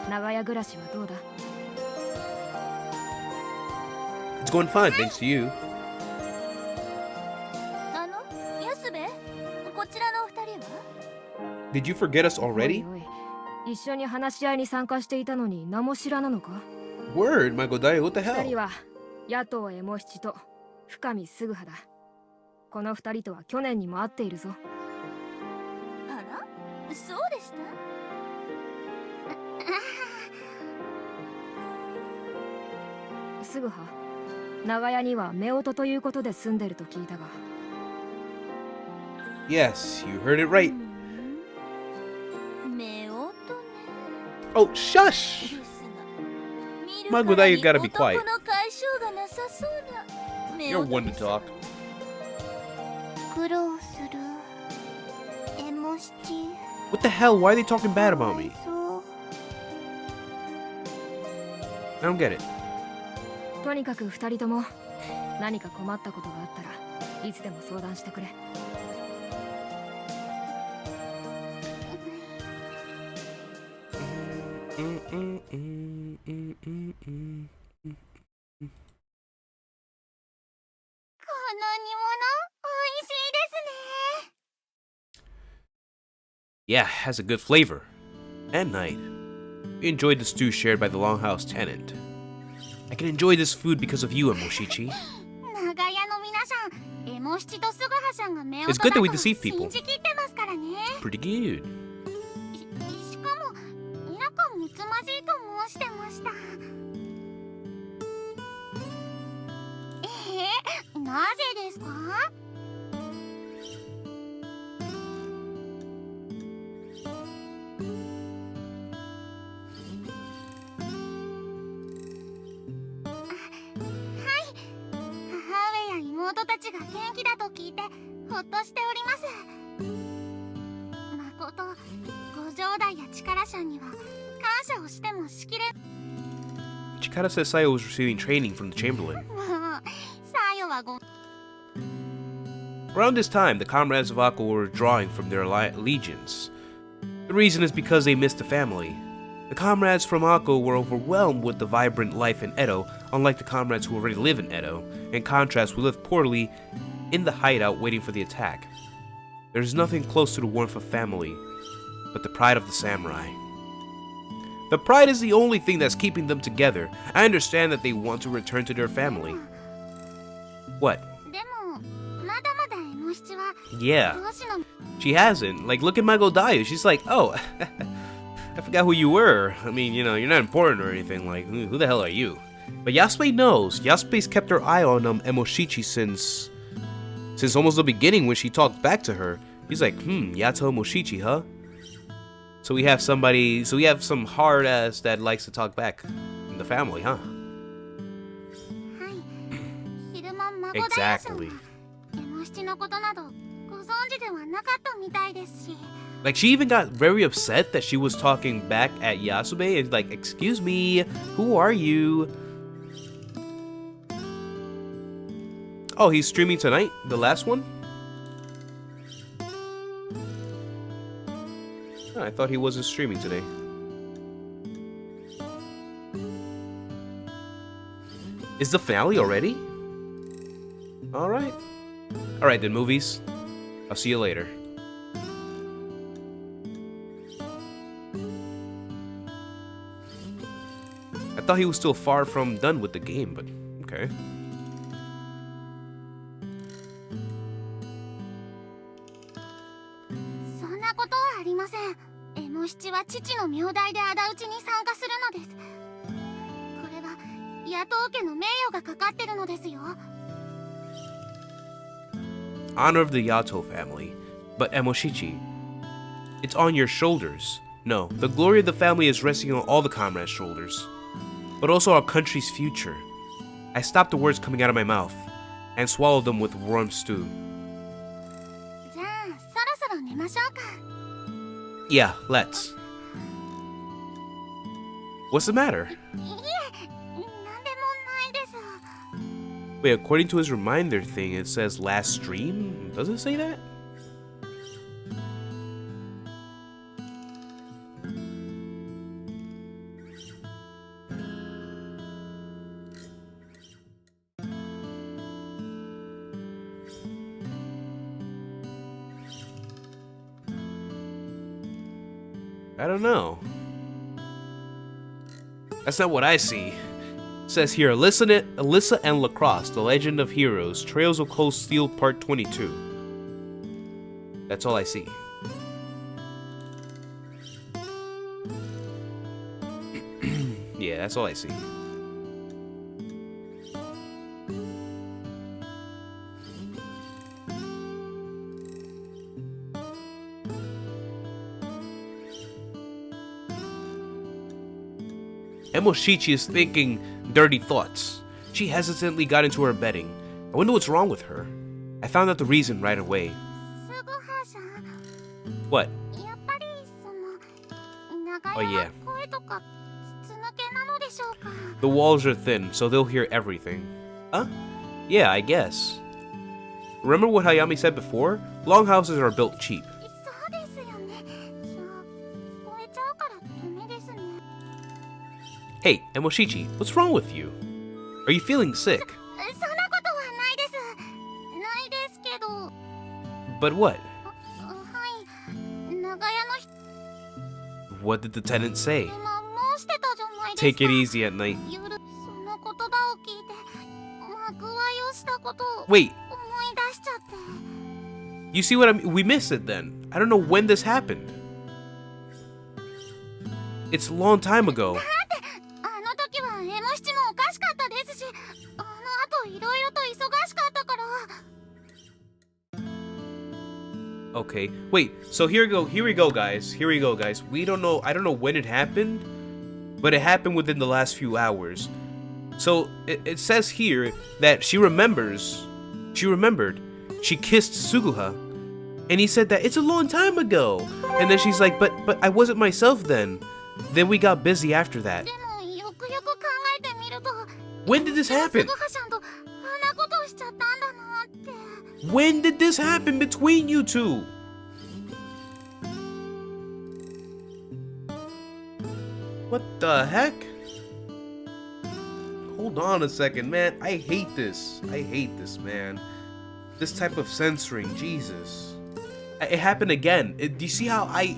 長屋暮らしはどうだ。 It's going fine, thanks to you. 安部、こちらのお二人は。 Did you forget us お already? いおい、一緒に話し合いに参加していたのに名も知らなのか。 Word, my godai, what the 二人 hell? は野党エモ七と深見すぐはだ。この二人とは去年にも会っているぞ。あら、そうでした。すぐは長屋には夫婦ということで住んでると聞いたが。 Yes, you heard it right. 夫婦ね。 Oh, shush! ですが、見る My か good ら eye, に you gotta be 男 quiet. の解消がなさそうな。 You're one to talk. 苦労するエモ七。 What the hell? Why are they talking bad about me? そう。 I don't get it. とにかく二人とも何か困ったことがあったらいつでも相談してくれ。 この煮物おいしいですね。 Yeah, has a good flavor. At night, we enjoyed the stew shared by the longhouse tenant. I can enjoy this food because of you, Emoshichi. 長屋の皆さん、エモ七とすぐはさんが夫 It's 婦 good だ that we と deceive 信 people. じきってますからね。 Pretty good. しかも仲睦まじいした。なぜですか？母上や妹たちが元気だと聞いてほっとしております。まことご兄弟や力者には感謝をしてもしきれ。 Chikara says Sayo was receiving training from the Chamberlain. もうサヨはご Around this time, the comrades of Akko were withdrawing from their allegiance. The reason is because they missed the family. The comrades from Akko were overwhelmed with the vibrant life in Edo, unlike the comrades who already live in Edo. In contrast, we lived poorly in the hideout waiting for the attack. There is nothing close to the warmth of family, but the pride of the samurai. The pride is the only thing that's keeping them together. I understand that they want to return to their family. What? でもまだまだM7は Yeah. 同志の She hasn't. Like, look at Magodayu. She's like, oh, I forgot who you were. I mean, you know, you're not important or anything. Like, who the hell are you? But Yasuke knows. Yasuke's kept her eye on Emoshichi since almost the beginning when she talked back to her. He's like, Yato Emoshichi, huh? So we have some hard ass that likes to talk back in the family, huh? 昼間孫だよさん Exactly. は M7のことなどご存知ではなかったみたいですし。 Like, she even got very upset that she was talking back at Yasube and like, excuse me, who are you? Oh, he's streaming tonight? The last one? Oh, I thought he wasn't streaming today. Is the finale already? Alright. Alright then, movies. I'll see you later. I thought he was still far from done with the game, but okay. そんなことはありません。M7は父の名代で仇討ちに参加するのです。これは野党家の名誉がかかってるのですよ。 Honor of the Yato family. But Emoshichi, it's on your shoulders. No, the glory of the family is resting on all the comrades' shoulders. But also our country's future. I stopped the words coming out of my mouth and swallowed them with warm stew. じゃあそろそろ寝ましょうか。 Yeah, let's. What's the matter? いえ、なんでもないです。 Wait, according to his reminder thing, it says last stream? Does it say that? I don't know. That's not what I see. It says here, Alyssa and Lacrosse, The Legend of Heroes, Trails of Cold Steel Part 22. That's all I see. Yeah, that's all I see. Emoshichi is thinking dirty thoughts. She hesitantly got into her bedding. I wonder what's wrong with her. I found out the reason right away. すぐはさん、 What? やっぱりその長 Oh, 屋 yeah. は声とか筒抜けなのでしょうか。 The walls are thin, so they'll hear everything. Huh? Yeah, I guess. Remember what Hayami said before? Longhouses are built cheap. そうですよね。じゃあ聞こえちゃうからダメですね。 Hey, Emoshichi, what's wrong with you? Are you feeling sick? そんなことはないです。ないですけど。 But what? はい。長屋の人 What did the tenant say? 今申してたじゃないですか。 Take it easy at night. 夜その言葉を聞いて幕愛をしたことを Wait, 思い出しちゃって。 you see what I mean? We missed it then. I don't know when this happened. It's a long time ago. あの Okay, wait, so here we go, guys. Here we go, guys. I don't know when it happened, but it happened within the last few hours. So, it says here that she remembered, she kissed Suguha, and he said that it's a long time ago. And then she's like, but I wasn't myself then. Then we got busy after that. でもよくよく考えてみると When did this happen? スグハちゃんとあんなことをしちゃったんだなって When did this happen between you two? What the heck? Hold on a second, man. I hate this. I hate this, man. This type of censoring, Jesus. It happened again. Do you see how I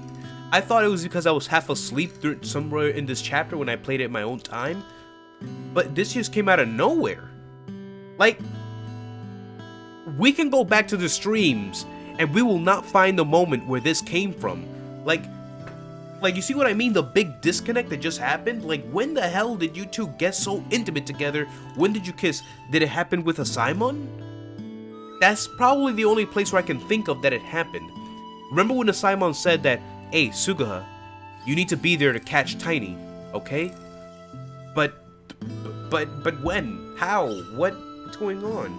thought it was because I was half asleep somewhere in this chapter when I played it in my own time? But this just came out of nowhere. Like, we can go back to the streams and we will not find the moment where this came from. Like you see what I mean? The big disconnect that just happened? Like, when the hell did you two get so intimate together? When did you kiss? Did it happen with a Simon? That's probably the only place where I can think of that it happened. Remember when the Simon said that, hey, Suguha, you need to be there to catch Tiny, okay? But when? How? What's going on?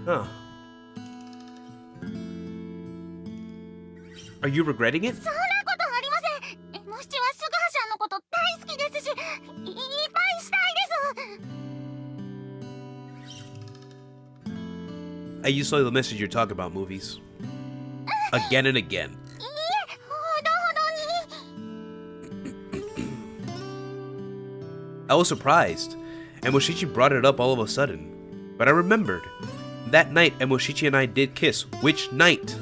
Huh. Are you regretting it? そんなことありません。エモシチはスグハちゃんのこと大好きですし、いっぱいしたいです。 You saw the message you're talking about, movies. Again and again. いいえ、ほどほどに。 I was surprised. Emoshichi brought it up all of a sudden. But I remembered. That night, Emoshichi and I did kiss. Which night?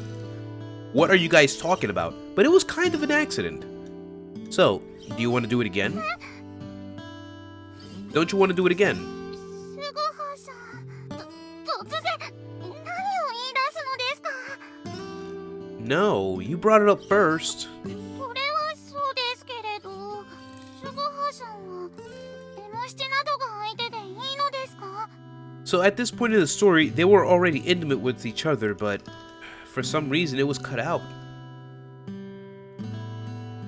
What are you guys talking about? But it was kind of an accident. So, do you want to do it again? Don't you want to do it again? スグハさん、突然何を言い出すのですか。 No, you brought it up first. それはそうですけれど、スグハさんはエモシチなどが相手でいいのですか。 So at this point in the story, they were already intimate with each other, but for some reason it was cut out.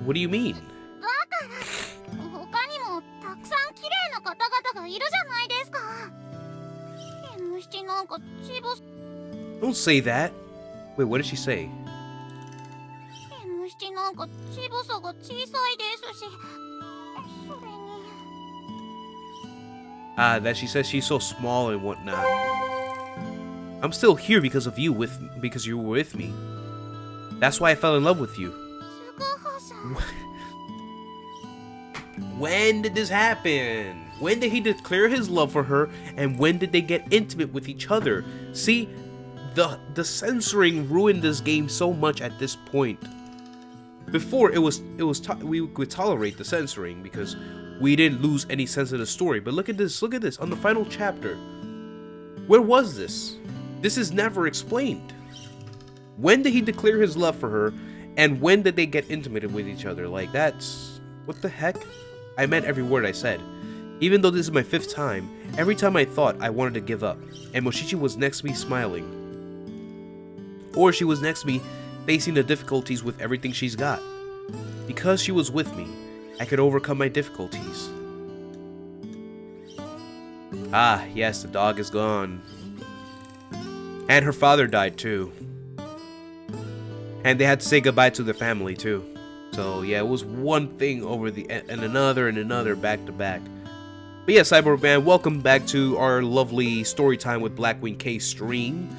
What do you mean? だから他にもたくさん綺麗な方々がいるじゃないですか。エモシチなんかチボ。 Don't say that. Wait, what did she say? エモシチなんかチボさが小さいですし、それに。 That she says she's so small and whatnot. I'm still here because of you because you were with me. That's why I fell in love with you. スグハさん。 When did this happen? When did he declare his love for her, and when did they get intimate with each other? See, the censoring ruined this game so much at this point. Before we could tolerate the censoring because we didn't lose any sense of the story. But look at this on the final chapter. Where was this? This is never explained. When did he declare his love for her, and when did they get intimate with each other? Like, that's... what the heck? I meant every word I said. Even though this is my 5th time, every time I thought I wanted to give up, and Moshichi was next to me smiling. Or she was next to me facing the difficulties with everything she's got. Because she was with me, I could overcome my difficulties. Ah, yes, the dog is gone. And her father died too. And they had to say goodbye to their family too. So yeah, it was one thing over the and another back to back. But yeah, Cyborg Man, welcome back to our lovely story time with BlackwingKei stream.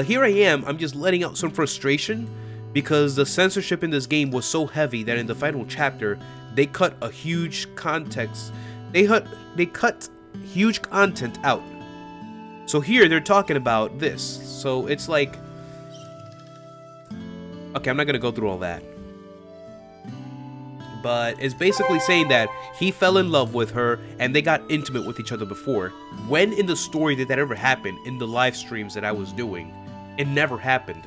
Here I am, I'm just letting out some frustration because the censorship in this game was so heavy that in the final chapter, they cut a huge context. They cut huge content out. So here they're talking about this. So it's like, okay, I'm not gonna go through all that. But it's basically saying that he fell in love with her and they got intimate with each other before. When in the story did that ever happen in the live streams that I was doing? It never happened.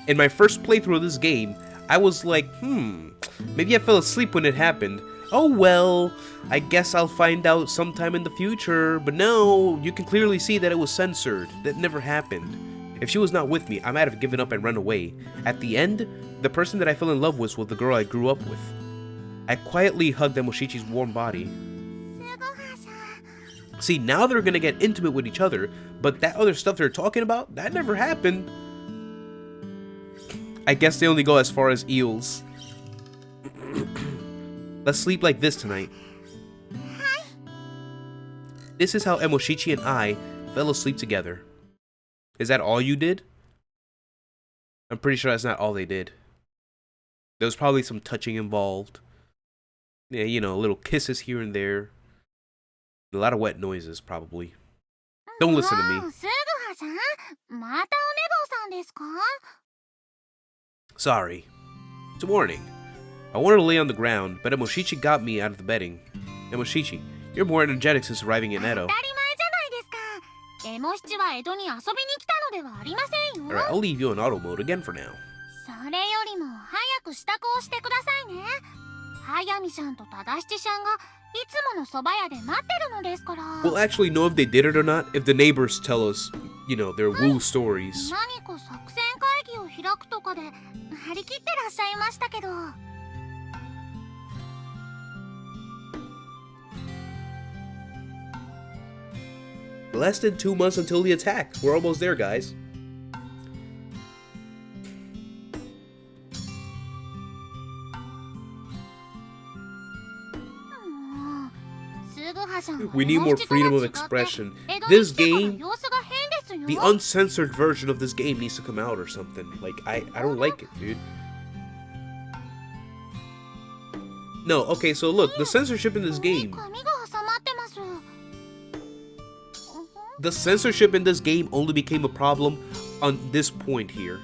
In my first playthrough of this game, I was like, maybe I fell asleep when it happened. Oh well, I guess I'll find out sometime in the future. But no, you can clearly see that it was censored. That never happened. If she was not with me, I might have given up and run away. At the end, the person that I fell in love with was the girl I grew up with. I quietly hugged Emoshichi's warm body. See, now they're gonna get intimate with each other, but that other stuff they're talking about, that never happened. I guess they only go as far as eels. Let's sleep like this tonight. This is how Emoshichi and I fell asleep together. Is that all you did? I'm pretty sure that's not all they did. There was probably some touching involved. Yeah, you know, little kisses here and there. A lot of wet noises, probably. Don't listen to me. Sorry. It's a warning. I wanted to lay on the ground, but Emoshichi got me out of the bedding. Emoshichi, you're more energetic since arriving in Edo. Alright, I'll leave you in auto mode again for now. We'll actually know if they did it or not if the neighbors tell us, you know, their woo stories. Less than 2 months until the attack. We're almost there, guys. We need more freedom of expression. This game, the uncensored version of this game needs to come out or something. Like, I don't like it, dude. No, okay, so look, the censorship in this game. The censorship in this game only became a problem on this point here.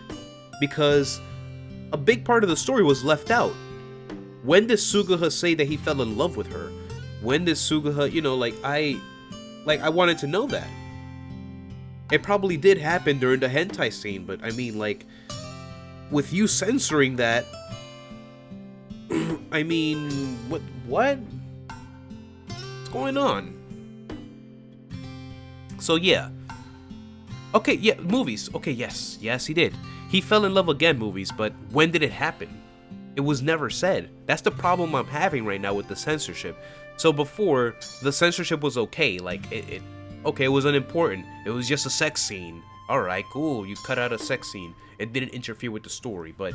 Because a big part of the story was left out. When did Suguha say that he fell in love with her? When did Suguha, you know, I wanted to know that. It probably did happen during the hentai scene, but I mean, like, with you censoring that, I mean, what? What's going on? So yeah. Okay, yeah, movies. Okay, yes, he did. He fell in love again, movies, but when did it happen? It was never said. That's the problem I'm having right now with the censorship. So before, the censorship was okay, like, it was unimportant. It was just a sex scene. Alright, cool, you cut out a sex scene. It didn't interfere with the story, but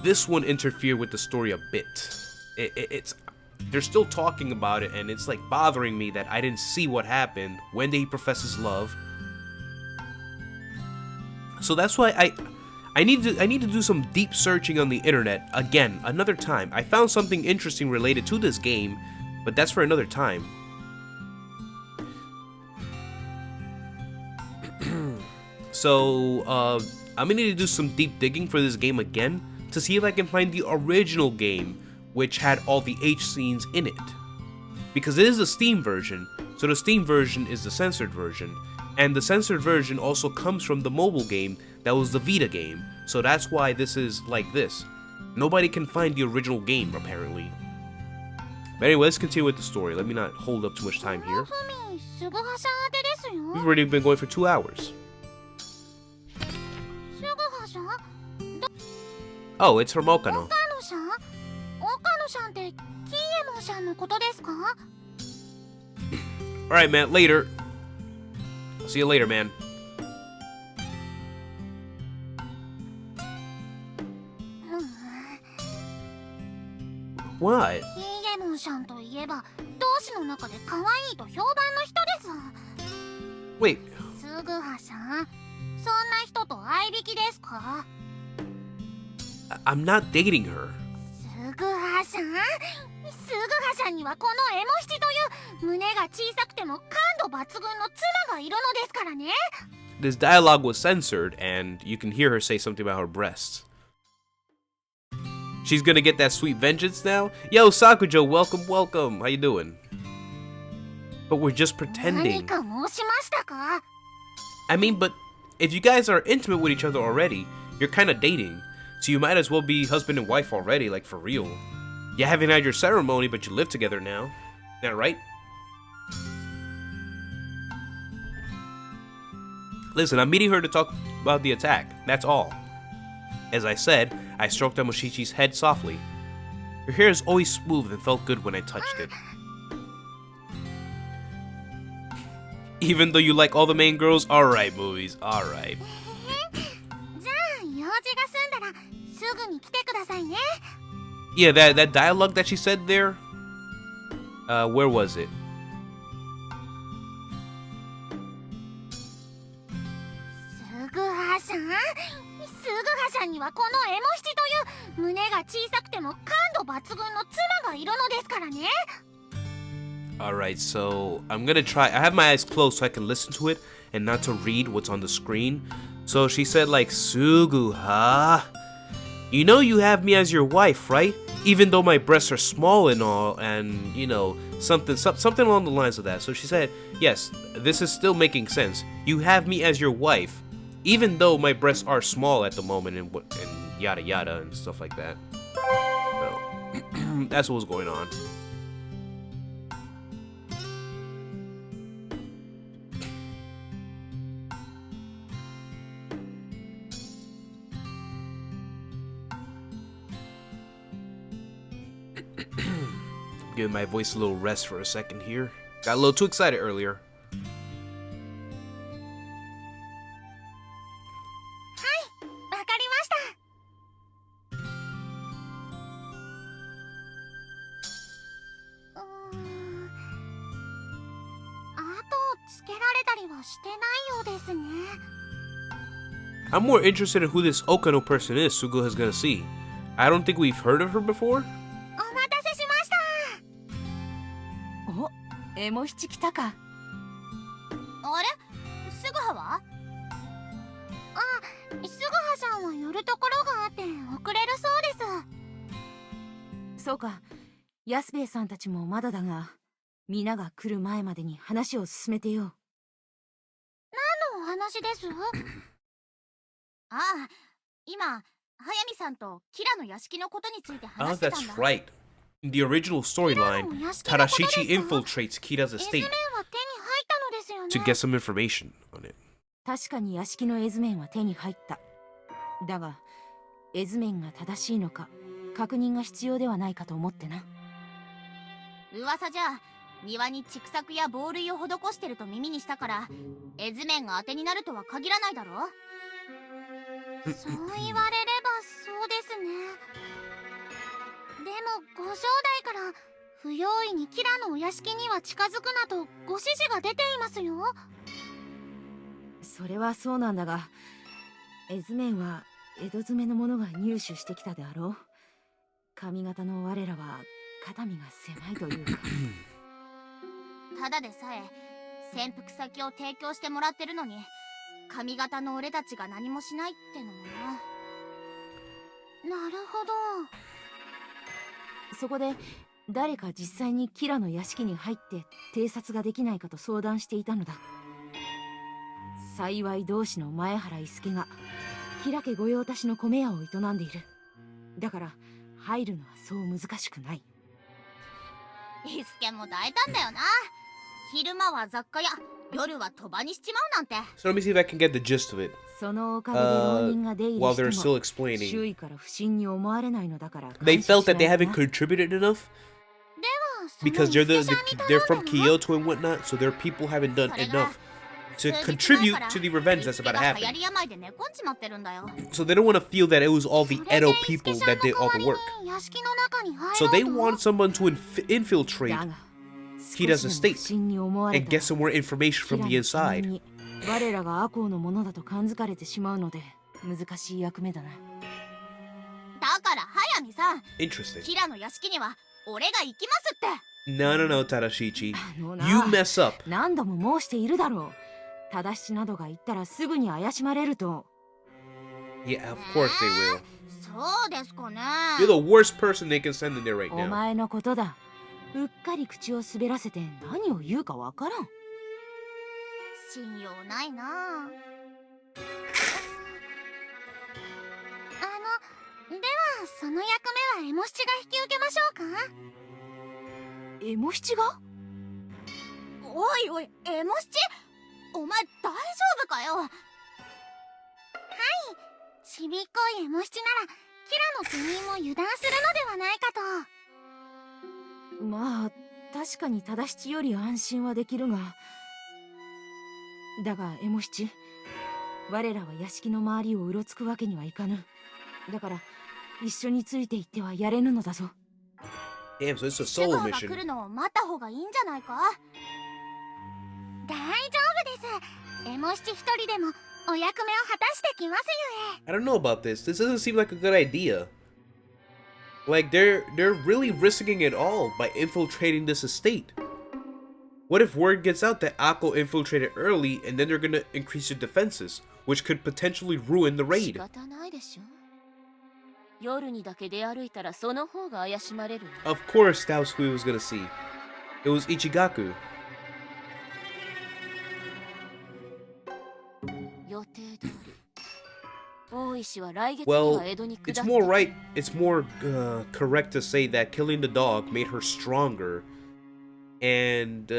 this one interfered with the story a bit. They're still talking about it, and it's like bothering me that I didn't see what happened. When did he profess his love? So that's why I need to do some deep searching on the internet again, another time. I found something interesting related to this game, but that's for another time. So I'm gonna need to do some deep digging for this game again to see if I can find the original game, which had all the H scenes in it. Because it is a Steam version, so the Steam version is the censored version. And the censored version also comes from the mobile game that was the Vita game, so that's why this is like this. Nobody can find the original game, apparently. But anyway, let's continue with the story. Let me not hold up too much time here. We've already been going for 2 hours. Oh, it's from Okano. Alright, man, later. See you later, man. What? Wait. I'm not dating her. This dialogue was censored, and you can hear her say something about her breasts. She's gonna get that sweet vengeance now? Yo, Sakujo, welcome, welcome. How you doing? But we're just pretending. I mean, but if you guys are intimate with each other already, you're kind of dating. So you might as well be husband and wife already, like for real. You haven't had your ceremony, but you live together now. Isn't that right? Listen, I'm meeting her to talk about the attack. That's all. As I said, I stroked Emoshichi's head softly. Her hair is always smooth and felt good when I touched it. Even though you like all the main girls, alright, movies, alright. じゃあ用事が済んだらすぐに来てくださいね。 Yeah, that dialogue that she said there. Where was it? すぐはしゃんにはこのエモ七という胸が小さくても感度抜群の妻がいるのですからね。 Alright, so I'm gonna try. I have my eyes closed so I can listen to it and not to read what's on the screen. So she said like, Sugu, huh? You know you have me as your wife, right? Even though my breasts are small and all, and you know, something along the lines of that. So she said, yes, this is still making sense. You have me as your wife, even though my breasts are small at the moment, and yada yada and stuff like that. So, that's what was going on. Giving my voice a little rest for a second here. Got a little too excited earlier. わかりました。後をつけられたりはしてないようですね。 I'm more interested in who this Okano person is Sugo is gonna see. I don't think we've heard of her before. お待たせしました。お、エモ七来たか。あれ、すぐはは？あ、すぐはさんは寄るところがあって遅れるそうです。そうか、安兵衛さんたちもまだだが、皆が来る前までに話を進めてよ。何のお話です？ああ、今、速水さんとキラの屋敷のことについて Oh, 話してたん that's だ。 right. In the original storyline, Tarashichi infiltrates Kira's 絵図 estate 面は手に入ったのですよね。 to get some information on it. 確かに屋敷の絵図面は手に入った。だが、絵図面が正しいのか、確認が必要ではないかと思ってな。噂じゃ、庭に畜作や防塁を施してると耳にしたから、絵図面が当てになるとは限らないだろ。そう言われればそうですね。でもご正代から不用意にキラのお屋敷には近づくなとご指示が出ていますよ。それはそうなんだが、絵図面は江戸詰めの者が入手してきたであろう。髪型の我らは肩身が狭いというか。ただでさえ潜伏先を提供してもらってるのに、髪型の俺たちが何もしないってのもな。なるほど。そこで誰か実際にキラの屋敷に入って偵察ができないかと相談していたのだ。幸い同志の前原伊助がキラ家御用達の米屋を営んでいる。だから入るのはそう難しくない。伊助も大胆だよな。昼間は雑貨屋、夜は賭場にしちまうなんて。 So let me see if I can get the gist of it そのおかげで浪人が出入 while り they're して still も explaining. 周囲から不審に思われないのだから。 They felt that they 感謝しない haven't とな。 contributed enough では、 because they're その伊助さんに they're 頼 from んだの？ Kyoto and whatnot, so their people haven't done それが enough to 数日 contribute 前から to the revenge that's 伊助 about to が流 happen. 行り病で寝込んじまってるんだよ。 So they don't want to feel that it was all the それで Edo 伊助 people さん that の did 代 all わ the り work. に屋敷の中に入 So ろ they うと。 want someone to infiltrate だが Kira's 少しでも estate 不審に思われ and た get some more information キ from ラ the の他人 inside. に我らが赤穂のものだと感づかれてしまうので難しい役目だな。だから速水さん、 Interesting. キラの屋敷には俺が行きますって。 No, no, no, Tarashichi. あのな、 You mess up. 何度も申しているだろう。正しなどが言ったらすぐに怪しまれると。 Yeah, of course they will. そうですかね。 You're the worst person they can send in there right お now. 前のことだ。うっかり口を滑らせて何を言うかわからん。信用ないな。その役目はエモ七が引き受けましょうか。エモ七が？おいおい、エモ七、お前大丈夫かよ。はい、ちびっこいエモ七ならキラの責任も油断するのではないかと。まあ確かに正七より安心はできるが、だがエモ七、我らは屋敷の周りをうろつくわけにはいかぬ。だから一緒についていってはやれぬのだぞ。Damn, so it's a シュ solo ガーが来 mission. るのを待った方がいいんじゃないか。大丈夫です。エモ七一人でもお役目を果たしてきますゆえ。 I don't know about this. This doesn't seem like a good idea. Like they're really risking it all by infiltrating this estate. What if word gets out that Akko infiltrated early and then they're gonna increase your defenses, which could potentially ruin the 仕 raid? 方ないでしょ。夜にだけ出歩いたらその方が怪しまれる。 Of course, that was who he was gonna see. It was Ichigaku. 予定通り。大石は来月に Well, は江戸に下って it's more right. It's more correct to say that killing the dog made her stronger, and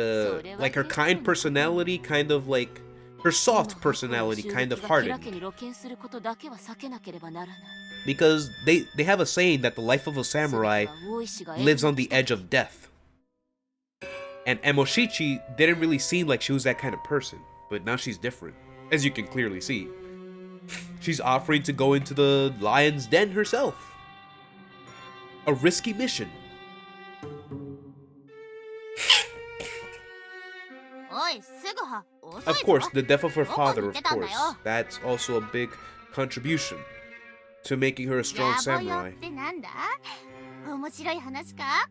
like her kind personality, kind of like her soft personality, kind of hardened. Because they have a saying that the life of a samurai lives on the edge of death. And Emoshichi didn't really seem like she was that kind of person, but now she's different, as you can clearly see. She's offering to go into the lion's den herself. A risky mission. Of course, the death of her father, of course. That's also a big contribution to making her a strong samurai. ってなんだ？面白い話か？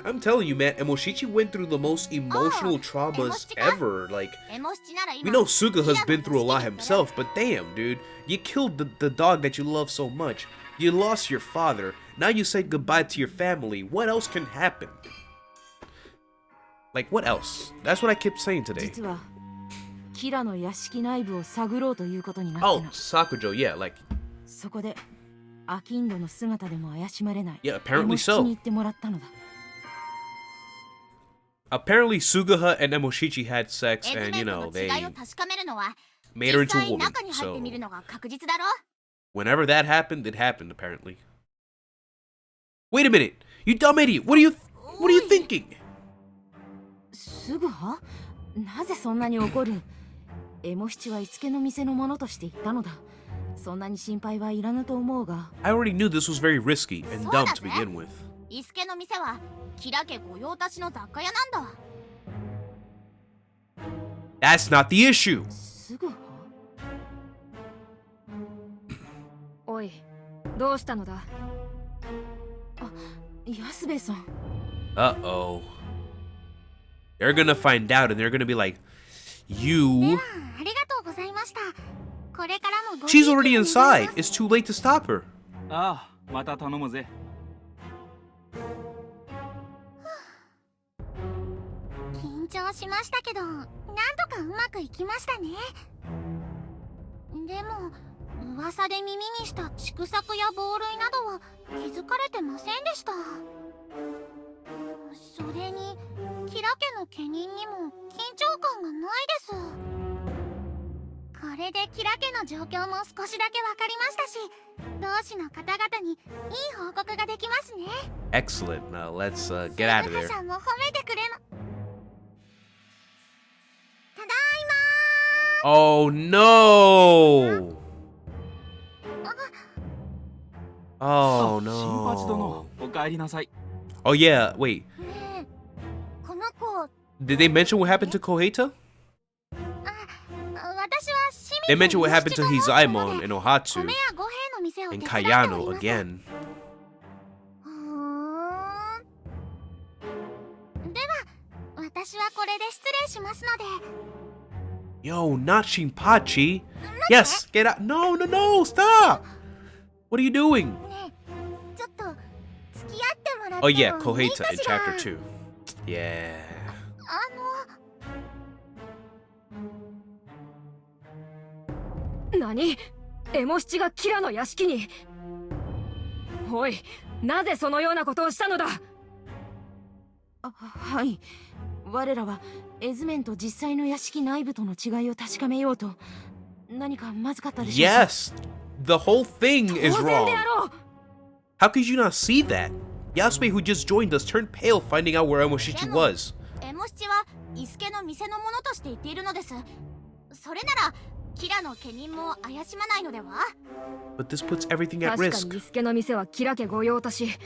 I'm telling you, man, Emoshichi went through the most emotional traumas ever. Like, we know Suga has been through a lot himself, but damn, dude, you killed the dog that you love so much. You lost your father. Now you said goodbye to your family. What else can happen? Like, what else? That's what I kept saying today. 実はキラの屋敷内部を探ろうということになった Oh, の。 Sakujo, yeah, like, そこでアキンドの姿でも怪しまれない。 yeah, apparently エモ七に so. 行ってもらったのだ。 Apparently, Sugaha and Emoshichi had sex, and you know, they made her into a woman. So, whenever that happened, it happened. Apparently. Wait a minute, you dumb idiot! What are you thinking? すぐは？なぜそんなに怒る？エモ七はイツケの店のものとして言ったのだ。そんなに心配はいらぬと思うが。I already knew this was very risky and dumb to begin with. イスケの店はキラ家御用達の雑貨屋なんだ。 That's not the issue. すぐは？おい、どうしたのだ？あ、安部さん。Uh-oh. They're gonna find out and they're gonna be like, you... ありがとうございました。これからもご She's already inside. It's too late to stop her. ああ、また頼むぜ。緊張しましたけど、なんとかうまくいきましたね。でも、噂で耳にした畜作や亡類などは気づかれてませんでした。それに、キラ家の家人にも緊張感がないです。これでキラ家の状況も少しだけわかりましたし、同志の方々にいい報告ができますね。 Excellent. Now let's get out of there. さんも褒めてくれま。ただいまー。 Oh no! Oh 新八殿、 no. お帰りなさい。 Oh yeah, wait. ねえ、この子、 Did they mention what happened to Koheta? 私は清水 They mentioned what happened to と申すもの Hizaemon で and Ohatsu 米や五兵の店を手 and 伝っており Kayano ます。 again. では、私はこれで失礼しますので。 Yo, not Shinpachi. Yes, get out. No, stop. What are you doing? ねえ、ちょっと付き合ってもららって Oh yeah, もいい Koheta か in しら。 chapter 2. Yeah. 何？エモ七がキラの屋敷に。おい、なぜそのようなことをしたのだ。はい。我らはエズメンと実際の屋敷内部との違いを確かめようと。何かまずかったでしょうか。 Yes! The whole thing is 当然 wrong. であろう。 How could you not see that? Yasume, who just joined us, turned pale finding out where Emoshichi was. エモ七は伊助の店のものとして言っているのです。それならキラの家人も怪しまないのでは？ But this puts everything at 確か risk. に伊助の店はキラ家御用達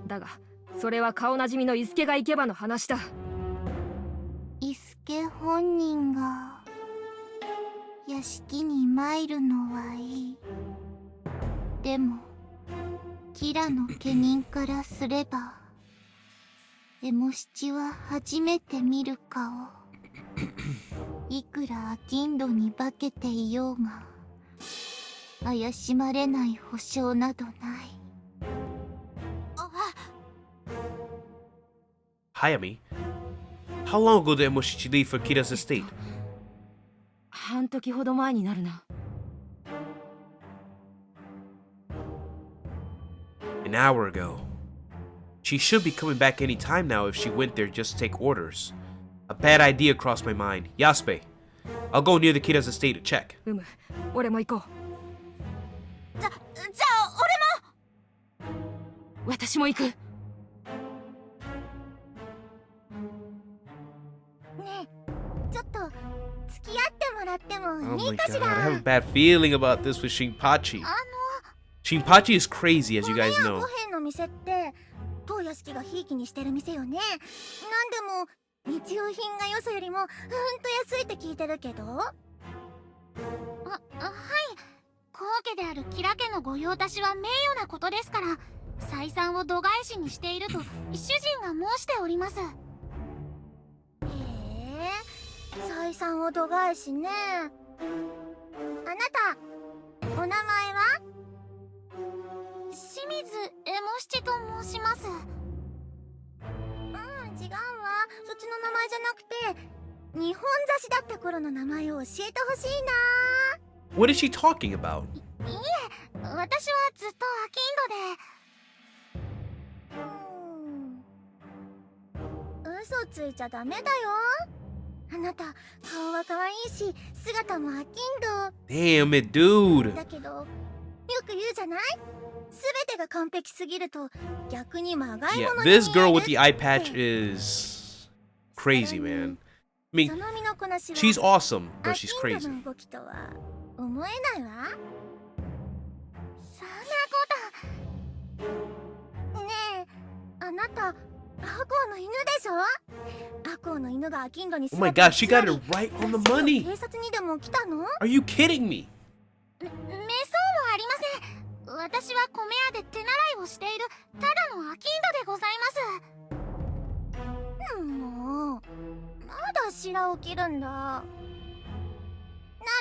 だが、それは顔なじみの伊助が行けばの話だ。伊助本人が屋敷に参るのはいい。でもキラの家人からすればエモ七は初めて見る顔。いくら商人に化けていようが怪しまれない保証などない。Hayami, how long ago did Emoshichi leave for Kira's estate? 半時ほど前になるな。An hour ago. She should be coming back any time now if she went there just to take orders. A bad idea crossed my mind. Yasume, I'll go near the Kira's estate to check. 俺も行こじゃあ俺も。う。私も行く。ねえ、ちょっと付き合ってもらっても Oh い my いかし god, I have a ら。 bad feeling about this with Shinpachi. あ Shinpachi is crazy, as の you guys 米や know. 五辺の店って当屋敷がひいきにしてる店よね。なんでも日用品がよそよりも安いって聞いてるけど。はい、高家であるキラ家の御用達は名誉なことですから、採算を度外視にしていると主人が申しております。へえ、採算を度外視ね。あなたお名前は？清水エモ七と申します。違うわ、そっちの名前じゃなくて日本雑誌だった頃の名前を教えてほしいな。 What is she talking about? いえ、私はずっと商人で。嘘ついちゃダメだよ。あなた顔は可愛いし姿も商人 Damn it, dude. だけど、よく言うじゃない？全てが完璧すぎると逆にまがい Yeah, ものに this 見え girl る with the eye patch って。 is crazy, man. I そ mean, の身のこなしは she's awesome, but 商 she's 人 crazy. の動きとは思えないわ。そんなこと。ねえ、あなたアコウの犬でしょ？アコウの犬が商人に Oh my god, she got it right on the money. 警察にでも来たの？ Are you kidding me? めそうもありません。私は米屋で手習いをしているただの商人でございます。もうまだ白起きるんだ。な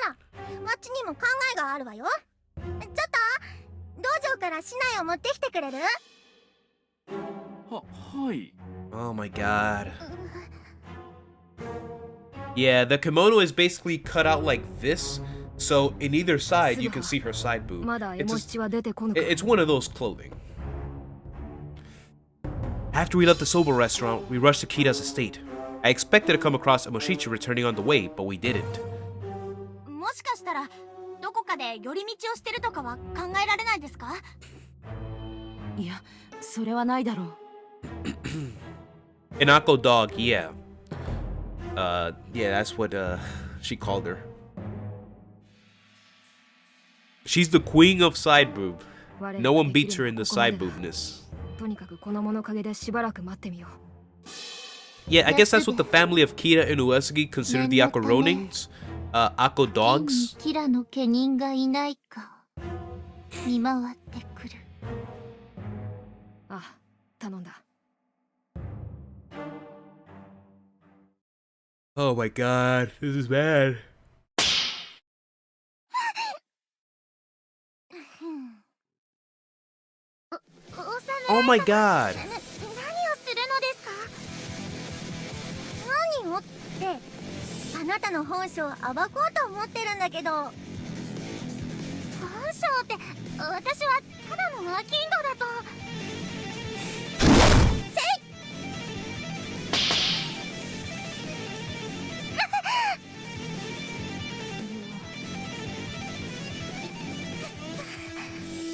ら町にも考えがあるわよ。ちょっと道場から市内を持ってきてくれる？はい。 Oh my god. Yeah, the kimono is basically cut out like this, so in either side you can see her side boob. まだエ It's モ a- 七は出てこぬか。 It's one of those clothing. After we left the soba restaurant, we rushed to Kira's estate. I expected to come across Emoshichi returning on the way, but we didn't. もしかしたらどこかで寄り道をしてるとかは考えられないですか？いや、それはないだろう。 An Akko dog, yeah. Yeah, that's what she called her. She's the queen of side boob. No one beats her in the side boobness. とにかくこの物陰でしばらく待ってみよう。 Yeah, I guess that's what the family of Kira and Uesugi consider the Akko Ronings. Akko dogs. キラの家人がいないか見回ってくる。あ、頼んだ。 Oh my god, this is bad. Oh my god. ってあなたの本性を暴こうと思ってるんだけど、本性って私はただの商人だと。せい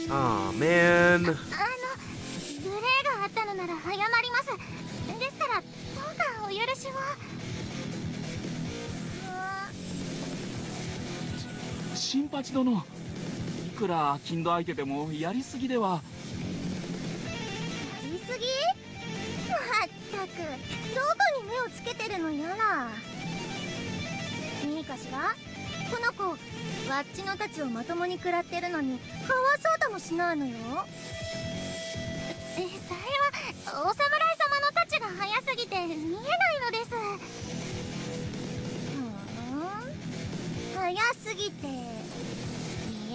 Aw, man. 無礼があったのなら謝ります。ですからどうかお許しを。新八殿、いくら金土相手でもやりすぎでは。言い過ぎ？まったくどこに目をつけてるのやら。いいかしら、この子わっちのたちをまともに食らってるのにかわそうともしないのよ。それはお侍様のたちが早すぎて見えないのです。早すぎて見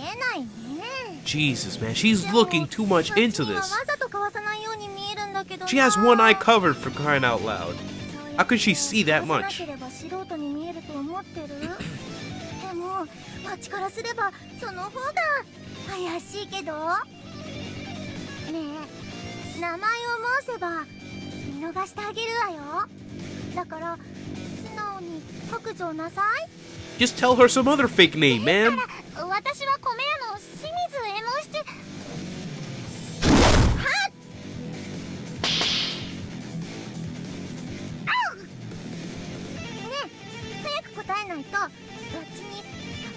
えないね。 Jesus, man, she's looking too much into わ this. ざとかわさないように見えるんだけどな。 She has one eye covered, for crying out loud. How could she see that わ much? さなければ素人に見えると思ってる。でもこっちからすればその方が怪しいけど。ねえ、名前を申せば見逃してあげるわよ。だから素直に白状なさい。 Just tell her some other fake name, man. 私は米屋の清水エモシチ。答えないとどっちにか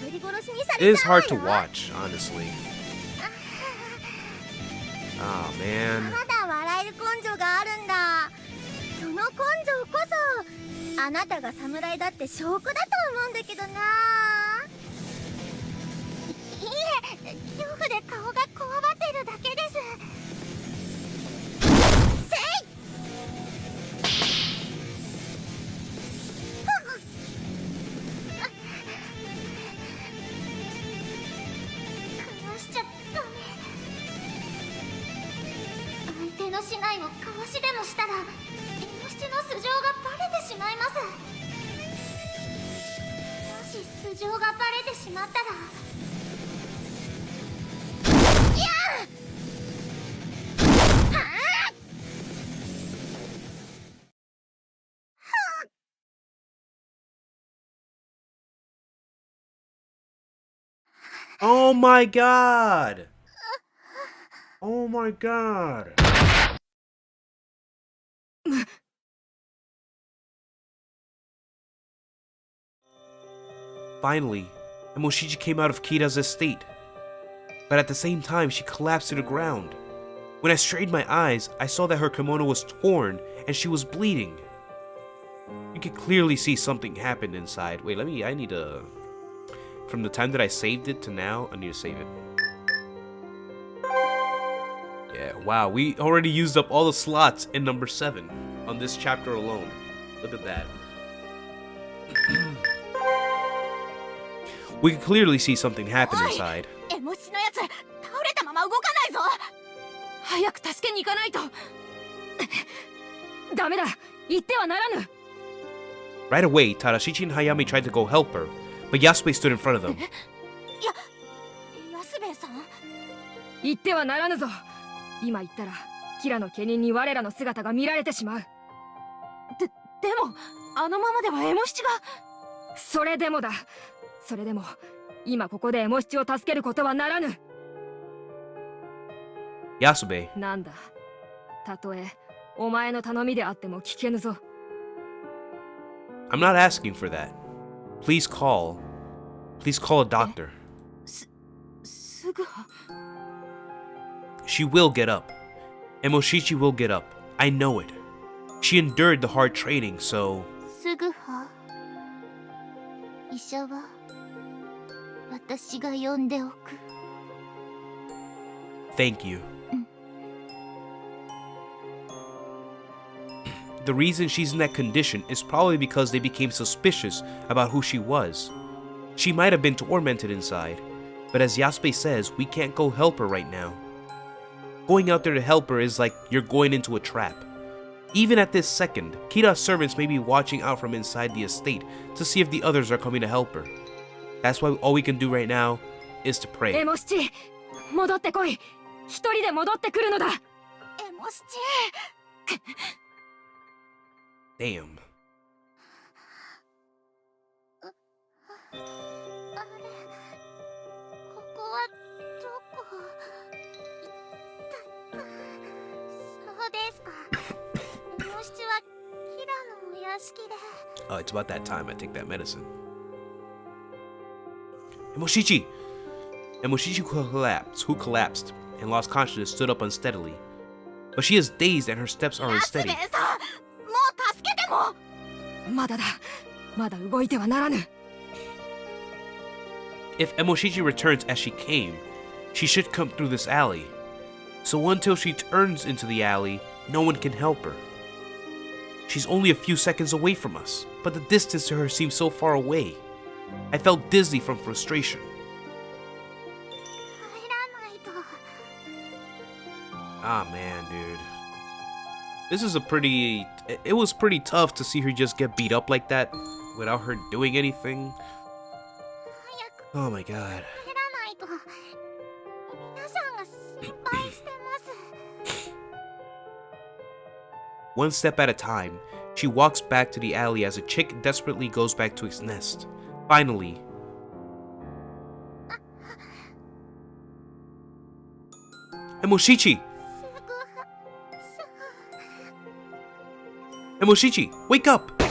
ぶり殺しにさ It れ is ちゃうわ hard to よ。 watch, honestly. Aw, man. まだ笑える根性があるんだ。その根性こそあなたが侍だって証拠だと思うんだけどな。いえ、恐怖で顔がこわばってるだけです。せいしちゃダメ。相手の市内をかわしでもしたらエモシチの素性がバレてしまいます。もし素性がバレてしまったら、いやはあOh my god! Oh my god! Finally, Emoshichi came out of Kira's estate. But at the same time, she collapsed to the ground. When I strained my eyes, I saw that her kimono was torn and she was bleeding. You could clearly see something happened inside. Wait, I need to... From the time that I saved it to now, I need to save it. Yeah, wow, we already used up all the slots in number 7 on this chapter alone. Look at that. We can clearly see something happen inside. エモシチのやつ倒れたまま動かないぞ。早く助けに行かないと。ダメだ、行ってはならぬ。 Right away, Tadashichi and Hayami tried to go help her, but Yasube stood in front of them. 安兵衛さん。行ってはならぬぞ。今行ったらキラの家人に我らの姿が見られてしまう。でもあのままではエモシチが。それでもだ。それでも今ここでエモシチを助けることはならぬ。 Yasube. なんだ、たとえお前の頼みであっても聞けぬぞ。 I'm not asking for that. Please call a doctor. すぐは。 She will get up. Emoshichi will get up. I know it. She endured the hard training, so... すぐは。医者は私が呼んでおく。 Thank you. The reason she's in that condition is probably because they became suspicious about who she was. She might have been tormented inside, but as Yasube says, we can't go help her right now. Going out there to help her is like you're going into a trap. Even at this second, Kira's servants may be watching out from inside the estate to see if the others are coming to help her. That's why all we can do right now is to pray. エモ七、戻ってこい。一人で戻ってくるのだ。エモシチ Damn. あれ、ここはどこだったそうですか。エモ七はキラのお屋敷で Oh, it's about that time I take that medicine. Emoshichi! Emoshichi who collapsed and lost consciousness stood up unsteadily. But she is dazed and her steps are ヤスベ unsteady. さん、もう助けてもまだだ。まだ動いてはならぬ。If Emoshichi returns as she came, she should come through this alley. So until she turns into the alley, no one can help her. She's only a few seconds away from us, but the distance to her seems so far away. I felt dizzy from frustration. 帰らないと Ah man, dude. This is a pretty... It was pretty tough to see her just get beat up like that without her doing anything. 早く Oh my god. 帰らないと皆さんが心配してます One step at a time, she walks back to the alley as a chick desperately goes back to its nest. Finally, Emoshichi! すぐは Emoshichi, wake up!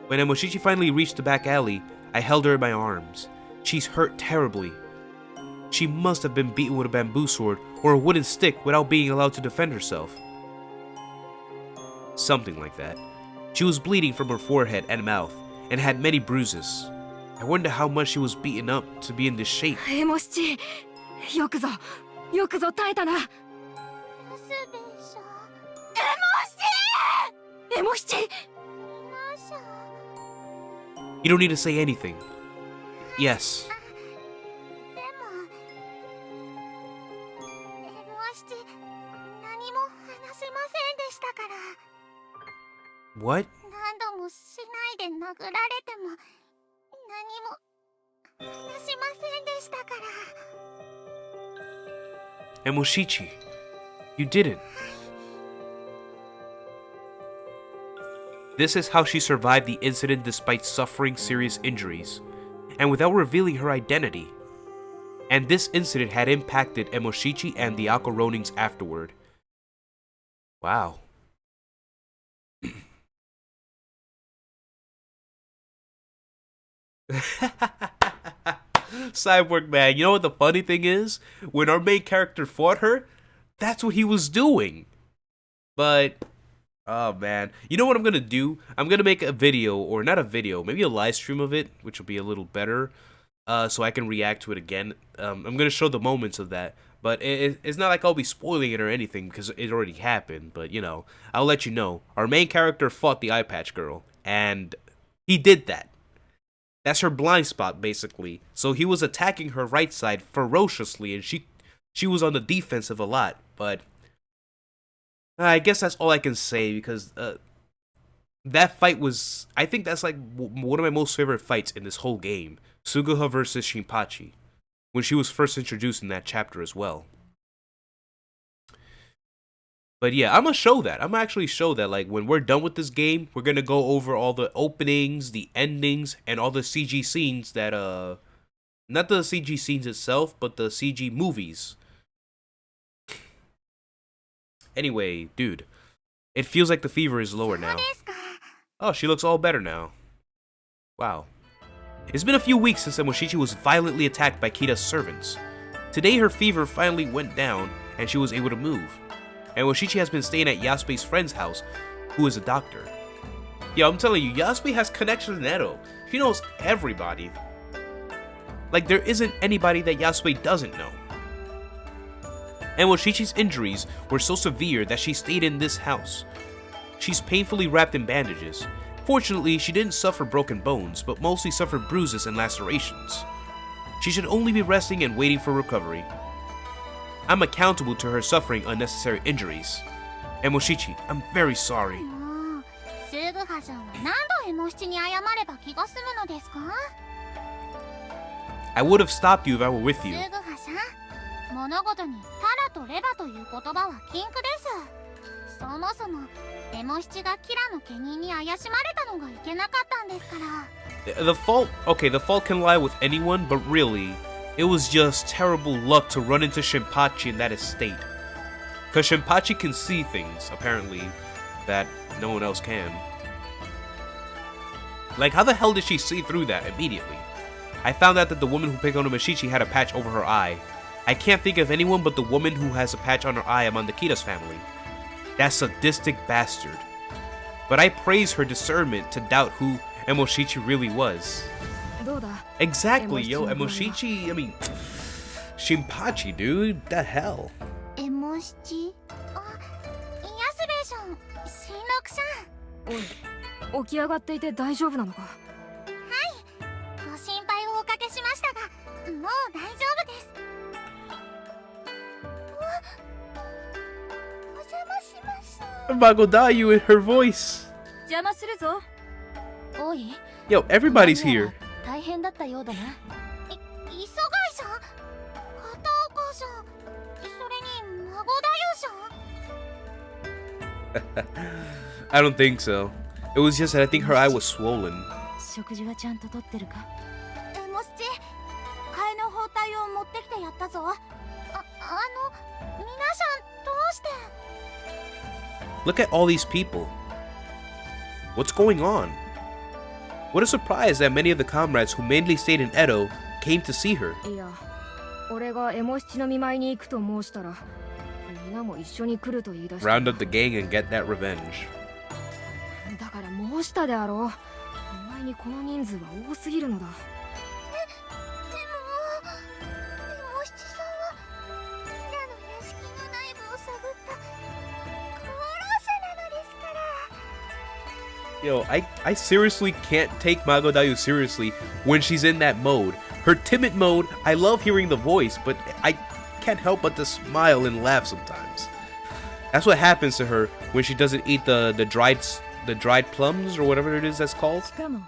When Emoshichi finally reached the back alley, I held her in my arms. She's hurt terribly. She must have been beaten with a bamboo sword or a wooden stick without being allowed to defend herself. Something like that. She was bleeding from her forehead and mouth, and had many bruises. I wonder how much she was beaten up to be in this shape. エモ七、よくぞ耐えたな。ヤスベさんエモ七、皆さん You don't need to say anything. Yes. でもエモ七何も話せませんでしたから What? 何度もしないで殴られても何も話しませんでしたから Emoshichi, you didn't. This is how she survived the incident despite suffering serious injuries, and without revealing her identity. And this incident had impacted Emoshichi and the Akaronings afterward. Wow. Cyborg man, you know what the funny thing is? When our main character fought her, that's what he was doing. But, oh man. You know what I'm gonna do? I'm gonna make a video, or not a video, maybe a live stream of it, which will be a little better, so I can react to it again. I'm gonna show the moments of that. But it's not like I'll be spoiling it or anything, because it already happened. But, you know, I'll let you know. Our main character fought the eye patch girl, and he did that. That's her blind spot, basically. So he was attacking her right side ferociously, and she was on the defensive a lot. But I guess that's all I can say, because that fight was... I think that's like one of my most favorite fights in this whole game. Suguha versus Shinpachi, when she was first introduced in that chapter as well. But yeah, I'm gonna show that. I'm gonna actually show that, like, when we're done with this game, we're gonna go over all the openings, the endings, and all the CG scenes that, not the CG scenes itself, but the CG movies. Anyway, dude, it feels like the fever is lower now. Oh, she looks all better now. Wow. It's been a few weeks since Emoshichi was violently attacked by Kira's servants. Today her fever finally went down, and she was able to move. Emoshichi has been staying at Yasube's friend's house, who is a doctor. Yo, I'm telling you, Yasube has connections in Edo. She knows everybody. Like, there isn't anybody that Yasube doesn't know. Emoshichi's injuries were so severe that she stayed in this house. She's painfully wrapped in bandages. Fortunately, she didn't suffer broken bones, but mostly suffered bruises and lacerations. She should only be resting and waiting for recovery. I'm accountable to her suffering unnecessary injuries. Emoshichi, I'm very sorry. もうスーグハさんは何度エモ七に謝れば気が済むのですか？ I would have stopped you if I were with ス you. ーグハさん、物事にタラとレバという言葉は禁句です。そもそもエモ七がキラの家人に怪しまれたのがいけなかったんですから。The fault can lie with anyone, but really, it was just terrible luck to run into Shinpachi in that estate. Because Shinpachi can see things, apparently, that no one else can. Like, how the hell did she see through that immediately? I found out that the woman who picked on Mashichi had a patch over her eye. I can't think of anyone but the woman who has a patch on her eye among the Kita's family. That sadistic bastard. But I praise her discernment to doubt who Emoshichi really was. どうだ Exactly, yo, Emoshichi, I mean, Shinpachi, dude, the hell? エモ七？あ、イヤスベーション、新六さん。おい起き上がっていて大丈夫なのか？ご心配をおかけしましたが、もう大丈夫です。お邪魔します。 Magodayu in her voice. 邪魔するぞ。おい Yo, everybody's here. 大変だったようだな。磯貝さん、片岡さん、それに孫だよさん。 I don't think so. It was just that I think her eye was swollen. 食事はちゃんととってるか？エモ七、替えの包帯を持ってきてやったぞ。皆さんどうして？ Look at all these people. What's going on? What a surprise that many of the comrades who mainly stayed in Edo came to see her. いや、俺がエモ七の見舞いに行くと申したら、皆も一緒に来ると言い出した。 Round up the gang and get that revenge. だから申したであろう。見舞いにこの人数は多すぎるのだ。でもエモ七さんはミラの屋敷の内部を探った功労者なのですから。 Yo, I seriously can't take Magodayu seriously when she's in that mode. Her timid mode, I love hearing the voice, but I can't help but to smile and laugh sometimes. That's what happens to her when she doesn't eat the dried plums or whatever it is that's called. しかも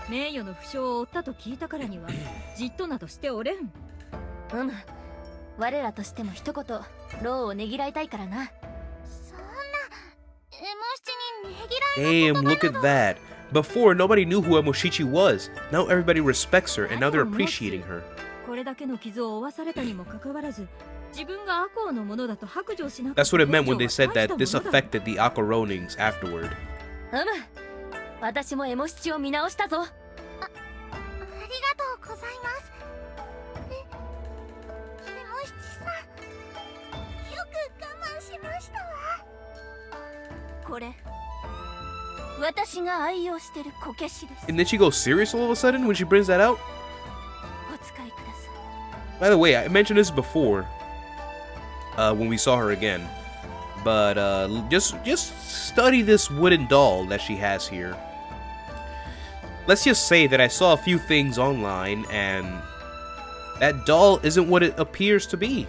名誉の負傷を負ったと聞いたからにはじっとなどしておれん。我らとしても一言労をねぎらいたいからな。そんなエモ七にねぎらいの Damn, look at that. Before, nobody knew who Emoshichi was. Now everybody respects her, and now they're appreciating her. これだけの傷を負わされたにもかかわらず、自分が赤穂のものだと白状しなかった。 That's what it meant when they said that this affected the Akaronings afterward. 私もエモ七を見直したぞ。ありがとうございます。エモ七さん、よく我慢しましたわ。これ私が愛用してるこけしです。 And then she goes serious all of a sudden when she brings that out? お使いください。 By the way, I mentioned this before when we saw her again. But just study this wooden doll that she has here. Let's just say that I saw a few things online and that doll isn't what it appears to be.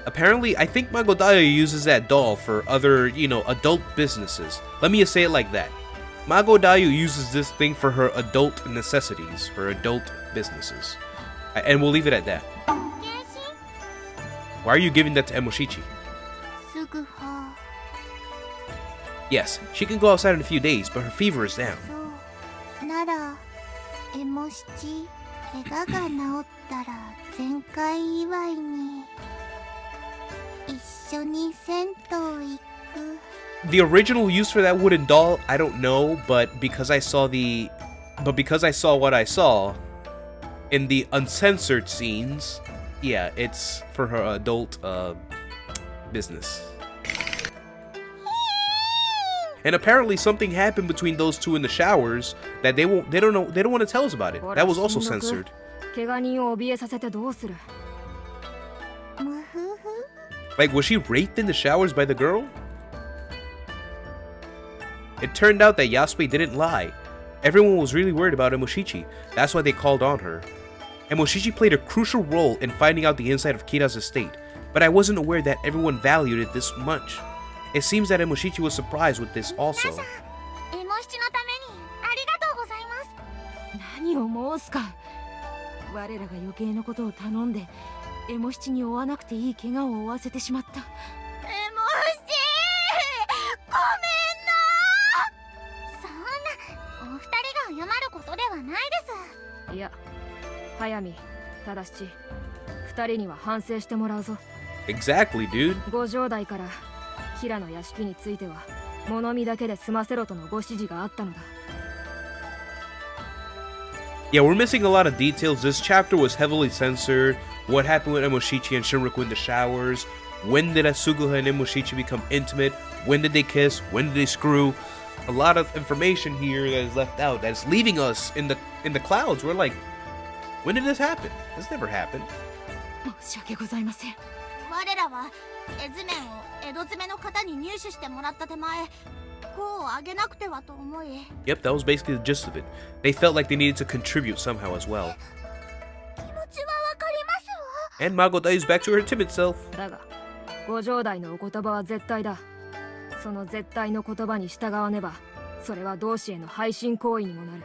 Apparently, I think Magodayu uses that doll for other, adult businesses. Let me just say it like that. Magodayu uses this thing for her adult necessities, for adult businesses. And we'll leave it at that. Why are you giving that to Emoshichi? Yes, she can go outside in a few days, but her fever is down. ならエモ七、怪我が治ったら全開祝いに一緒に銭湯行く。 The original use for that wooden doll, I don't know, but because I saw what I saw in the uncensored scenes, yeah, it's for her adult business. And apparently something happened between those two in the showers that they don't want to tell us about it. That was also censored. 怪我人を怯えさせてどうする？ Like, was she raped in the showers by the girl? It turned out that Yasuke didn't lie. Everyone was really worried about Emoshichi. That's why they called on her. Emoshichi played a crucial role in finding out the inside of Kira's estate. but I wasn't aware that everyone valued it this much. It seems that Emoshichi was surprised with this also. 皆さん、エモ七のためにありがとうございます。何を申すか。我らが余計なことを頼んでエモ七に負わなくていい怪我を負わせてしまった。エモ七、ごめんな。そんな、お二人が謝ることではないです。いや、早見、正し、二人には反省してもらうぞ。 Exactly, dude. ご城代からキラの屋敷については物見だけで済ませろとのご指示があったのだ。 Yeah, we're missing a lot of details. This chapter was heavily censored. What happened with Emoshichi and Shinroku in the showers? When did Asuguha and Emoshichi become intimate? When did they kiss? When did they screw? A lot of information here that is left out. That's leaving us in the clouds. We're like, when did this happen? This never happened. 申し訳ございません。我らは絵図面を江戸詰めの方に入手してもらった手前、功をあげなくてはと思い。 Yep, that was basically the gist of it. They felt like they needed to contribute somehow as well. 気持ちはわかりますわ。 And Magoda is back to her timid self. だが、ご城代のお言葉は絶対だ。その絶対の言葉に従わねば、それは同志への背信行為にもなる。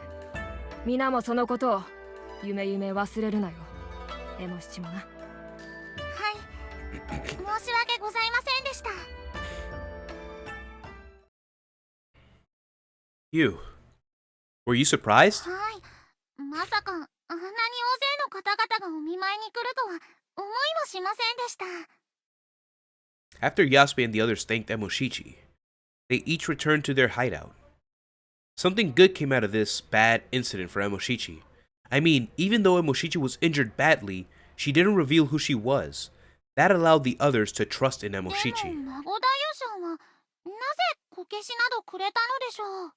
皆もそのことを夢忘れるなよ。エモ七もな。はい、申し訳ございませんでした。 You. Were you surprised? はい、まさかあんなに大勢の方々がお見舞いに来るとは思いもしませんでした。 After Yasube and the others thanked Emoshichi, they each returned to their hideout. Something good came out of this bad incident for Emoshichi. I mean, even though Emoshichi was injured badly, she didn't reveal who she was. That allowed the others to trust in でも Emoshichi. 孫太夫さんはなぜこけしなどくれたのでしょう。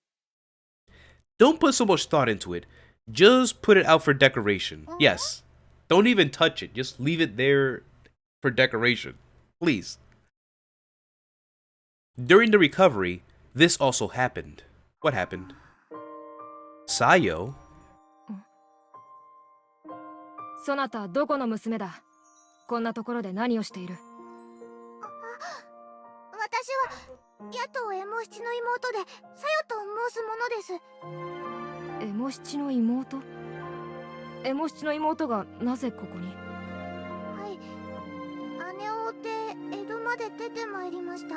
Don't put so much thought into it. Just put it out for decoration. Yes. Don't even touch it. Just leave it there for decoration. Please. During the recovery, this also happened. What happened? Sayo? そなたどこの娘だ。こんなところで何をしている。私は野党エモ七の妹でさよと申すものです。エモ七の妹？エモ七の妹がなぜここに？はい、姉を追って江戸まで出てまいりました。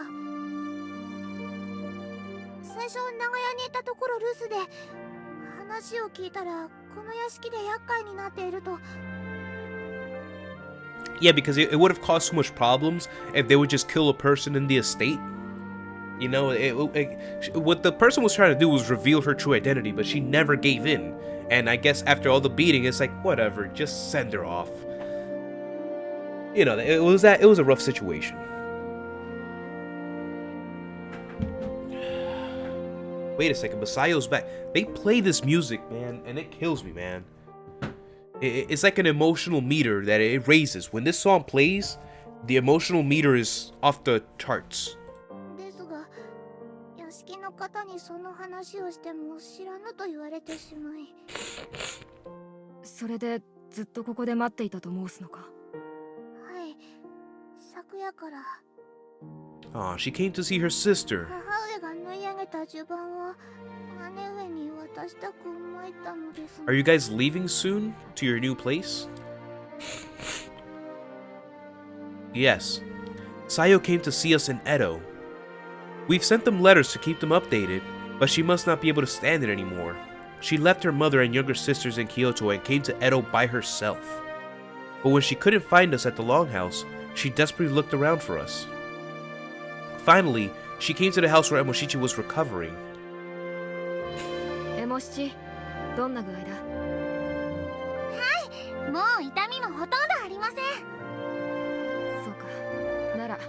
最初長屋にいたところ留守で、話を聞いたらこの屋敷で厄介になっていると。 Yeah, because it would have caused so much problems if they would just kill a person in the estate. You know, what the person was trying to do was reveal her true identity, but she never gave in. And I guess after all the beating, it's like, whatever, just send her off. You know, it was a rough situation. Wait a second, Basayo's back. They play this music, man, and it kills me, man. It's like an emotional meter that it raises. When this song plays, the emotional meter is off the charts. ですが、屋敷の方にその話をしても知らぬと言われてしまい。それでずっとここで待っていたと申すのか。はい、昨夜から。 Oh, she came to see her sister. 母上が縫い上げた襦袢を姉上に渡したく参ったのです。 Are you guys leaving soon to your new place? Yes. Sayo came to see us in Edo. We've sent them letters to keep them updated, but she must not be able to stand it anymore. She left her mother and younger sisters in Kyoto and came to Edo by herself. But when she couldn't find us at the longhouse, she desperately looked around for us. Finally, she came to the house where Emoshichi was recovering. エモ七、どんな具合だ。はい、もう痛みもほとんどありません。そうか。なら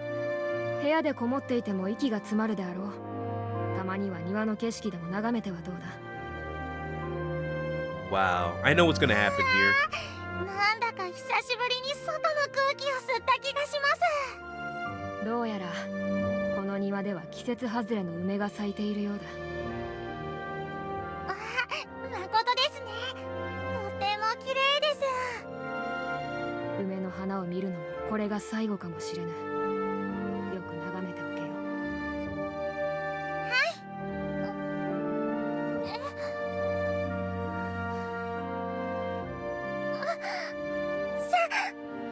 部屋でこもっていても息が詰まるであろう。たまには庭の景色でも眺めてはどうだ。 Wow, I know what's gonna happen here. なんだか久しぶりに外の空気を吸った気がします。どうやらこの庭では季節外れの梅が咲いているようだ。あ、誠ですね。とても綺麗です。梅のの花を見るのもこれが最後かもしれぬ。よく眺めておけよ。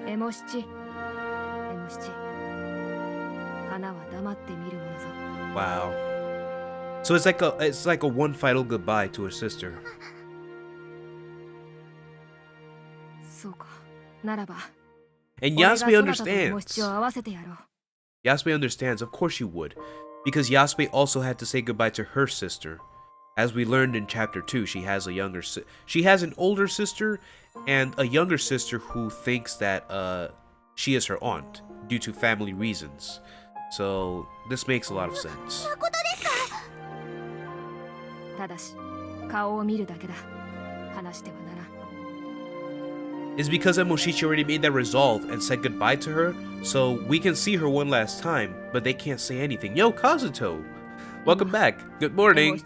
エモ七、エモ七、花は黙って見るものぞ。 Wow. So it's like a one final goodbye to her sister. そうか。ならば。 And Yasube understands. Yasube understands, of course you would. Because Yasube also had to say goodbye to her sister. As we learned in chapter 2, she has an older sister and a younger sister who thinks that she is her aunt due to family reasons. So this makes a lot of sense. ただし、顔を見るだけだ。話してはならん。 It's because Emoshichi already made that resolve and said goodbye to her, so we can see her one last time, but they can't say anything. Yo, Kazuto! Welcome back. Good morning.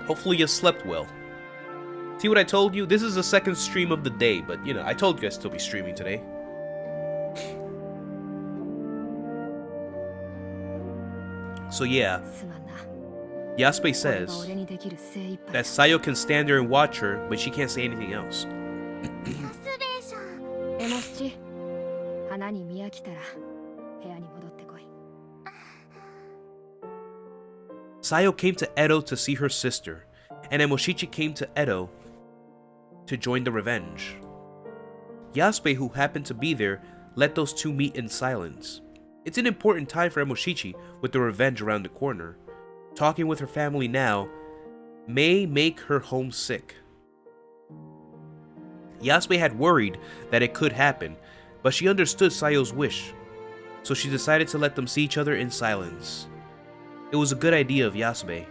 Hopefully you slept well. See what I told you? This is the second stream of the day, but you know, I told you I'd still be streaming today. So yeah, Yasube says that Sayo can stand there and watch her, but she can't say anything else. Sayo came to Edo to see her sister, and Emoshichi came to Edo to join the revenge. Yasube, who happened to be there, let those two meet in silence. It's an important time for Emoshichi with the revenge around the corner. Talking with her family now may make her homesick. Yasube had worried that it could happen, but she understood Sayo's wish, so she decided to let them see each other in silence. It was a good idea of Yasube.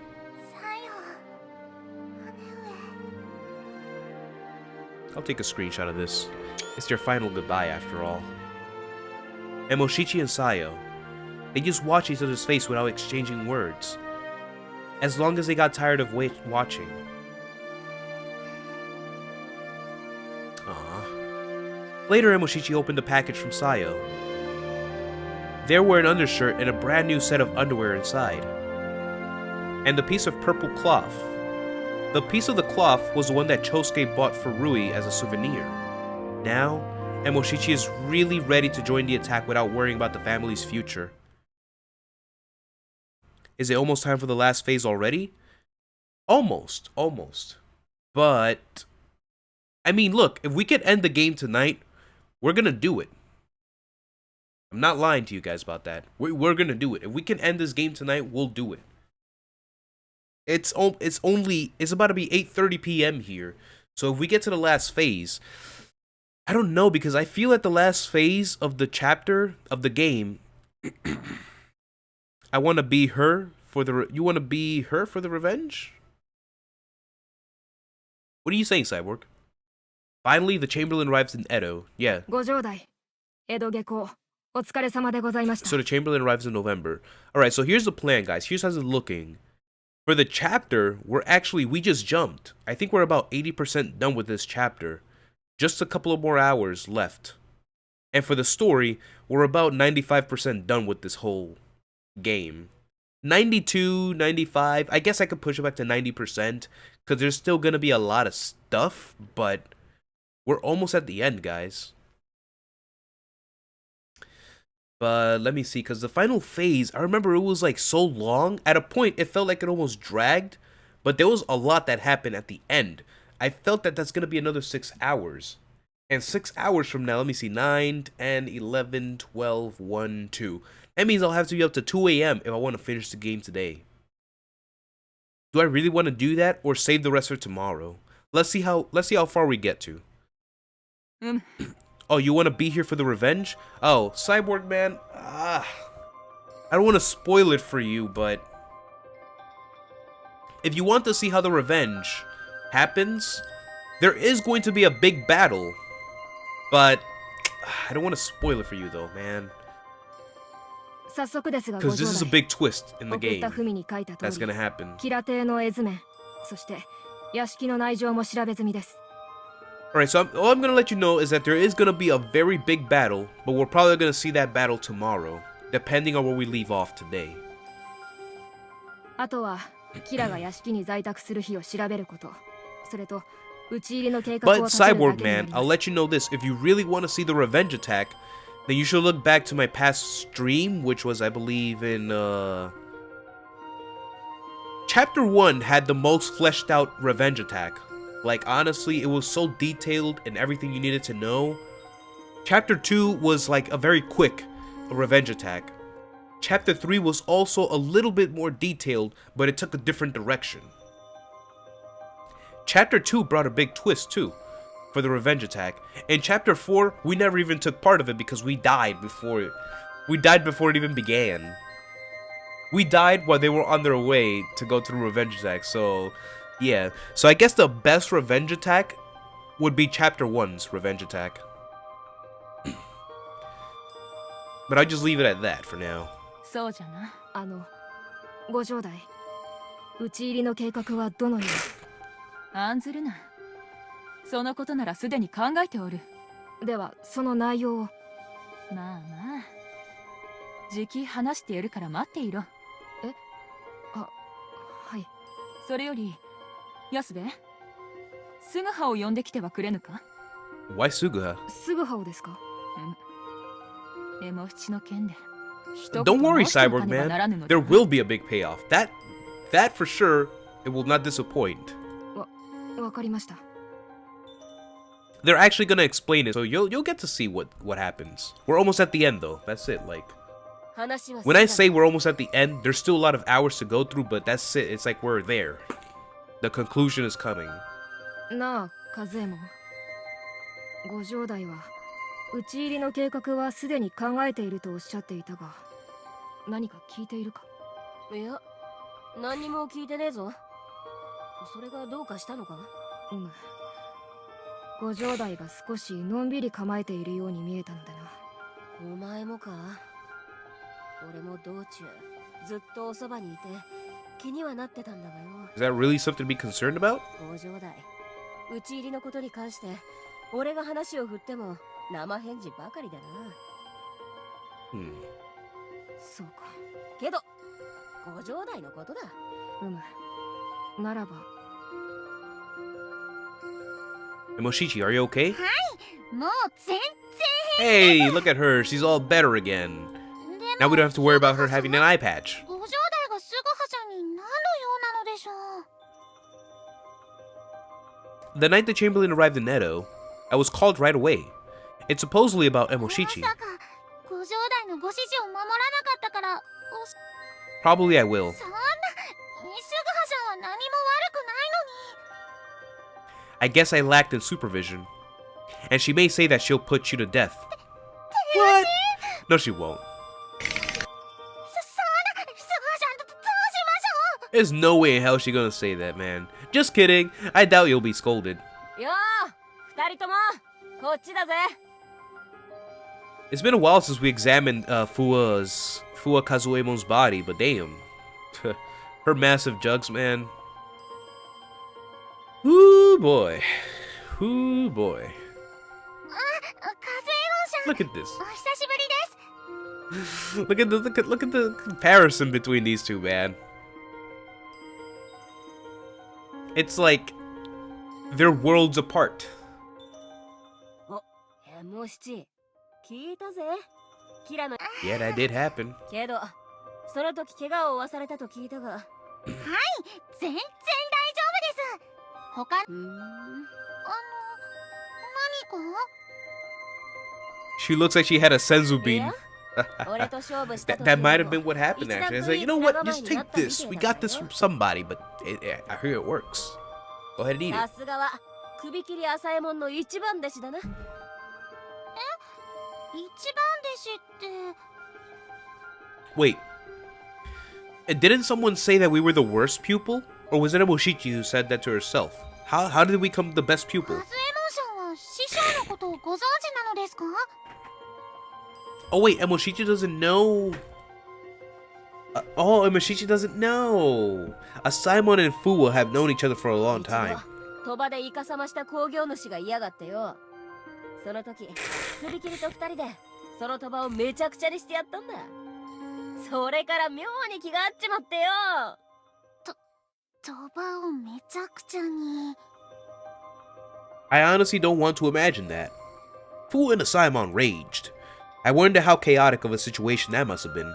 I'll take a screenshot of this. It's their final goodbye after all. Emoshichi and Sayo, they just watched each other's face without exchanging words, as long as they got tired of watching. Later, Emoshichi opened a package from Sayo. There were an undershirt and a brand new set of underwear inside, and a piece of purple cloth. The piece of the cloth was the one that Chosuke bought for Rui as a souvenir. Now, Emoshichi is really ready to join the attack without worrying about the family's future. Is it almost time for the last phase already? Almost. But, I mean, look, if we could end the game tonight, we're gonna do it. I'm not lying to you guys about that. We're gonna do it. If we can end this game tonight, we'll do it. It's about to be 8:30 p.m. here. So if we get to the last phase, I don't know, because I feel at the last phase of the chapter of the game, I want to be her for the. You want to be her for the revenge? What are you saying, Cyborg? Finally, the Chamberlain arrives in Edo. Yeah. So the Chamberlain arrives in November. Alright, so here's the plan, guys. Here's how's it looking. For the chapter, we just jumped. I think we're about 80% done with this chapter. Just a couple of more hours left. And for the story, we're about 95% done with this whole game. 92, 95. I guess I could push it back to 90%. Because there's still going to be a lot of stuff. But we're almost at the end, guys. But let me see. Because the final phase, I remember it was like so long. At a point, it felt like it almost dragged. But there was a lot that happened at the end. I felt that that's going to be another 6 hours. And 6 hours from now, let me see, 9, 10, 11, 12, 1, 2. That means I'll have to be up to 2 a.m. if I want to finish the game today. Do I really want to do that or save the rest for tomorrow? Let's see how far we get to. Oh, you want to be here for the revenge? Oh, Cyborg man. I don't want to spoil it for you, but if you want to see how the revenge happens, there is going to be a big battle, but I don't want to spoil it for you though, man, because this is a big twist in the game that's gonna happen. Alright, so all I'm gonna let you know is that there is gonna be a very big battle, but we're probably gonna see that battle tomorrow, depending on where we leave off today. あとはキラが屋敷に在宅する日を調べること、それと討ち入りの計画を But 立てるだ Cyborg けにな Man, りま I'll す。 let you know this. If you really want to see the revenge attack, then you should look back to my past stream, which was, I believe, in Chapter 1 had the most fleshed out revenge attack. Like, honestly, it was so detailed and everything you needed to know. Chapter 2 was like a very quick revenge attack. Chapter 3 was also a little bit more detailed, but it took a different direction. Chapter 2 brought a big twist too, for the revenge attack. In Chapter 4, we never even took part of it because we died before it even began. We died while they were on their way to go to the revenge attack, so yeah. So I guess the best revenge attack would be Chapter 1's revenge attack. But I'll just leave it at that for now. そうじゃな。ご城代、討ち入りの計画はどのように？案ずるな。そのことならすでに考えておる。ではその内容を。まあまあ。じき話してやるから待っていろ。え？あ、はい。それより、安部、スグハを呼んできてはくれぬか？ Why Suguha? スグハをですか？エモ七の件で。Don't worry, Cyborg Man. There will be a big payoff. That for sure, it will not disappoint. わかりました。They're actually gonna explain it, so you'll get to see what happens. We're almost at the end though. That's it. Like, when I say we're almost at the end, there's still a lot of hours to go through, but that's it. It's like we're there. The conclusion is coming. なあ、和右衛門。ご城代は討ち入りの計画はすでに考えているとおっしゃっていたが、何か聞いているか？いや、何にも聞いてねえぞ。それがどうかしたのか？ご城代が少しのんびり構えているように見えたのでな。お前もか？俺も道中ずっとおそばにいて気にはなってたんだがよ。Is that really something to be concerned about? ご城代、討ち入りのことに関して俺が話を振っても生返事ばかりだな。そうか。けどご城代のことだ。ならば。Moshichi, are you okay? はい、もう全然。 Hey, look at her. She's all better again. Now we don't have to worry about her having an eye patch. ご城代がスグハちゃんに何の用なのでしょう。 The night the Chamberlain arrived in Edo, I was called right away. It's supposedly about Emoshichi. まさかご城代のご指示を守らなかったから。 Probably I will. そんな、スグハちゃんは何も悪くないのに。 I guess I lacked in supervision. And she may say that she'll put you to death. What? No, she won't. There's no way in hell she's gonna say that, man. Just kidding. I doubt you'll be scolded. よー、二人ともこっちだぜ。 It's been a while since we examined Fua Kazuemon's body, but damn. Her massive jugs, man. Ooh boy. Ooh boy. Look at this. Look at the comparison between these two, man. It's like they're worlds apart. お、エモ七、聞いたぜ。キラの。 Yeah, that did happen. けど、その時怪我を負わされたと聞いたが。はい、全然大丈夫です。他、何か？ She looks like she had a senzu bean. that might have been what happened actually. I was like, you know what? Just take this. We got this from somebody, but I hear it works. Go ahead and eat it. さすがは首切り浅右衛門の一番弟子だな。一番弟子って。 Wait. Didn't someone say that we were the worst pupil? Or was it Emoshichi who said that to herself? How did we become the best pupil? 和右衛門さんは師匠のことをご存知なのですか? Oh wait, Emoshichi doesn't know. Oh, Emoshichi doesn't know. Simon and Fuwa have known each other for a long time. 鳥羽でイカサマした工業主が嫌がってよ。その時首切りと2人でその鳥羽をめちゃくちゃにしてやったんだ。それから妙に気が合っちまってよ。鳥羽をめちゃくちゃに。I honestly don't want to imagine that. Fu and Simon raged. I wonder how chaotic of a situation that must have been.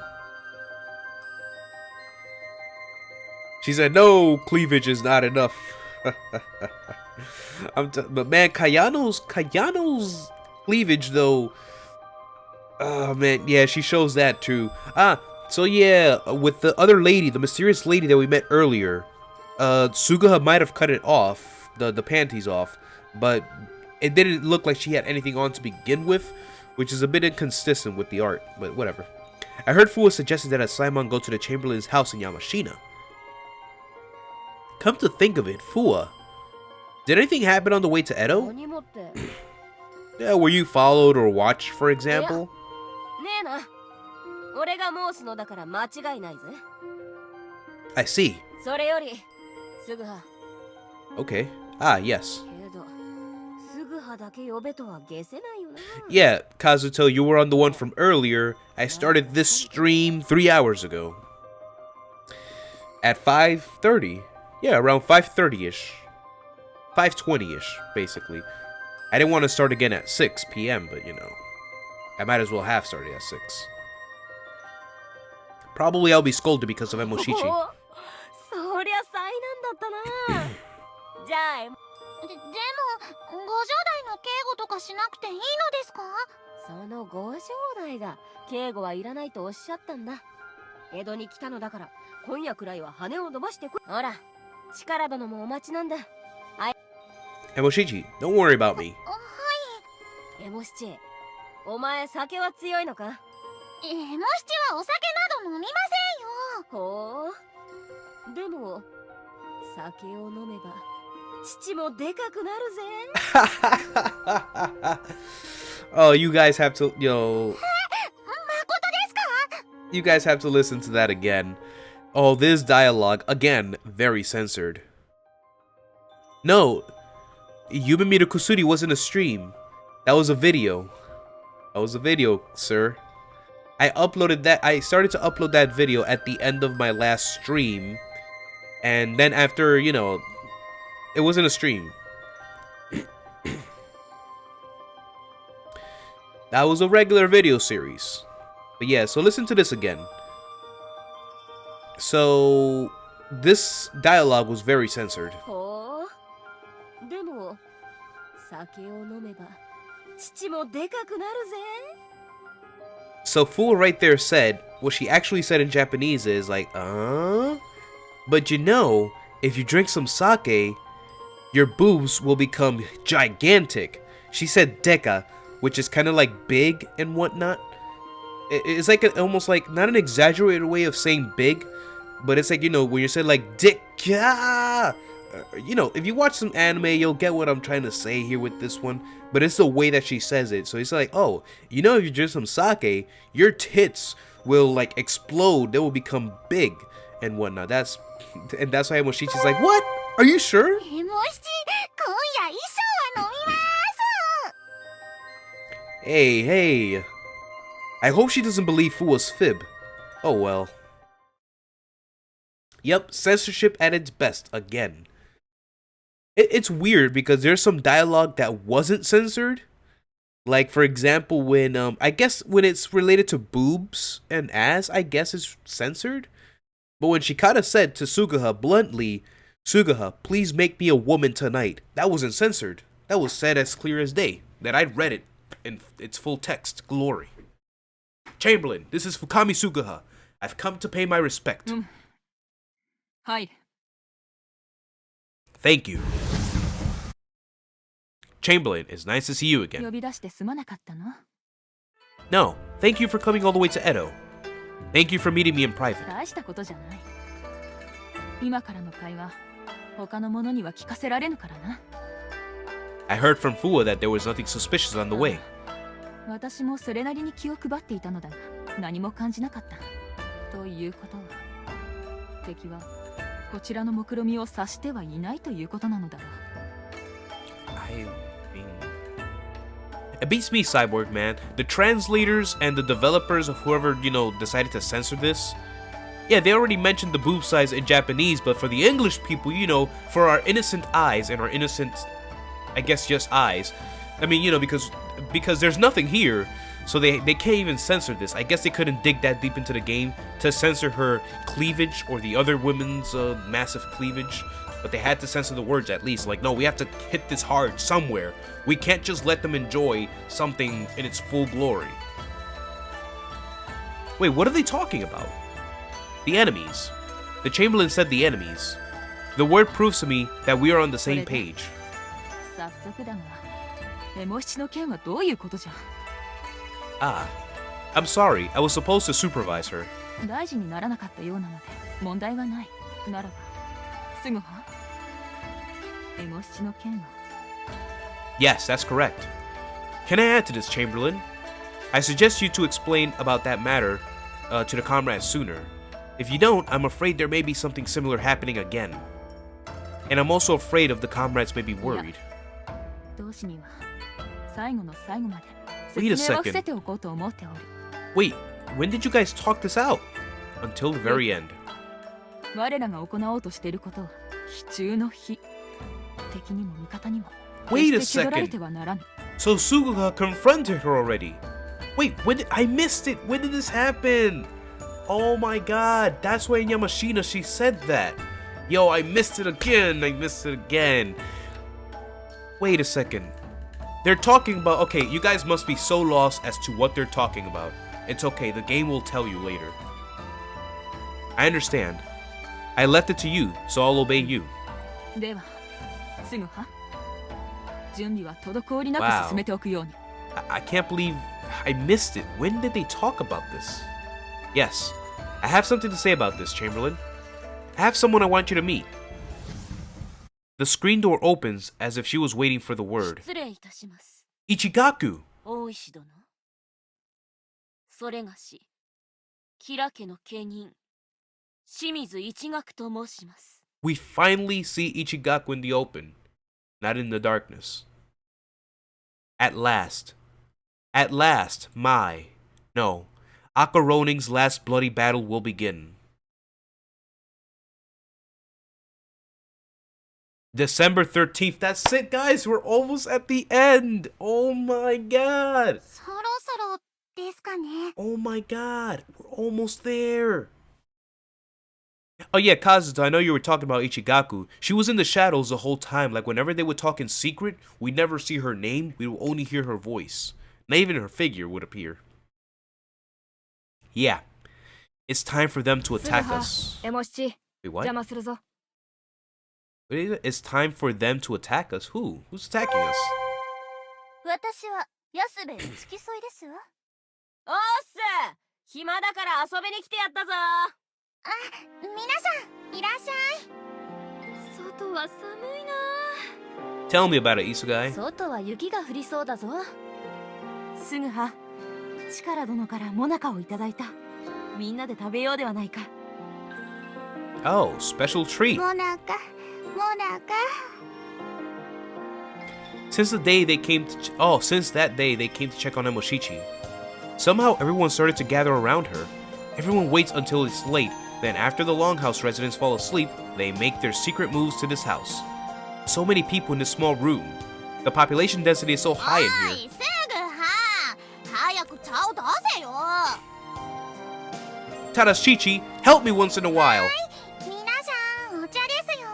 She said, no, cleavage is not enough. But man, Kayano's cleavage though. Oh man, yeah, she shows that too. So yeah, with the other lady, the mysterious lady that we met earlier, Suguha might have cut it off, the panties off, but it didn't look like she had anything on to begin with, which is a bit inconsistent with the art, but whatever. I heard Fuwa suggested that Simon go to the Chamberlain's house in Yamashina. Come to think of it, Fuwa, did anything happen on the way to Edo? Yeah, were you followed or watched, for example? I see. Okay. Ah, yes. Yeah, Kazuto, you were on the one from earlier. I started this stream 3 hours ago. At 5:30. Yeah, around 5:30-ish. 5:20-ish, basically. I didn't want to start again at 6 p.m., but you know, I might as well have started at 6. Probably I'll be scolded because of Emoshichi. そりゃ災難だったな。じゃあでも50代の警護とかしなくていいのですか？その50代が警護はいらないとおっしゃったんだ。江戸に来たのだから今夜くらいは羽を伸ばしてこい。ほら、力殿もお待ちなんだ。Emoshichi, don't worry about me. エモシチ、お前酒は強いのか？エモシチはお酒など飲みませんよ。ほう。でも酒を飲めば父もでかくなるぜ。Oh, you guys have to, you guys have to listen to that again. Oh, this dialogue, again, very censored. No, Yume Miru Kusuri wasn't a stream. That was a video. That was a video, sir. I started to upload that video at the end of my last stream. And then after, you know, it wasn't a stream. That was a regular video series. But yeah, so listen to this again. So, this dialogue was very censored. So Fool right there said, what she actually said in Japanese is like, but you know, if you drink some sake, your boobs will become gigantic. She said deka, which is kind of like big and whatnot. It's like almost like, not an exaggerated way of saying big, but it's like, you know, when you say like deka, you know, if you watch some anime, you'll get what I'm trying to say here with this one. But it's the way that she says it. So it's like, oh, you know, if you drink some sake, your tits will like explode. They will become big and whatnot. That's why Emoshichi's like, what? Are you sure? Hey. I hope she doesn't believe Fuwa's fib. Oh well. Yep, censorship at its best again. It's weird because there's some dialogue that wasn't censored. Like, for example, when, I guess when it's related to boobs and ass, I guess it's censored. But when Shikata said to Suguha bluntly, Suguha, please make me a woman tonight, that wasn't censored. That was said as clear as day. That I'd read it in its full text. Glory. Chamberlain, this is Fukami Suguha. I've come to pay my respect. Hi. Thank you. Chamberlain, it's nice to see you again. No, thank you for coming all the way to Edo. Thank you for meeting me in private. I heard from Fuwa that there was nothing suspicious on the way. 私もそれなりに気を配っていたのだが何も感じなかった。ということは敵はこちらの目論見を察してはいないということなのだろう。It beats me, Cyborg, man. The translators and the developers of whoever, decided to censor this. Yeah, they already mentioned the boob size in Japanese, but for the English people, for our innocent eyes and our innocent, I guess, just eyes. I mean, because there's nothing here, so they can't even censor this. I guess they couldn't dig that deep into the game to censor her cleavage or the other women's massive cleavage. But they had to censor the words at least. Like, no, we have to hit this hard somewhere. We can't just let them enjoy something in its full glory. Wait, what are they talking about? The enemies. The Chamberlain said the enemies. The word proves to me that we are on the same page. 早速だが、エモ七の件はどういうことじゃ。Ah, I'm sorry. I was supposed to supervise her. 大事にならなかったようなので問題はない。ならば、すぐは。エモ七の件は。Yes, that's correct. Can I add to this, Chamberlain? I suggest you to explain about that matter to the comrades sooner. If you don't, I'm afraid there may be something similar happening again. And I'm also afraid of the comrades may be worried. 同志には最後の最後まで Wait a 説明は伏 second. せておこうと思っておる。 Wait, when did you guys talk this out? Until the very end. 我らが行おうとしていることは非中の非。敵にも味方にも Wait a 決して気取られ second. てはならぬ。 So Suga confronted her already. Wait, I missed it. When did this happen? Oh my god, that's why in Yamashina she said that. Yo, I missed it again. Wait a second. They're talking about, okay, you guys must be so lost as to what they're talking about. It's okay, the game will tell you later. I understand. I left it to you, so I'll obey you. では、すぐは準備は滞りなく進めておくように。I can't believe I missed it. When did they talk about this? Yes, I have something to say about this, Chamberlain. I have someone I want you to meet. The screen door opens as if she was waiting for the word. 失礼いたします。 Ichigaku! 大石殿。それがし、吉良家の家人、清水一学と申します。 We finally see Ichigaku in the open, not in the darkness. At last. At last, no. Akka Roning's last bloody battle will begin. December 13th. That's it, guys. We're almost at the end. Oh my god. そろそろですかね。 Oh my god. We're almost there. Oh yeah, Kazuto, I know you were talking about Ichigaku. She was in the shadows the whole time. Like, whenever they would talk in secret, we'd never see her name. We would only hear her voice. Not even her figure would appear. Yeah. It's time for them to attack us. エモ七、 Wait, what? 邪魔するぞ。 Wait, it's time for them to attack us? Who? Who's attacking us? 私は安部付き添いですわ。おーっす、暇だから遊びに来てやったぞ。あ、皆さんいらっしゃい。外は寒いな。 Tell me about it, Isugai. 外は雪が降りそうだぞ。すぐは力殿からモナカをいただいた。みんなで食べようではないか。 Oh, special treat. モナカ。 Since that day they came to check on Emoshichi. Somehow everyone started to gather around her. Everyone waits until it's late. Then after the Longhouse residents fall asleep, they make their secret moves to this house. So many people in this small room. The population density is so high in お here. い、すぐは早く茶を出せよ。 Tadashichi, help me once in a while. 皆さんお茶ですよ。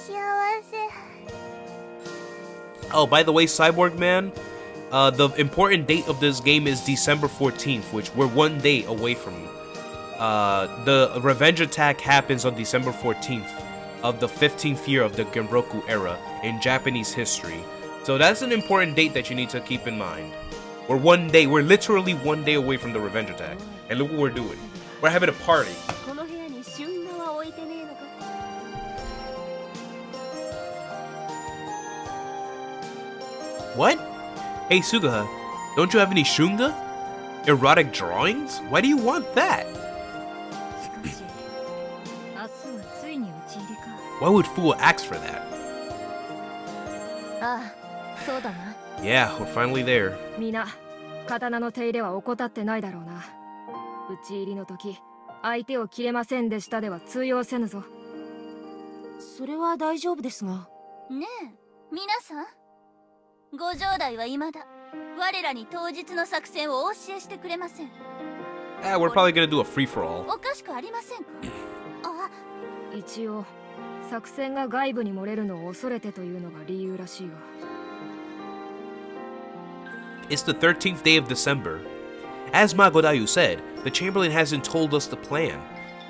幸せ。 Oh, by the way, Cyborg Man, the important date of this game is December 14th, which we're one day away from. The revenge attack happens on December 14th of the 15th year of the Genroku era in Japanese history. So that's an important date that you need to keep in mind. We're literally one day away from the revenge attack. And look what we're doing. We're having a party. この部屋に春画は置いてねえのか。 What? Hey Sugaha, don't you have any shunga? Erotic drawings? Why do you want that? しかし、明日はついに Why would Fuwa ask for that? ああ、そうだな。 Yeah, we're finally there. 皆刀の手入れは怠ってないだろうな。討ち入りの時相手を切れませんでしたでは通用せぬぞ。それは大丈夫ですが。ねえ皆さん、ご城代は未だ我らに当日の作戦をお教えしてくれません。 We're probably gonna do a free-for-all. おかしくありませんか？あ、一応作戦が外部に漏れるのを恐れてというのが理由らしいが。 It's the 13th day of December. As Magodayu said, the Chamberlain hasn't told us the plan.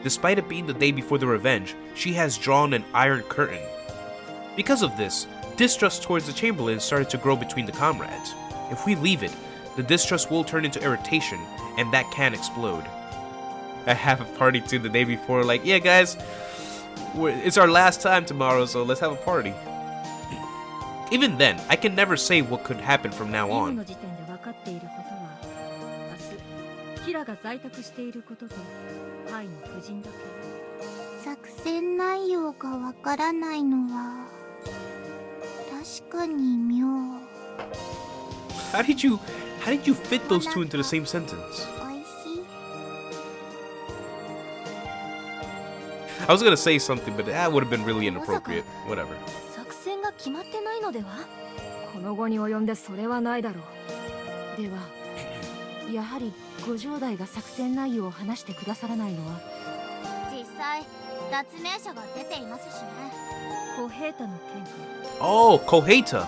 Despite it being the day before the revenge, she has drawn an iron curtain. Because of this, distrust towards the Chamberlain started to grow between the comrades. If we leave it, the distrust will turn into irritation, and that can explode. I have a party too the day before, like, yeah guys, it's our last time tomorrow, so let's have a party. Even then, I can never say what could happen from now 今 on. の時点で分かっていることは、明日キラが在宅していることとハイの夫人だけ。作戦内容がわからないのは確かに妙。 How did you fit those two into the same sentence? おいしい。 I was gonna say something, but that would have been really inappropriate. Whatever. 作戦が決まってないのでは？この後に及んでそれはないだろう。では、やはりご城代が作戦内容を話してくださらないのは。実際脱名者が出ていますしね。小平太の件か。 Oh, Koheta 証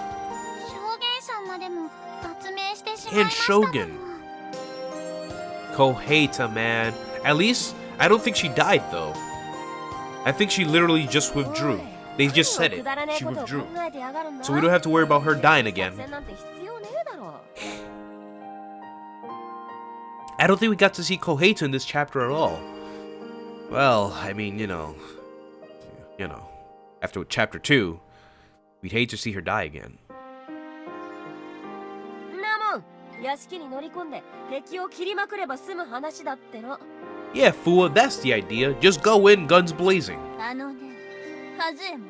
言者までも脱名してしまい and ましたもの。 Shogun. Koheta, man. At least, I don't think she died though. I think she literally just withdrew. They just said it. She withdrew. So we don't have to worry about her dying again. I don't think we got to see Koheta in this chapter at all. Well, I mean, you know, after chapter 2, we'd hate to see her die again. なもん、屋敷に乗り込んで敵を切りまくれば済む話だっての。 Yeah, Fua, that's the idea. Just go in, guns blazing. あのね、カズエも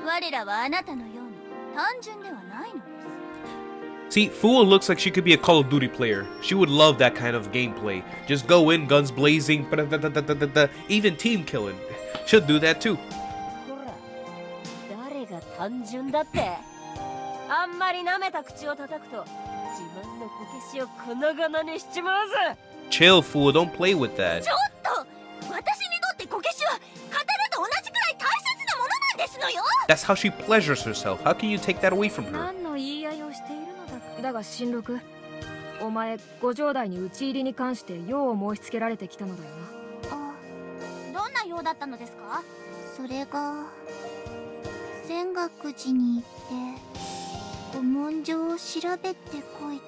我らはあなたのように単純ではないのです。 See, Fua looks like she could be a Call of Duty player. She would love that kind of gameplay. Just go in, guns blazing, even team killing. She'll do that too. ほら、誰が単純だって。あんまり舐めた口を叩くと自分のこけしを粉々にしちまうぜ。 Chill, Fua, don't play with that. ちょっと、私にとってこけしは刀と同じくらい大切なものなんですのよ。 That's how she pleasures herself. How can you take that away from her? 何の言い合いをしているのだ。だが新六、お前ご城代に討ち入りに関して用を申し付けられてきたのだよな。あ、どんな用だったのですか？それが泉岳寺に行って古文書を調べてこい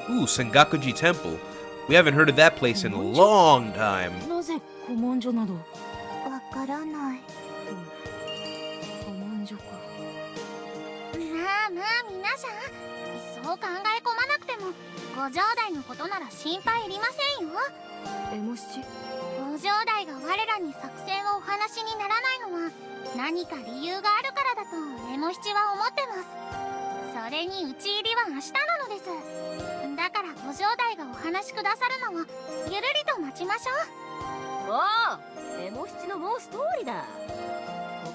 と。 Ooh, Sengakuji Temple. We haven't heard of that place in a long time. なぜ古文書など。わからない。古文書か。まあまあ皆さん、そう考え込まなくてもご城代のことなら心配いりませんよ。エモ七、ご城代が我らに作戦をお話にならないのは何か理由があるからだとエモ七は思ってます。それに討ち入りは明日なのです。だからご城代がお話しくださるのをゆるりと待ちましょう。おお、エモ七の申す通りだ。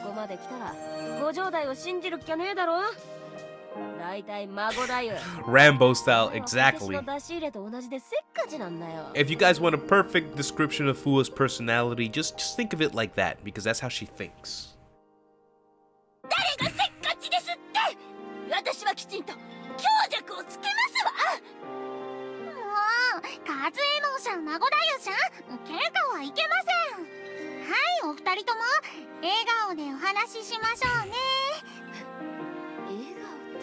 ここまで来たらご城代を信じるっきゃねえだろ。だいたい孫だよ。 Rambo style, exactly. 私の出し入れと同じでせっかちなんだよ。 If you guys want a perfect description of Fua's personality, just think of it like that, because that's how she thinks. 誰がせっかちですって。私はきちんと強弱をつけますわ。もうカズエモンさん、孫だよさん、喧嘩はいけません。はい、お二人とも笑顔でお話ししましょうね。笑顔っ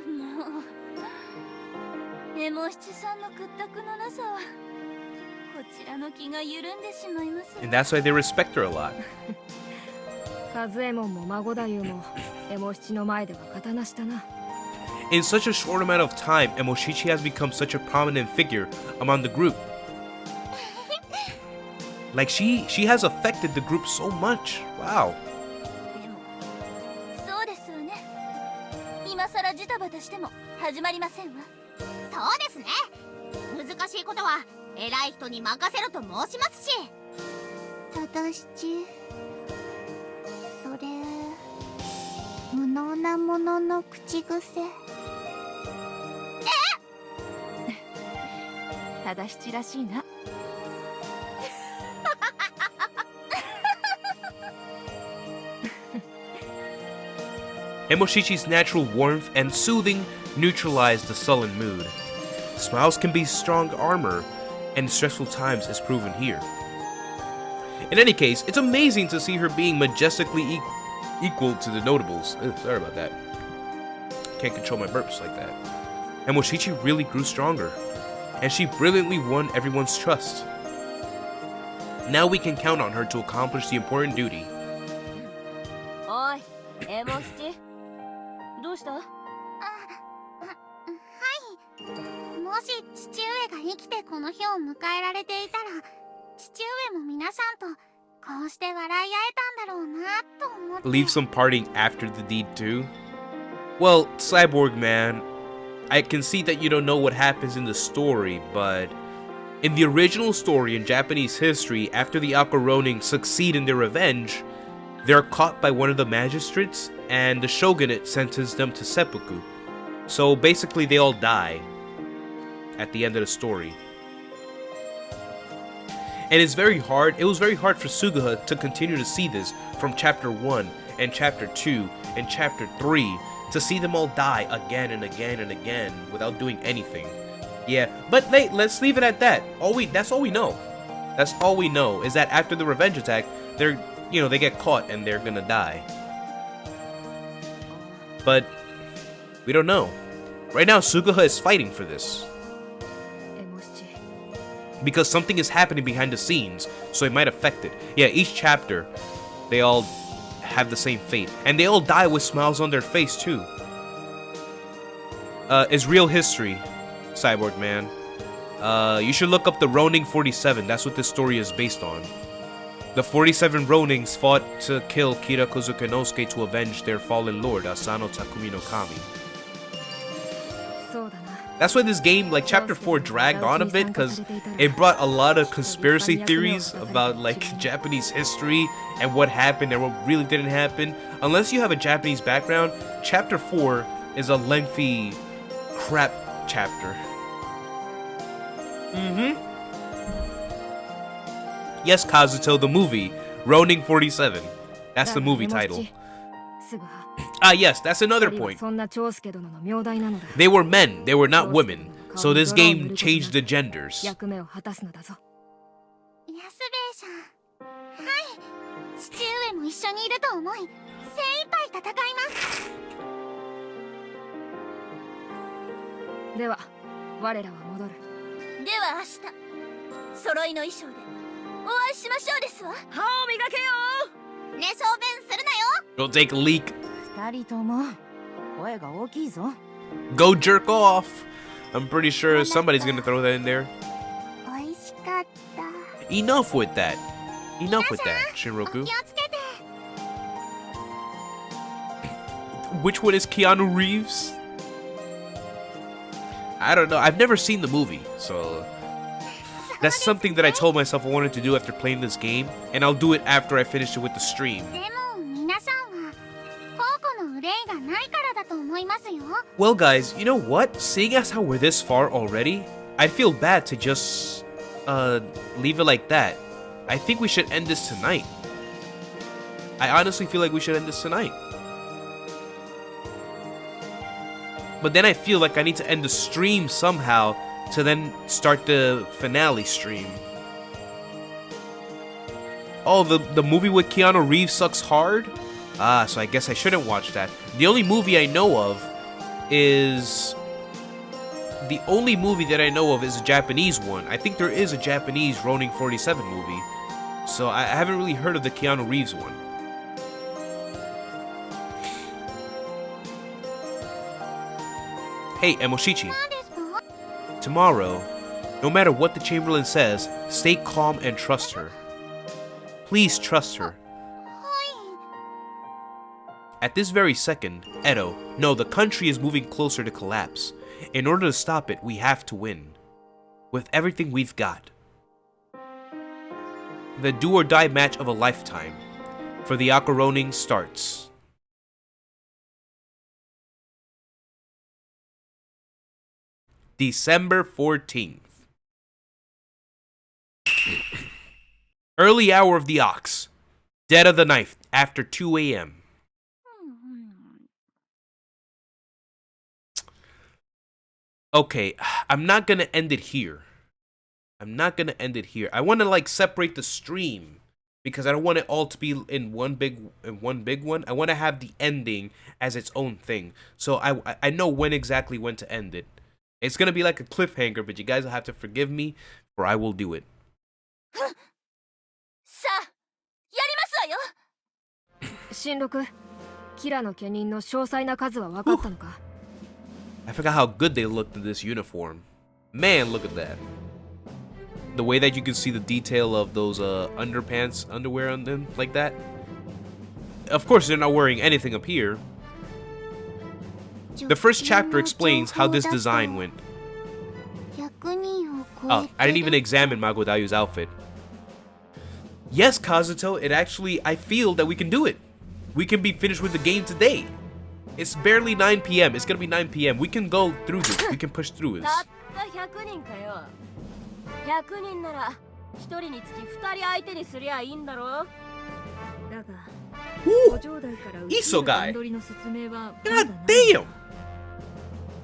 てもうエモ七さんの屈託のなさはこちらの気が緩んでしまいます。 And that's why they respect her a lot. カズエモンも孫太夫もエモ七の前では刀したな。 In such a short amount of time, Emoshichi has become such a prominent figure among the group. Like she has affected the group so much. Wow. さらジタバタしても始まりませんわ。そうですね。難しいことは偉い人に任せろと申しますし。正しち、それ無能なものの口癖。正しちらしいな。Emoshichi's natural warmth and soothing neutralize the sullen mood. Smiles can be strong armor, and stressful times is proven here. In any case, it's amazing to see her being majestically equal to the notables. Sorry about that. Can't control my burps like that. Emoshichi really grew stronger, and she brilliantly won everyone's trust. Now we can count on her to accomplish the important duty. おい、エモ七。どうした？はい。もし父上が生きてこの日を迎えられていたら、父上も皆さんとこうして笑い合えたんだろうなと思って。Leave some parting after the deed too? Well, Cyborg Man, I can see that you don't know what happens in the story, but in the original story in Japanese history, after the Akaronin succeed in their revenge, they're caught by one of the magistrates, and the shogunate sentences them to seppuku. So basically they all die at the end of the story. And it was very hard for Suguha to continue to see this from chapter 1 and chapter 2 and chapter 3, to see them all die again and again and again without doing anything. Yeah, but let's leave it at that. That's all we know. That's all we know, is that after the revenge attack, they get caught and they're gonna die. But we don't know. Right now, Suguha is fighting for this. Because something is happening behind the scenes, so it might affect it. Yeah, each chapter, they all have the same fate. And they all die with smiles on their face, too. It's real history, Cyborg Man. You should look up the Ronin 47. That's what this story is based on. The 47 Ronins fought to kill Kira Kozukenosuke to avenge their fallen lord, Asano Takumi no Kami. That's why this game, like chapter 4, dragged on a bit, because it brought a lot of conspiracy theories about like Japanese history and what happened and what really didn't happen. Unless you have a Japanese background, chapter 4 is a lengthy crap chapter. Yes, Kazuto, the movie, Ronin 47. That's the movie title. Ah, yes, that's another point. They were men, they were not women. So this game changed the genders. 安兵衛さん、はい。父上も一緒にいると思い、精一杯戦います。では、我らは戻る。では明日、揃いの衣装でお会いしましょうですわ。歯を磨けよ。ね、小便するなよ。 Don't take a leak. 二人とも声が大きいぞ。 Go jerk off. I'm pretty sure somebody's gonna throw that in there. 美味しかった。 Enough with that. Enough with that, Shinroku. お気をつけて。 Which one is Keanu Reeves? I don't know. I've never seen the movie, so that's something that I told myself I wanted to do after playing this game, and I'll do it after I finish it with the stream. でも皆さんは孝行の憂いがないからだと思いますよ。 Well, guys, you know what? Seeing as how we're this far already, I'd feel bad to just leave it like that. I think we should end this tonight. I honestly feel like we should end this tonight. But then I feel like I need to end the stream somehow to then start the finale stream. Oh, the movie with Keanu Reeves sucks hard? Ah, so I guess I shouldn't watch that. The only movie I know of is... The only movie that I know of is a Japanese one. I think there is a Japanese Ronin 47 movie. So I haven't really heard of the Keanu Reeves one. Hey, Emoshichi. Tomorrow, no matter what the Chamberlain says, stay calm and trust her. Please trust her. At this very second, Edo, no, the country is moving closer to collapse. In order to stop it, we have to win. With everything we've got. The do or die match of a lifetime for the Akaroning starts. December 14th. Early hour of the ox. Dead of the night after 2 a.m. Okay, I'm not gonna end it here. I want to like separate the stream because I don't want it all to be in one big one. I want to have the ending as its own thing. So I know when to end it. It's gonna be like a cliffhanger, but you guys will have to forgive me, or I will do it. I forgot how good they looked in this uniform. Man, look at that. The way that you can see the detail of those underwear on them, like that. Of course, they're not wearing anything up here. The first chapter explains how this design went. Oh, I didn't even examine Magodayu's outfit. Yes, Kazuto, I feel that we can do it. We can be finished with the game today. It's barely 9 p.m. It's gonna be 9 p.m. We can go through this. We can push through this. Ooh, Iso guy. God damn.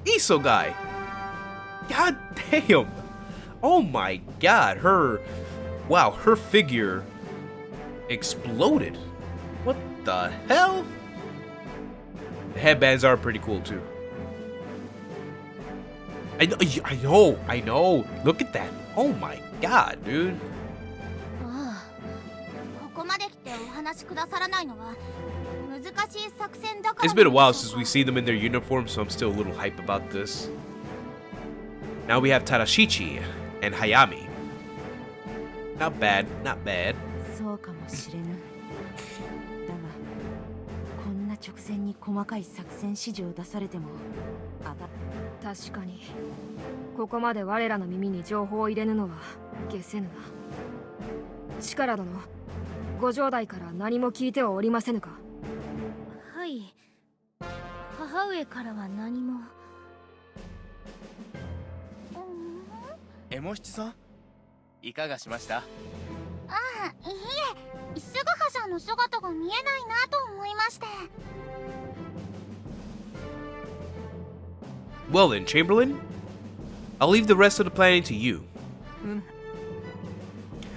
Iso guy. God damn. Oh my god. Her figure exploded. What the hell? The headbands are pretty cool too. I know. Look at that. Oh my god, dude. It's been a while since we see them in their uniform, so I'm still a little hype about this. Now we have Tarashichi and Hayami. Not bad. 直線に細かい作戦指示を出されても確かにここまで我らの耳に情報を入れぬのは解せぬが力殿ご城代から何も聞いてはおりませぬかはい。母上からは何も。エモ七さん、いかがしました？ああ、いいえ、すぐはさんの姿が見えないなと思いまして。Well then, Chamberlain, I'll leave the rest of the planning to you.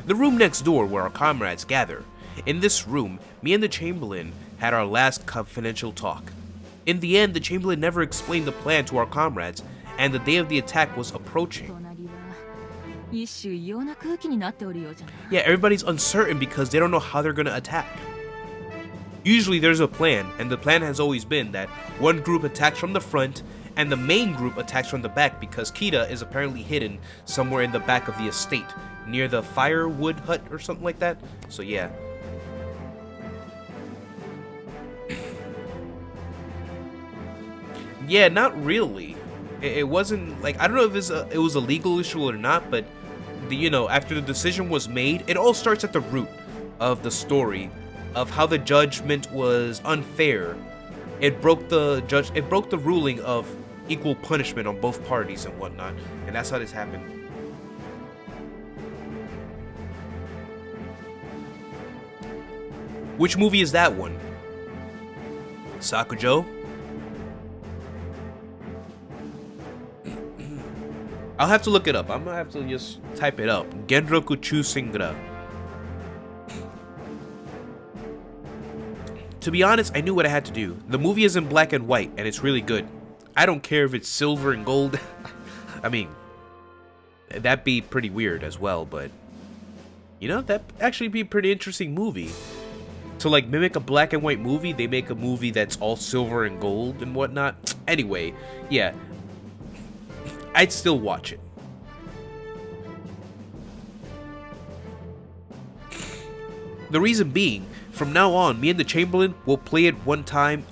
The room next door where our comrades gather. In this room, me and the Chamberlain had our last confidential talk. In the end, the Chamberlain never explained the plan to our comrades, and the day of the attack was approaching. Yeah, everybody's uncertain because they don't know how they're gonna attack. Usually there's a plan, and the plan has always been that one group attacks from the front, and the main group attacks from the back because Kita is apparently hidden somewhere in the back of the estate, near the firewood hut or something like that. So yeah. Yeah, not really. It wasn't like, I don't know if it was a legal issue or not, but after the decision was made, it all starts at the root of the story of how the judgment was unfair. It broke the ruling of equal punishment on both parties and whatnot, and that's how this happened. Which movie is that one? Sakujo? I'll have to look it up. I'm gonna have to just type it up. Genroku Chusingura. To be honest, I knew what I had to do. The movie is in black and white, and it's really good. I don't care if it's silver and gold. I mean, that'd be pretty weird as well, but that'd actually be a pretty interesting movie. To like mimic a black and white movie, they make a movie that's all silver and gold and whatnot. Anyway, yeah. I'd still watch it. The reason being, From now on, me and the Chamberlain will play it one time.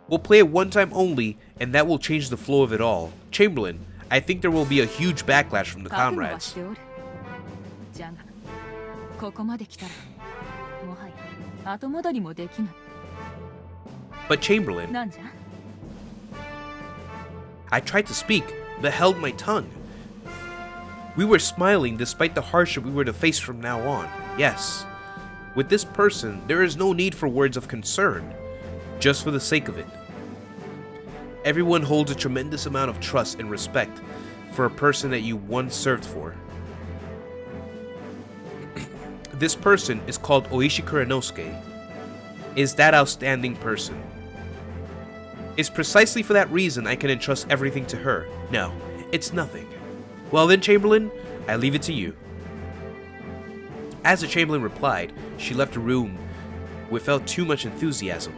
We'll play it one time only, and that will change the flow of it all. Chamberlain, I think there will be a huge backlash from the 覚悟は comrades. しておる。じゃがここまで来たらもはや後戻りもできない。 But Chamberlain, なんじゃ I tried to speak, but held my tongue. We were smiling despite the hardship we were to face from now on. Yes. With this person, there is no need for words of concern, just for the sake of it. Everyone holds a tremendous amount of trust and respect for a person that you once served for. This person is called Oishi Kuranosuke. Is that outstanding person. It's precisely for that reason I can entrust everything to her. No, it's nothing. Well then, Chamberlain, I leave it to you. As the Chamberlain replied, she left the room without too much enthusiasm.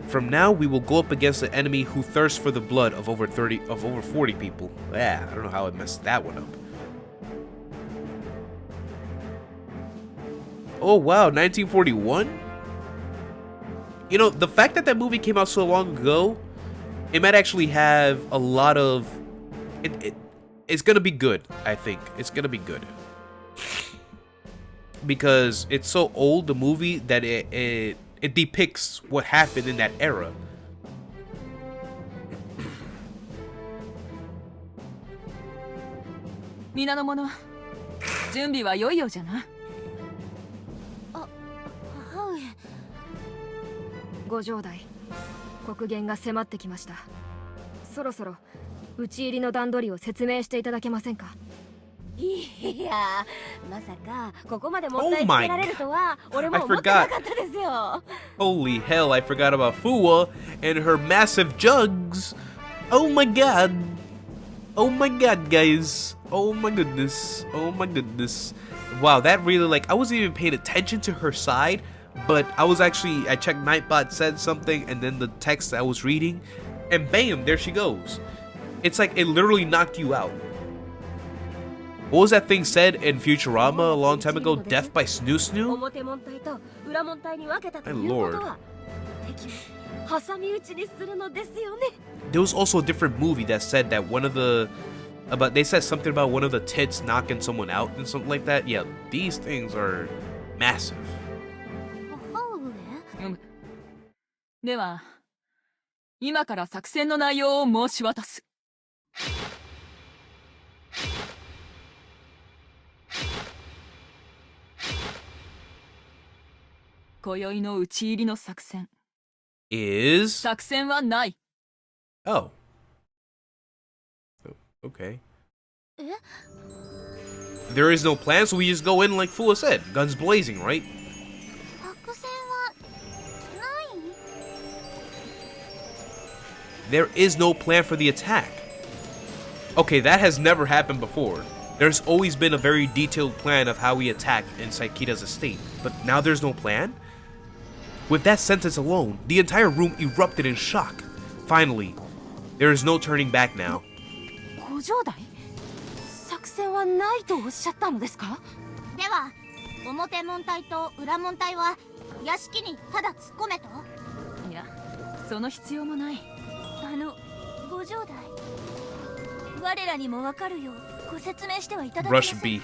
From now, we will go up against an enemy who thirsts for the blood of over 40 people. Yeah, I don't know how I messed that one up. Oh wow, 1941? You know, the fact that that movie came out so long ago, it might actually have a lot of... It's gonna be good, I think. It's gonna be good. Because it's so old, the movie, that it depicts what happened in that era.皆の者、準備は良いようじゃな。母上。ご城代、刻限が迫ってきました。そろそろ討ち入りの段取りを説明していただけませんか。いや、まさかここまでもったいつけられるとは俺も思ってなかったですよ。Holy hell, I forgot about Fuwa and her massive jugs. Oh my god. Oh my god, guys. Oh my goodness. Oh my goodness. Wow, that really, like, I wasn't even paying attention to her side, but I checked Nightbot said something, and then the text I was reading, and bam, there she goes. It's like it literally knocked you out. What was that thing said in Futurama a long time ago? Death by Snoo Snoo? My lord. There was also a different movie that said that they said something about one of the tits knocking someone out and something like that. Yeah, these things are massive. では、今から作戦の内容を申し渡す。今宵の討ち入りの作戦。Is 作戦はない。Oh. Okay. There is no plan, so we just go in like Fua said. Guns blazing, right? 作戦はない？ There is no plan for the attack. Okay, that has never happened before. There's always been a very detailed plan of how we attack in Saikita's estate, but now there's no plan? With that sentence alone, the entire room erupted in shock. Finally, there is no turning back now. ご城代、作戦はないとおっしゃったのですか？では、表門隊と裏門隊は屋敷にただ突っ込めと？いや、その必要もない。ご城代、我らにもわかるようご説明してはいただけませんか？ Rush B.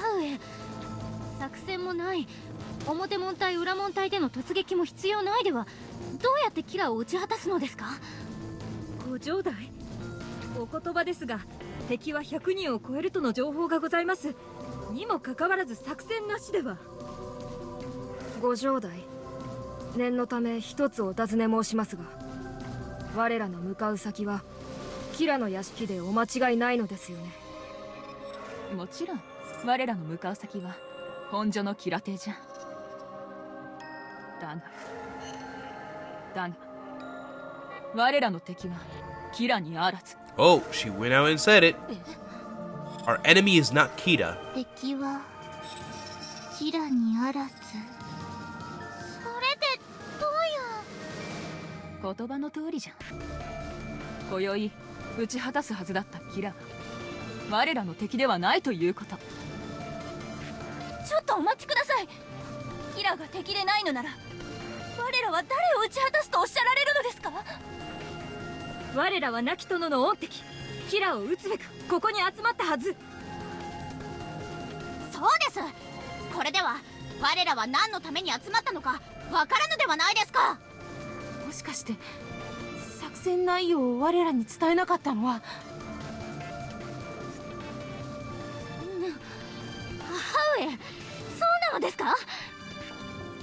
母上、作戦もない。表門隊裏門隊での突撃も必要ないでは、どうやってキラを打ち果たすのですか？ご城代、お言葉ですが、敵は100人を超えるとの情報がございます。にもかかわらず作戦なしでは。ご城代、念のため一つお尋ね申しますが、我らの向かう先はキラの屋敷でお間違いないのですよね？もちろん、我らの向かう先は本所のキラ邸じゃ。だが、我らの敵はキラにあらず。Oh, she went out and said it. Our enemy is not Kita. 敵はキラにあらず。それでどういう？言葉の通りじゃん。今宵打ち果たすはずだったキラは我らの敵ではないということ。ちょっとお待ちください。キラが敵でないのなら我らは誰を討ち果たすとおっしゃられるのですか？我らは亡き殿の恩敵キラを討つべくここに集まったはず。そうです。これでは我らは何のために集まったのかわからぬではないですか。もしかして作戦内容を我らに伝えなかったのは。母上、そうなのですか？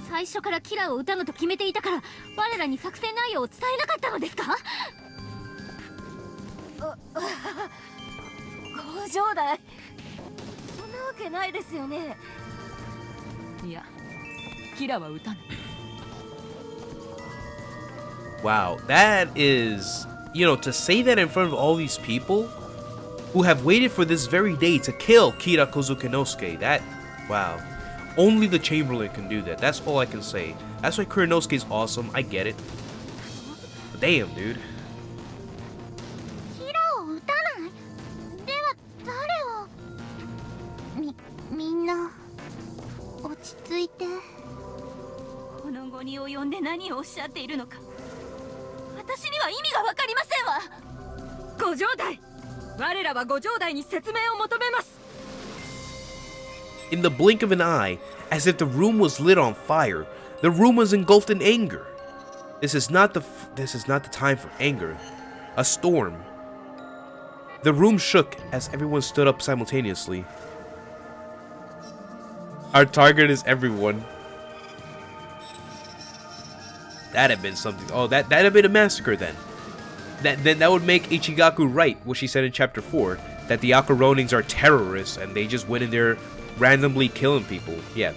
最初からキラを撃たぬと決めていたから我らに作戦内容を伝えなかったのですか？ご城代、そんなわけないですよね。いや、キラは撃たぬ。 Wow, that is, to say that in front of all these people who have waited for this very day to kill Kira Kozukenosuke, wow. Only the Chamberlain can do that. That's all I can say. That's why Kurinosuke is awesome. I get it. But damn, dude. キラを撃たない？では誰を？みんな落ち着いて。この後に及んで何をおっしゃっているのか私には意味がわかりませんわ。ご城代、我らはご城代に説明を求めます。 In the blink of an eye, as if the room was lit on fire, the room was engulfed in anger. This is not the time for anger. A storm. The room shook as everyone stood up simultaneously. Our target is everyone. That'd have been something. Oh, that'd have been a massacre then. That would make Ichigaku right what she said in chapter 4, that the Akaronings are terrorists and they just went in there randomly killing people. Yeah,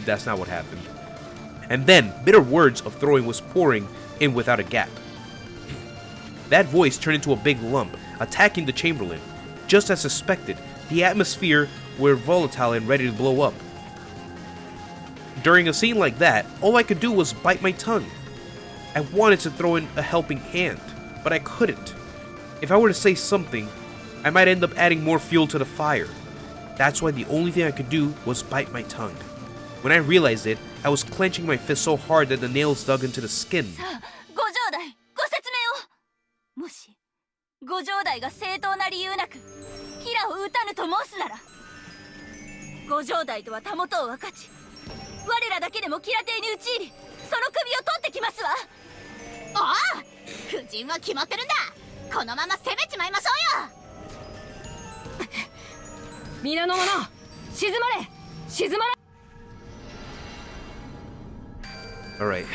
that's not what happened. And then bitter words of throwing was pouring in without a gap. That voice turned into a big lump, attacking the Chamberlain. Just as suspected, the atmosphere were volatile and ready to blow up. During a scene like that, all I could do was bite my tongue. I wanted to throw in a helping hand, but I couldn't. If I were to say something, I might end up adding more fuel to the fire. That's why the only thing I could do was bite my tongue. When I realized it, I was clenching my fist so hard that the nails dug into the skin. ご城代、ご説明を。もしご城代が正当な理由なくキラを撃たぬと申すなら、ご城代とはたもとを分かち、我らだけでもキラ邸に討ち入り、その首を取ってきますわ。ああ、夫人は決まってるんだ。このまま攻めちまいましょうよ。皆の者、静まれ、静まれ。 Alright.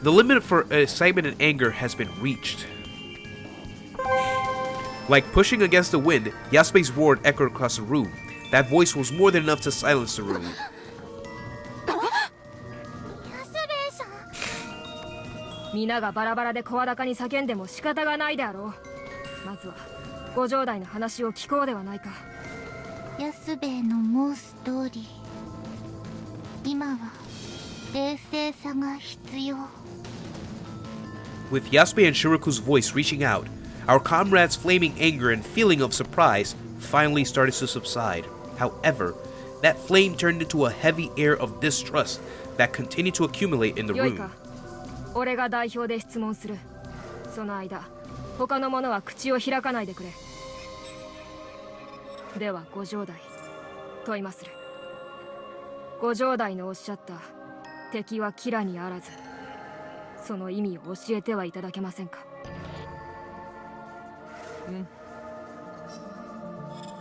The limit for excitement and anger has been reached. Like pushing against the wind, Yasube's roar echoed across the room. That voice was more than enough to silence the room. 皆がバラバラで声高に叫んでも仕方がないであろう。まずはご城代の話を聞こうではないか。安兵衛の申す通り、今は冷静さが必要。 With Yasube and Shiriku's voice reaching out, our comrades' flaming anger and feeling of surprise finally started to subside. However, that flame turned into a heavy air of distrust that continued to accumulate in the よい room. か、俺が代表で質問する。その間、他の者は口を開かないでくれ。ではご城代、問いまする。ご城代のおっしゃった敵はキラにあらず、その意味を教えてはいただけませんか。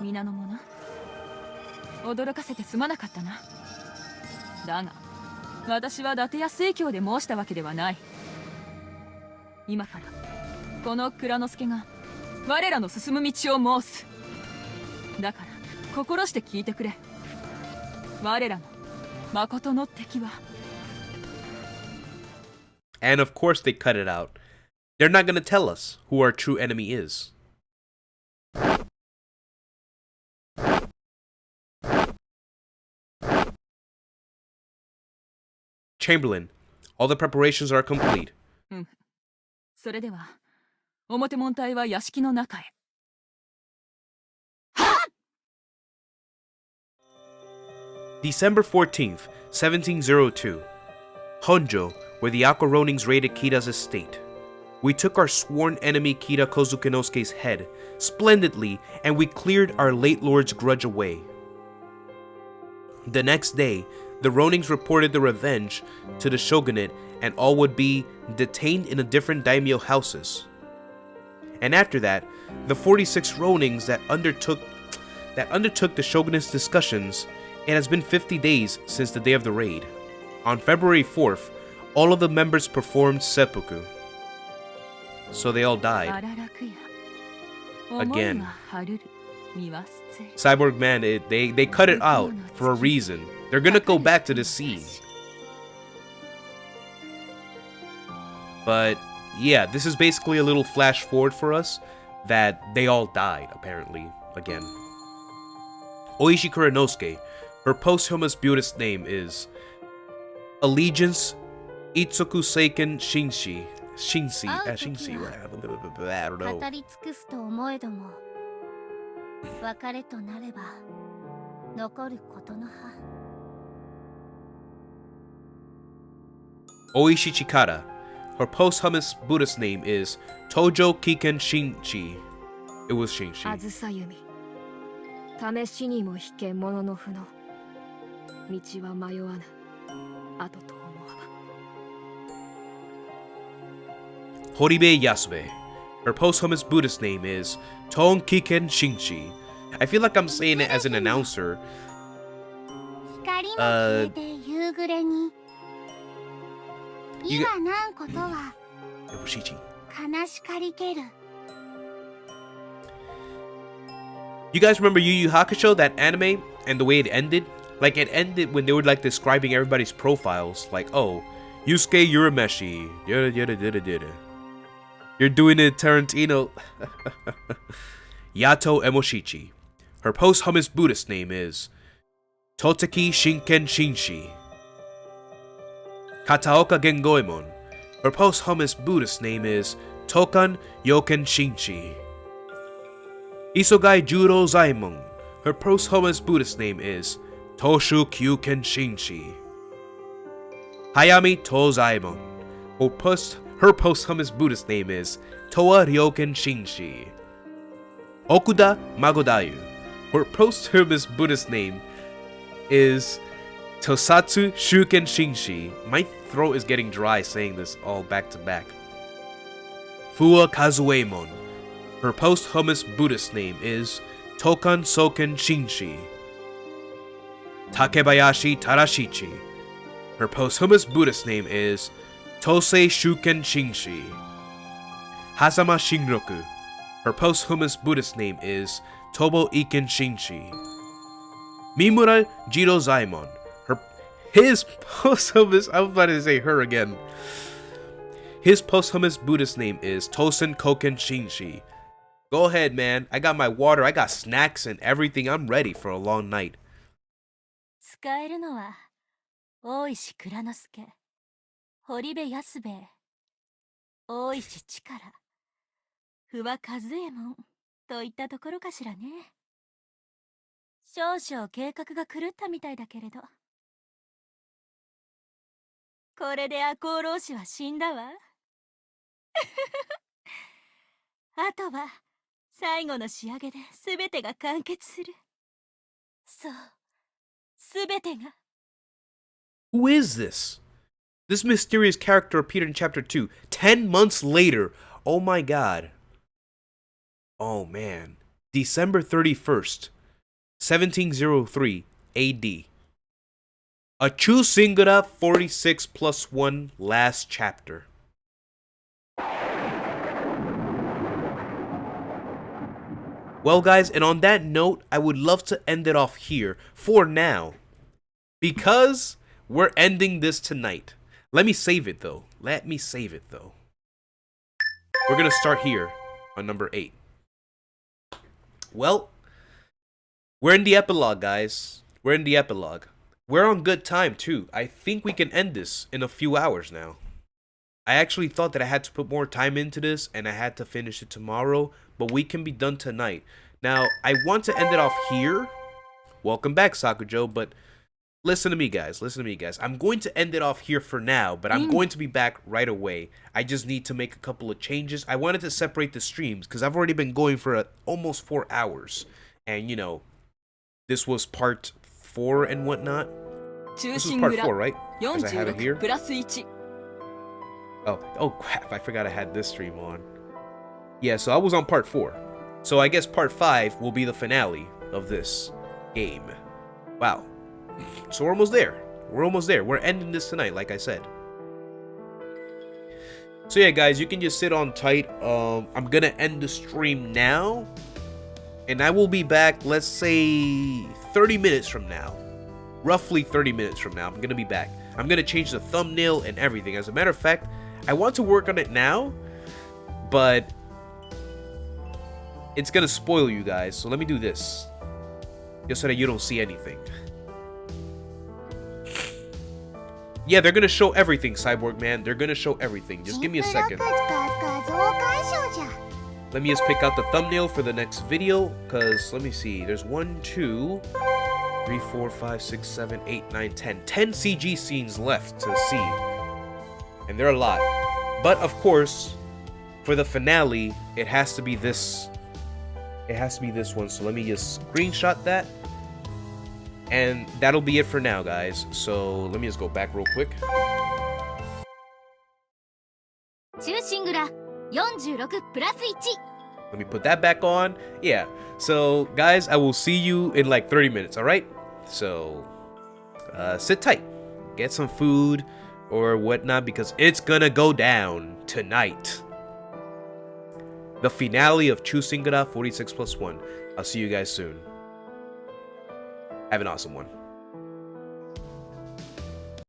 皆の者、驚かせてすまなかったな。だが私は伊達や成教で申したわけではない。今からこの蔵之介が我らの進む道を申す。だから心して聞いてくれ。我らの誠の敵は。 And of course they cut it out. They're not gonna tell us who our true enemy is. Chamberlain, all the preparations are complete. それでは表門隊は屋敷の中へ。December 14th, 1702. Honjo, where the Aqua Ronings raided Kira's estate. We took our sworn enemy Kira Kozukenosuke's head splendidly, and we cleared our late lord's grudge away. The next day, the Ronings reported the revenge to the shogunate, and all would be detained in the different daimyo houses. And after that, the 46 Ronings that undertook the shogunate's discussions. It has been 50 days since the day of the raid. On February 4th, all of the members performed seppuku. So they all died. Again. Cyborg Man, they cut it out for a reason. They're gonna go back to this scene. But yeah, this is basically a little flash forward for us that they all died, apparently, again. Oishi Kuranosuke, her posthumous Buddhist name is Allegiance Itsuku Seiken Shinshi. Shinshi, I don't know. 語り尽くすと思えども、別れとなれば残ることの葉。Oishi Chikara, her posthumous Buddhist name is Tojo Kiken Shinchi. It was Shinshi. あずさ弓、試しにも引け者の負の道は迷わぬ、後と思わば。Horibe Yasube, her posthumous Buddhist name is Ton Kiken Shinchi. I feel like I'm saying it as an announcer. 光も消えて夕暮れに。今なんことは悲しかりける。 You guys remember Yu Yu Hakusho, that anime, and the way it ended? Like, it ended when they were, like, describing everybody's profiles. Like, oh, Yusuke Urameshi. Yada, yada, yada, yada. You're doing it, Tarantino. Yato Emoshichi. Her posthumous Buddhist name is Toteki Shinken Shinshi. Kataoka Gengoemon. Her posthumous Buddhist name is Tokan Yoken Shinshi. Isogai Juro Zaimon. Her posthumous Buddhist name is Toshu Kyuken Shinshi. Hayami Tozaimon. Her posthumous Buddhist name is Toa Ryoken Shinshi. Okuda Magodayu. Her posthumous Buddhist name is Tosatsu Shuken Shinshi. My throat is getting dry saying this all back to back. Fua Kazuemon. Her posthumous Buddhist name is Tokan Soken Shinshi. Takebayashi Tarashichi. Her posthumous Buddhist name is Tosei Shuken Shinshi. Hazama Shinroku. Her posthumous Buddhist name is Tobo Iken Shinshi. Mimura Jiro Zaimon. His posthumous, I was about to say her again. His posthumous Buddhist name is Tosen Koken Shinshi. Go ahead, man. I got my water, I got snacks and everything. I'm ready for a long night. 使えるのは大石蔵之介、堀部安兵衛、大石力、不破和右衛門といったところかしらね。少々計画が狂ったみたいだけれど、これで赤穂浪士は死んだわ。あとは最後の仕上げで全てが完結する。そう、全てが。Who is this? This mysterious character appeared in chapter 2, 10 months later. Oh my god. Oh man. December 31st, 1703 AD. A Chusingura 46+1 last chapter. Well guys, and on that note, I would love to end it off here for now, because we're ending this tonight. Let me save it though. We're gonna start here on number 8. Well, we're in the epilogue, guys. We're in the epilogue. We're on good time too. I think we can end this in a few hours now. I actually thought that I had to put more time into this and I had to finish it tomorrow, but we can be done tonight. Now, I want to end it off here. Welcome back, Sakujo, but listen to me, guys. Listen to me, guys. I'm going to end it off here for now, but I'm going to be back right away. I just need to make a couple of changes. I wanted to separate the streams because I've already been going for almost 4 hours. And, you know, this was part 4 and whatnot. This was part 4, right? As I have it here. Oh crap, I forgot I had this stream on. Yeah, so I was on part 4. So I guess part 5 will be the finale of this game. Wow. So we're almost there. We're almost there. We're ending this tonight, like I said. So yeah, guys, you can just sit on tight. I'm gonna end the stream now. And I will be back, let's say, 30 minutes from now. Roughly 30 minutes from now, I'm gonna be back. I'm gonna change the thumbnail and everything. As a matter of fact, I want to work on it now, but it's gonna spoil you guys. So let me do this, just so that you don't see anything. Yeah, they're gonna show everything, Cyborg Man. They're gonna show everything. Just give me a second. Let me just pick out the thumbnail for the next video, because let me see. There's 1, 2, 3, 4, 5, 6, 7, 8, 9, 10. 10 CG scenes left to see. And they're a lot. But of course, for the finale, it has to be this. It has to be this one. So let me just screenshot that. And that'll be it for now, guys. So let me just go back real quick. Chusingura 46+1. Let me put that back on. Yeah. So, guys, I will see you in like 30 minutes, alright? So, sit tight. Get some food or whatnot, because it's gonna go down tonight. The finale of Chusingura 46+1. I'll see you guys soon. Have an awesome one.